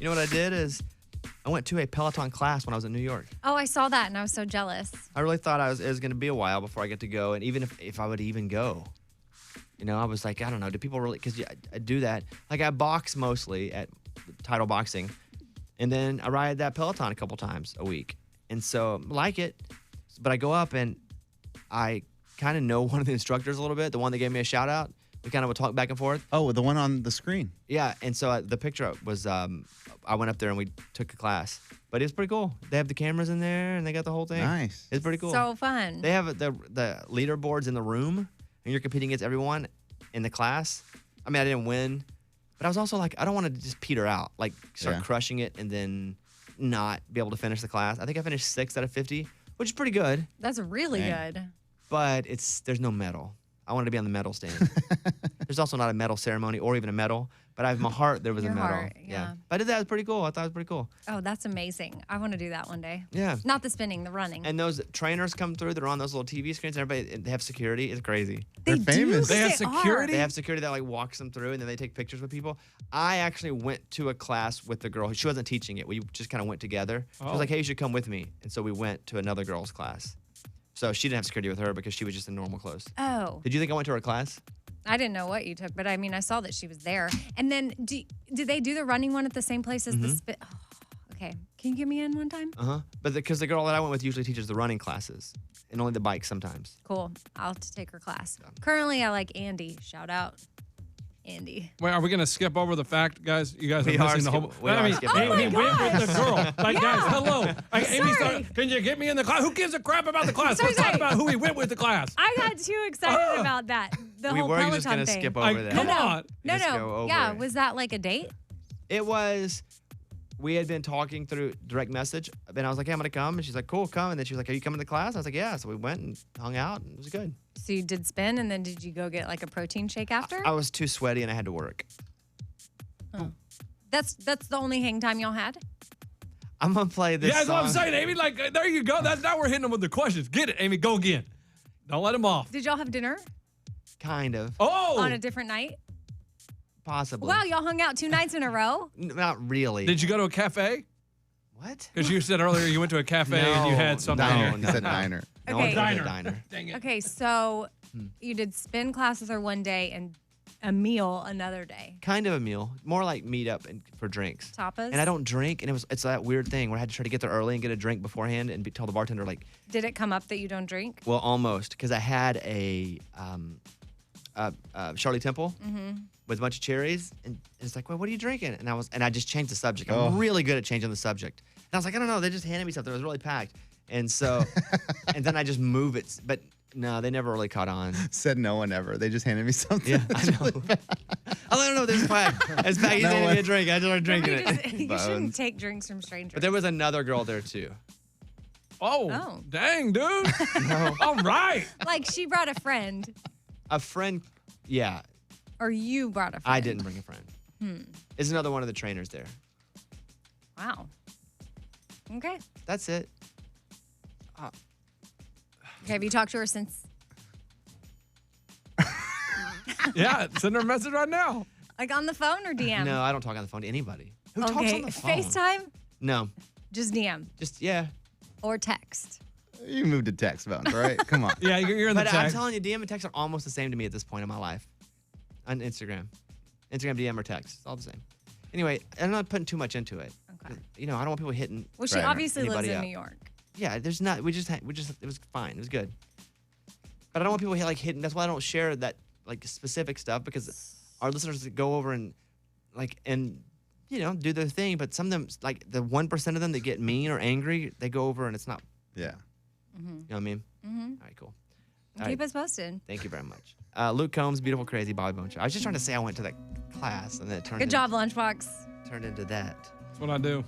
Speaker 3: know what I did is I went to a Peloton class when I was in New York.
Speaker 2: Oh, I saw that and I was so jealous.
Speaker 3: I really thought it was going to be a while before I get to go. And even if I would even go, I was like, I don't know. Do people really? Because I do that. Like I box mostly at Title Boxing. And then I ride that Peloton a couple times a week. And so I like it. But I go up and I kind of know one of the instructors a little bit, the one that gave me a shout out. We kind of would talk back and forth.
Speaker 4: Oh, the one on the screen.
Speaker 3: Yeah. And so the picture was I went up there and we took a class. But it was pretty cool. They have the cameras in there and they got the whole thing.
Speaker 4: Nice.
Speaker 3: It's pretty cool.
Speaker 2: So fun.
Speaker 3: They have the leaderboards in the room and you're competing against everyone in the class. I mean, I didn't win. But I was also like, I don't want to just peter out, like start crushing it and then not be able to finish the class. I think I finished 6 out of 50, which is pretty good.
Speaker 2: That's really good.
Speaker 3: But there's no medal. I wanted to be on the medal stand. There's also not a medal ceremony or even a medal, but I have my heart. There was a
Speaker 2: Your
Speaker 3: medal.
Speaker 2: heart, yeah.
Speaker 3: But I did that. It was pretty cool. I thought it was pretty cool.
Speaker 2: Oh, that's amazing. I want to do that one day.
Speaker 3: Yeah.
Speaker 2: Not the spinning, the running.
Speaker 3: And those trainers come through. They're on those little TV screens. And everybody, they have security. It's crazy.
Speaker 4: They're famous.
Speaker 5: They have security?
Speaker 3: They have security that like walks them through, and then they take pictures with people. I actually went to a class with the girl. She wasn't teaching it. We just kind of went together. She was like, "Hey, you should come with me." And so we went to another girl's class. So she didn't have security with her because she was just in normal clothes.
Speaker 2: Oh.
Speaker 3: Did you think I went to her class?
Speaker 2: I didn't know what you took, but I mean, I saw that she was there. And then, do they do the running one at the same place as the spin? Oh, okay. Can you get me in one time?
Speaker 3: But because the girl that I went with usually teaches the running classes and only the bike sometimes.
Speaker 2: Cool. I'll have to take her class. Currently, I like Andy. Shout out, Andy.
Speaker 5: Wait, are we going to skip over the fact, guys? You guys
Speaker 3: We
Speaker 5: are
Speaker 3: are
Speaker 5: missing the whole.
Speaker 3: skip- we are skipping over
Speaker 5: he
Speaker 3: it.
Speaker 5: went with the girl. Like, guys, hello. Like, Amy
Speaker 2: Sorry.
Speaker 5: started, can you get me in the class? Who gives a crap about the class? Let's talk about who he went with the class.
Speaker 2: I got too excited about that. The
Speaker 3: We
Speaker 2: whole
Speaker 3: were
Speaker 2: Peloton
Speaker 3: just gonna
Speaker 2: thing.
Speaker 3: skip over that.
Speaker 5: Come on.
Speaker 2: No,
Speaker 3: Just go
Speaker 2: no.
Speaker 3: over
Speaker 2: Yeah,
Speaker 3: it.
Speaker 2: was that like a date?
Speaker 3: It was, we had been talking through direct message, and I was like, "Hey, I'm gonna come," and she's like, "Cool, come." And then she was like, "Are you coming to class?" I was like, "Yeah." So we went and hung out, and it was good.
Speaker 2: So you did spin, and then did you go get like a protein shake after?
Speaker 3: I was too sweaty and I had to work.
Speaker 2: That's the only hang time y'all had?
Speaker 3: I'm gonna play this.
Speaker 5: Yeah, that's what I'm
Speaker 3: song.
Speaker 5: saying, Amy. Like, there you go. That's now we're hitting them with the questions. Get it, Amy. Go again. Don't let them off.
Speaker 2: Did y'all have dinner
Speaker 3: Kind of,
Speaker 5: Oh.
Speaker 2: on a different night?
Speaker 3: possibly.
Speaker 2: Wow, y'all hung out 2 nights in a row?
Speaker 3: Not really.
Speaker 5: Did you go to a cafe?
Speaker 3: What?
Speaker 5: Because you said earlier you went to a cafe and you had something.
Speaker 4: Diner.
Speaker 3: No,
Speaker 4: He said
Speaker 3: no.
Speaker 4: diner.
Speaker 3: No,
Speaker 2: Okay.
Speaker 3: I went to a diner.
Speaker 5: Dang it.
Speaker 2: Okay, so you did spin classes or one day and a meal another day.
Speaker 3: Kind of a meal, more like meet up and for drinks.
Speaker 2: Tapas?
Speaker 3: And I don't drink, and it's that weird thing where I had to try to get there early and get a drink beforehand and tell the bartender like,
Speaker 2: Did it come up that you don't drink?
Speaker 3: well, almost, because I had a Charlie Temple with a bunch of cherries, and it's like, well, what are you drinking? And I just changed the subject. I'm
Speaker 4: Oh.
Speaker 3: really good at changing the subject. And I was like, I don't know, they just handed me something. It was really packed, and so, and then I just move it, but no, they never really caught on.
Speaker 4: Said no one ever. They just handed me something.
Speaker 3: Yeah, I know. I don't know. This is packed. It's packed. He's
Speaker 4: No
Speaker 3: handed me
Speaker 4: way.
Speaker 3: a drink. I just started drinking
Speaker 2: Nobody
Speaker 3: it.
Speaker 2: just- you
Speaker 4: Bones.
Speaker 2: shouldn't take drinks from strangers.
Speaker 3: But there was another girl there too.
Speaker 5: Oh, dang, dude. All right.
Speaker 2: Like she brought a friend,
Speaker 3: A friend. Yeah,
Speaker 2: or you brought a friend.
Speaker 3: I didn't bring a friend. Is another one of the trainers there.
Speaker 2: Wow. Okay.
Speaker 3: That's it.
Speaker 2: Okay, have you talked to her since?
Speaker 5: Yeah, send her a message right now.
Speaker 2: Like on the phone or DM?
Speaker 3: No, I don't talk on the phone to anybody. Who talks
Speaker 2: Okay,
Speaker 3: on the phone?
Speaker 2: FaceTime?
Speaker 3: No,
Speaker 2: Just DM
Speaker 3: just yeah.
Speaker 2: or text.
Speaker 4: You moved to text, Bones, right? Come on.
Speaker 5: Yeah, you're in the
Speaker 3: But I'm
Speaker 5: text.
Speaker 3: telling you, DM and text are almost the same to me at this point in my life. On Instagram, DM or text, it's all the same. Anyway, I'm not putting too much into it.
Speaker 2: Okay.
Speaker 3: You know, I don't want people hitting.
Speaker 2: Well, she
Speaker 4: Right.
Speaker 2: obviously lives
Speaker 3: Anybody
Speaker 2: in
Speaker 3: up.
Speaker 2: New York.
Speaker 3: Yeah, there's not. We just. It was fine. It was good. But I don't want people like hitting. That's why I don't share that like specific stuff because our listeners go over and do their thing. But some of them, like the 1% of them that get mean or angry, they go over and it's not.
Speaker 4: Yeah.
Speaker 3: You know what I mean?
Speaker 2: Mm-hmm.
Speaker 3: All right, cool. All
Speaker 2: Keep
Speaker 3: right.
Speaker 2: us posted.
Speaker 3: Thank you very much. Luke Combs, Beautiful Crazy, Bobby Bone Show. I was just trying to say I went to that class and then it
Speaker 2: Good job, Lunchbox.
Speaker 3: turned into that.
Speaker 5: That's what I do.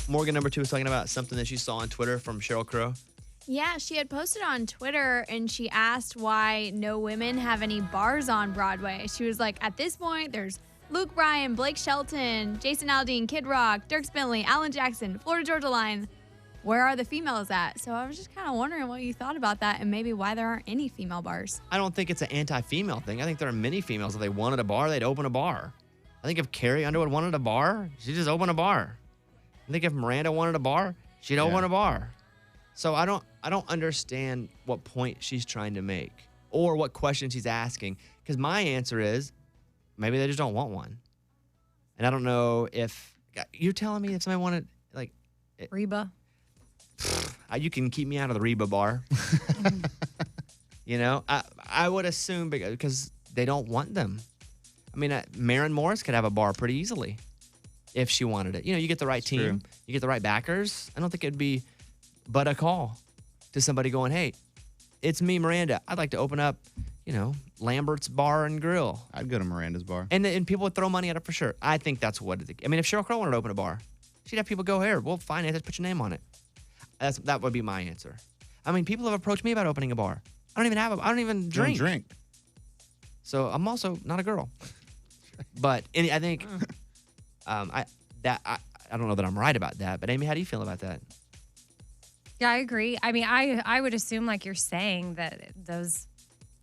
Speaker 3: Morgan number 2 was talking about something that she saw on Twitter from Sheryl Crow.
Speaker 7: Yeah, she had posted on Twitter and she asked why no women have any bars on Broadway. She was like, at this point, there's Luke Bryan, Blake Shelton, Jason Aldean, Kid Rock, Dirk Bentley, Alan Jackson, Florida Georgia Line. Where are the females at? So I was just kind of wondering what you thought about that and maybe why there aren't any female bars.
Speaker 3: I don't think it's an anti-female thing. I think there are many females. If they wanted a bar, they'd open a bar. I think if Carrie Underwood wanted a bar, she'd just open a bar. I think if Miranda wanted a bar, she'd open a bar. So I don't understand what point she's trying to make or what question she's asking. Because my answer is maybe they just don't want one. And I don't know if you're telling me if somebody wanted like
Speaker 2: Reba.
Speaker 3: You can keep me out of the Reba bar. You know, I would assume because they don't want them. I mean, Maren Morris could have a bar pretty easily if she wanted it. You know, you get the right team, you get the right backers. I don't think it'd be but a call to somebody going, hey, it's me, Miranda. I'd like to open up, you know, Lambert's Bar and Grill.
Speaker 4: I'd go to Miranda's bar.
Speaker 3: And people would throw money at it for sure. I think that's what it is. I mean, if Sheryl Crow wanted to open a bar, she'd have people go, here, we'll finance it, put your name on it. That would be my answer. I mean, people have approached me about opening a bar. I don't even drink.
Speaker 4: You don't drink.
Speaker 3: So I'm also not a girl. But I think I don't know that I'm right about that. But Amy, how do you feel about that?
Speaker 2: Yeah, I agree. I mean, I would assume, like you're saying, that those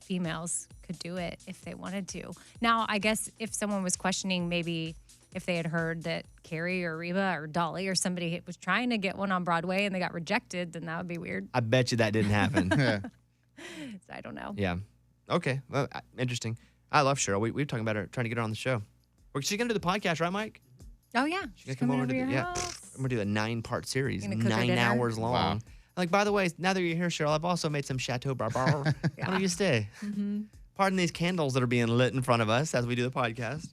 Speaker 2: females could do it if they wanted to. Now, I guess if someone was questioning maybe if they had heard that Carrie or Reba or Dolly or somebody was trying to get one on Broadway and they got rejected, then that would be weird.
Speaker 3: I bet you that didn't happen.
Speaker 2: So I don't know.
Speaker 3: Yeah. Okay. Well, interesting. I love Sheryl. We were talking about her, trying to get her on the show. She's going to do the podcast, right, Mike?
Speaker 2: Oh, yeah.
Speaker 3: She's going to come over to
Speaker 2: your
Speaker 3: I'm
Speaker 2: house.
Speaker 3: going to do a 9-part series,
Speaker 2: You're gonna cook her
Speaker 3: 9
Speaker 2: dinner?
Speaker 3: hours long.
Speaker 4: Wow.
Speaker 3: Like, by the way, now that you're here, Sheryl, I've also made some Chateau Barbare. Why don't you stay?
Speaker 2: Mm-hmm.
Speaker 3: Pardon these candles that are being lit in front of us as we do the podcast.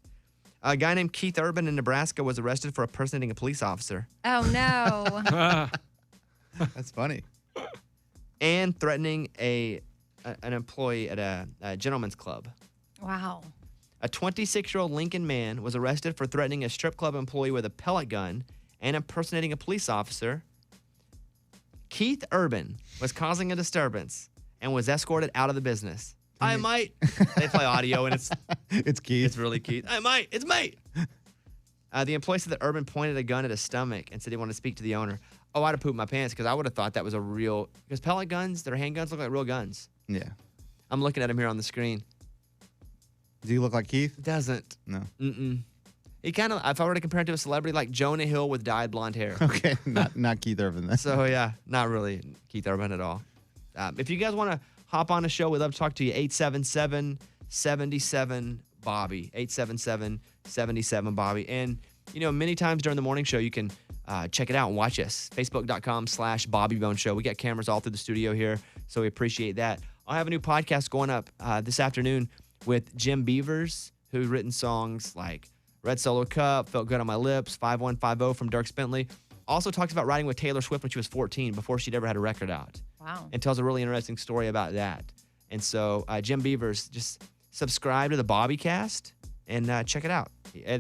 Speaker 3: A guy named Keith Urban in Nebraska was arrested for impersonating a police officer.
Speaker 2: Oh, no.
Speaker 4: That's funny.
Speaker 3: And threatening an employee at a gentleman's club.
Speaker 2: Wow.
Speaker 3: A 26-year-old Lincoln man was arrested for threatening a strip club employee with a pellet gun and impersonating a police officer. Keith Urban was causing a disturbance and was escorted out of the business. I might. They play audio and
Speaker 4: it's Keith.
Speaker 3: It's really Keith. I might. It's me. The employee said that Urban pointed a gun at his stomach and said he wanted to speak to the owner. Oh, I'd have pooped my pants because I would have thought that was a real. Because pellet guns, their handguns look like real guns.
Speaker 4: Yeah.
Speaker 3: I'm looking at him here on the screen.
Speaker 4: Do you look like Keith?
Speaker 3: Doesn't.
Speaker 4: No.
Speaker 3: Mm-mm. He kind of, if I were to compare him to a celebrity, like Jonah Hill with dyed blonde hair.
Speaker 4: Okay, not Keith Urban then.
Speaker 3: So, yeah, not really Keith Urban at all. If you guys want to hop on the show, we'd love to talk to you. 877-77-Bobby. 877-77-Bobby. And, you know, many times during the morning show, you can check it out and watch us. Facebook.com/Bobby Bone Show. We got cameras all through the studio here, so we appreciate that. I'll have a new podcast going up this afternoon with Jim Beavers, who's written songs like Red Solo Cup, Felt Good on My Lips, 5150 from Dirk Bentley. Also talks about writing with Taylor Swift when she was 14, before she'd ever had a record out.
Speaker 2: Wow.
Speaker 3: And tells a really interesting story about that. And so Jim Beavers, just subscribe to the Bobby Cast and check it out.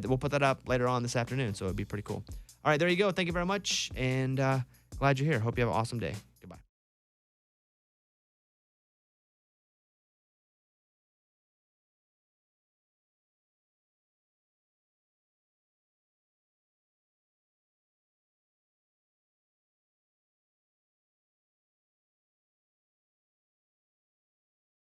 Speaker 3: We'll put that up later on this afternoon, so it'd be pretty cool. All right, there you go. Thank you very much, and glad you're here. Hope you have an awesome day.